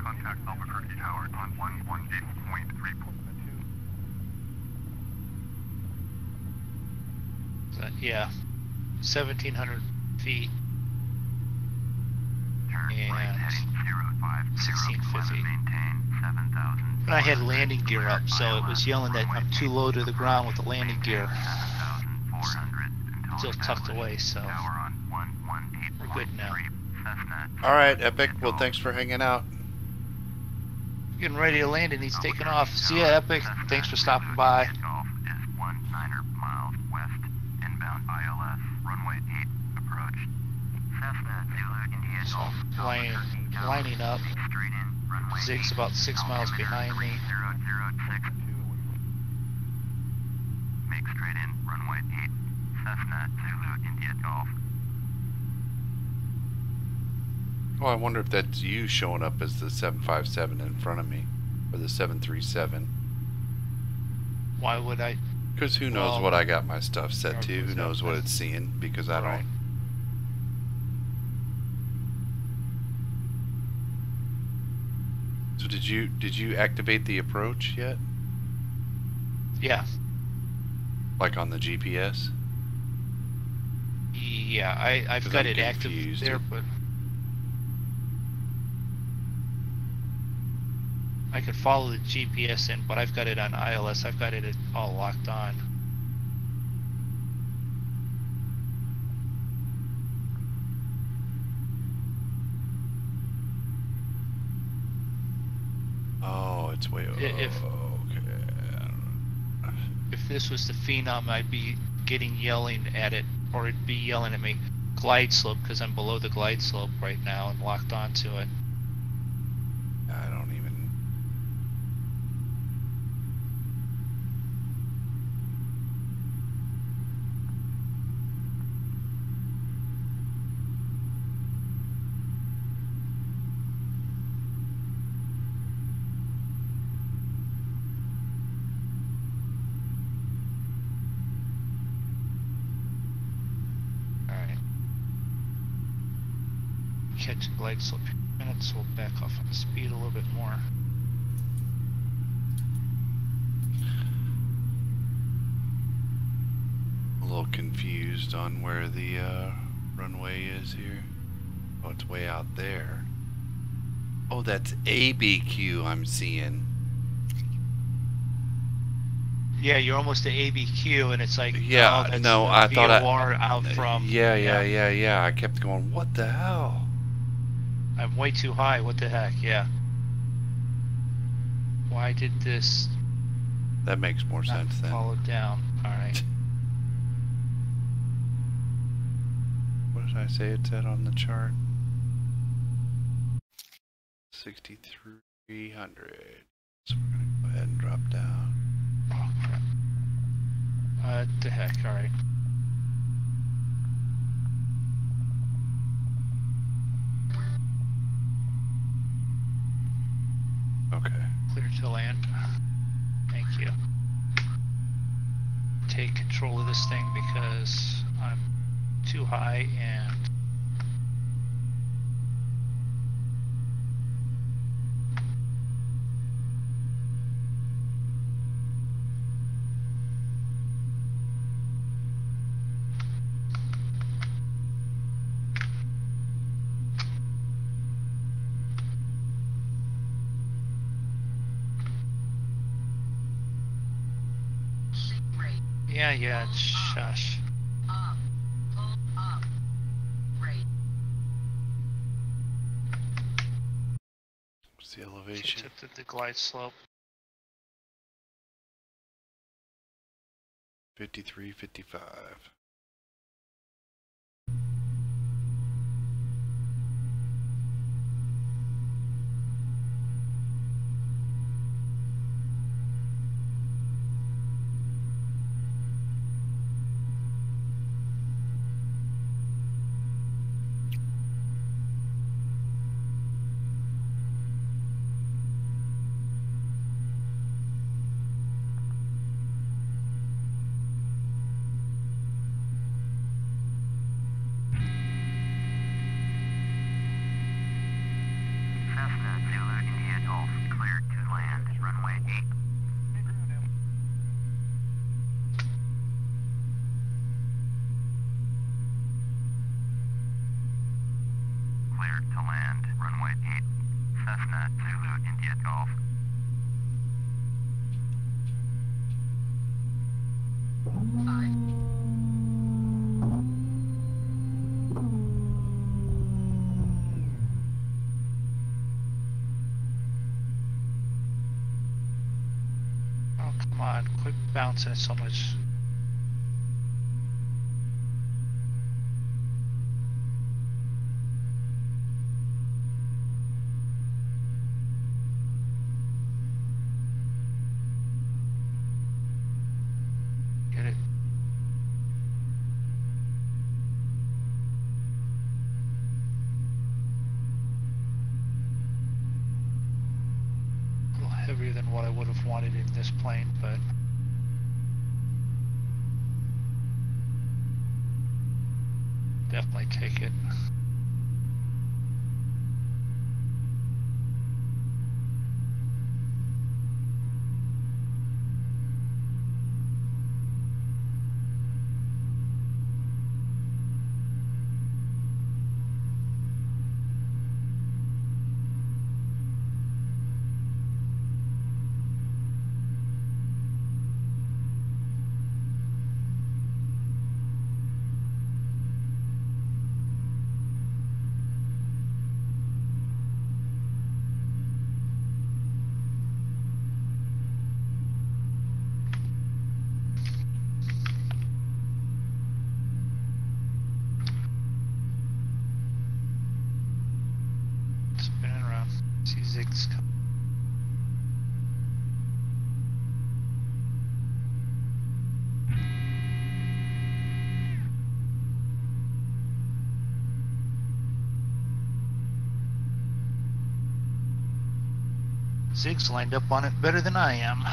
Contact Albuquerque Tower on 118.3. So, yeah, 1,700 feet. And 1650. And I had landing gear up, so it was yelling that I'm too low to the ground with the landing gear still tucked away, so we're good now. Alright, Epic. Well, thanks for hanging out. Getting ready to land and he's taking off. See ya, Epic. Thanks for stopping by. Is 19 miles west, inbound ILS, runway 8, approach. Cessna Zulu India Golf. Lining up. Zig's about 6 miles behind me. 006. Make straight in, runway 8. Cessna Zulu India Golf. Oh, I wonder if that's you showing up as the 757 in front of me, or the 737. Why would I? Because who knows what I got my stuff set to? Who knows what it's seeing? Because I don't. So did you activate the approach yet? Yeah. Like on the GPS? Yeah, I've got it active there, but I could follow the GPS in, but I've got it on ILS. I've got it all locked on. it's way over. If this was the Phenom, I'd be yelling at it, or it'd be yelling at me, glide slope, because I'm below the glide slope right now and locked onto it. I don't even. Catch glide slope minutes, so we'll back off on the speed a little bit more. A little confused on where the runway is here. Oh, it's way out there. Oh, that's ABQ I'm seeing. Yeah, you're almost to ABQ, and it's like, Yeah, oh, that's no, the I thought VOR out from. Yeah. I kept going, what the hell? I'm way too high. What the heck? Yeah. Why did this That makes more not sense then. follow down? All right. What did I say it said on the chart? 6,300. So we're gonna go ahead and drop down. Oh crap. What the heck? All right. Okay. Clear to land. Thank you. Take control of this thing because I'm too high and yeah, shush. What's the elevation? Tipped the glide slope. 53, 55. Cessna Zulu India Golf, cleared to land, runway 8. Cleared to land, runway 8. Cessna Zulu India Golf. Oh, come on. Quit bouncing so much. Get it. A little heavier than what I would have wanted in this plane, but definitely take it. See Zig's coming. Zig's lined up on it better than I am.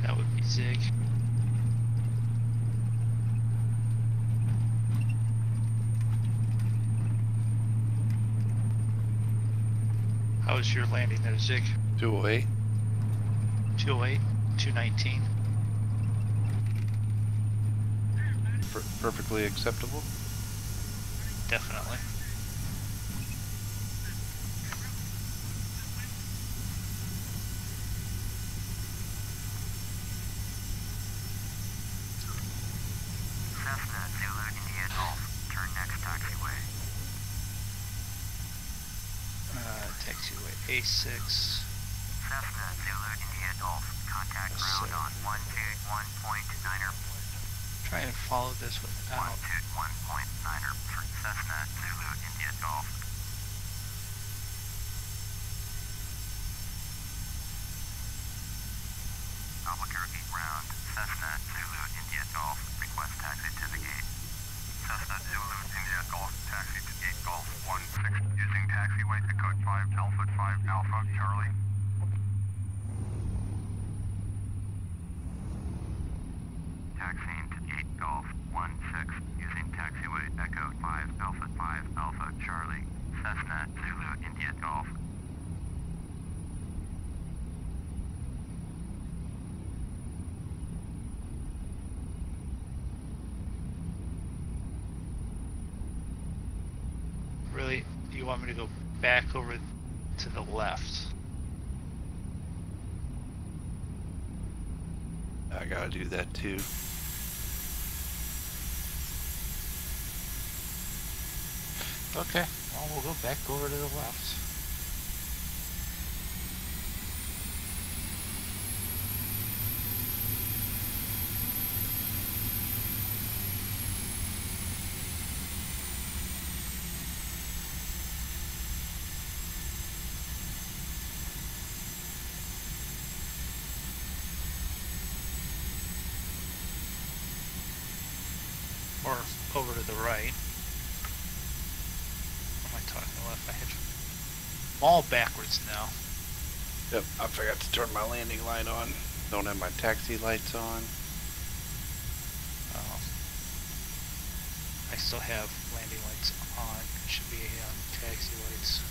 That would be Zig. How was your landing there, Zig? 208. 208, 219. Perfectly acceptable. Definitely. Cessna Zulu India Golf. Turn next taxiway. Taxiway A6. Cessna Zulu India Golf. Contact ground on 121.9er. Try and follow this without. 121.9er for Cessna Zulu India Golf. Albuquerque ground. Cessna Zulu India Golf. Request taxi to the gate. Cessna Zulu India Golf. Taxi to gate Golf 16 using taxiway to code 5 Alpha 5 Alpha Charlie. Taxiing to gate Golf 16 using taxiway Echo 5 Alpha 5 Alpha Charlie. Cessna Zulu India Golf. Really, you want me to go back over to the left? I gotta do that too. Okay, well, we'll go back over to the left. Or over to the right. What am I talking left? I had I'm all backwards now. Yep, I forgot to turn my landing light on. Don't have my taxi lights on. I still have landing lights on. It should be taxi lights.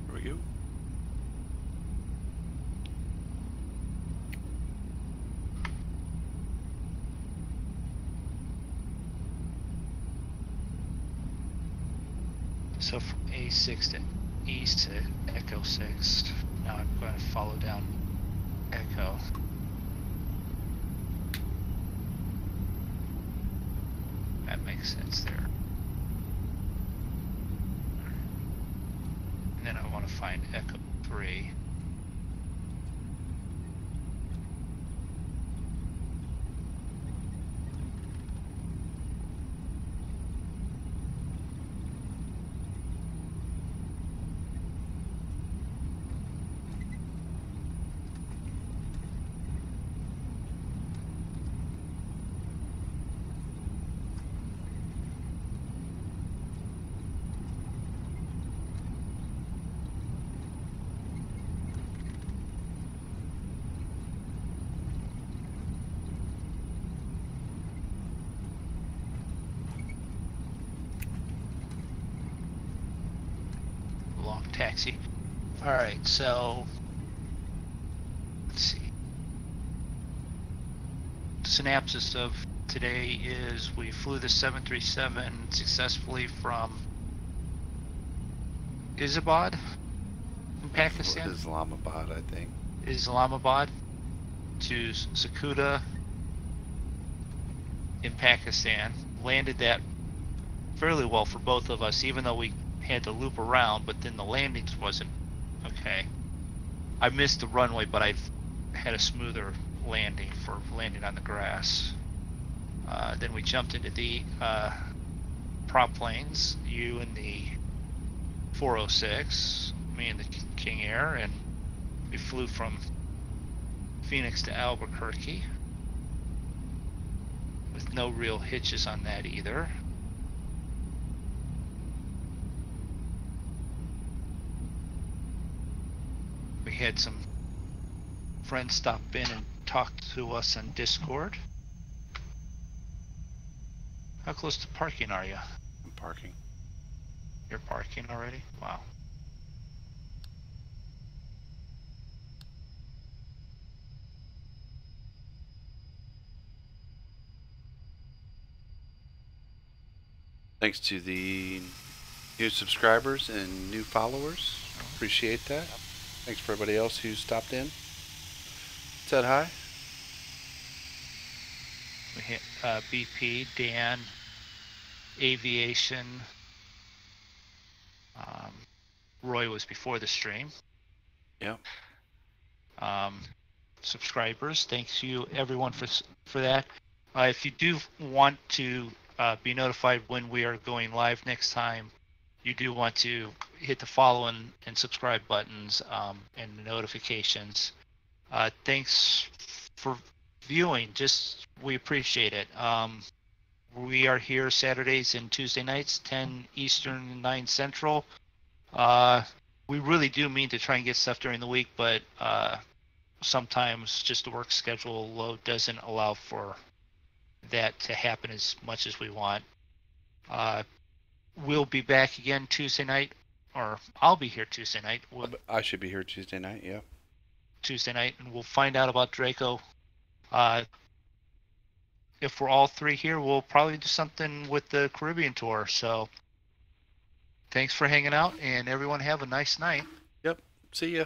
Here we go. So from A6 to east to Echo 6. Now I'm going to follow down Echo. That makes sense there. And then I want to find Echo 3. Taxi. Alright, so let's synopsis of today is we flew the 737 successfully from Isabad in Pakistan. Islamabad, I think. Islamabad to Zakuta in Pakistan. Landed that fairly well for both of us, even though we had to loop around, but then the landings wasn't okay. I missed the runway, but I had a smoother landing for landing on the grass. Then we jumped into the prop planes, you and the 406, me and the King Air, and we flew from Phoenix to Albuquerque with no real hitches on that either. We had some friends stop in and talk to us on Discord. How close to parking are you? I'm parking. You're parking already? Wow. Thanks to the new subscribers and new followers. Appreciate that. Thanks for everybody else who stopped in. Said hi. We hit BP, Dan, Aviation. Roy was before the stream. Yep. Subscribers, thanks you everyone for that. If you do want to be notified when we are going live next time, you do want to hit the follow and subscribe buttons and the notifications. Thanks for viewing. We appreciate it. We are here Saturdays and Tuesday nights, 10 Eastern, 9 Central. We really do mean to try and get stuff during the week, but sometimes just the work schedule load doesn't allow for that to happen as much as we want. We'll be back again Tuesday night, or I'll be here Tuesday night. I should be here Tuesday night, yeah. Tuesday night, and we'll find out about Draco. If we're all three here, we'll probably do something with the Caribbean tour. So thanks for hanging out, and everyone have a nice night. Yep. See ya.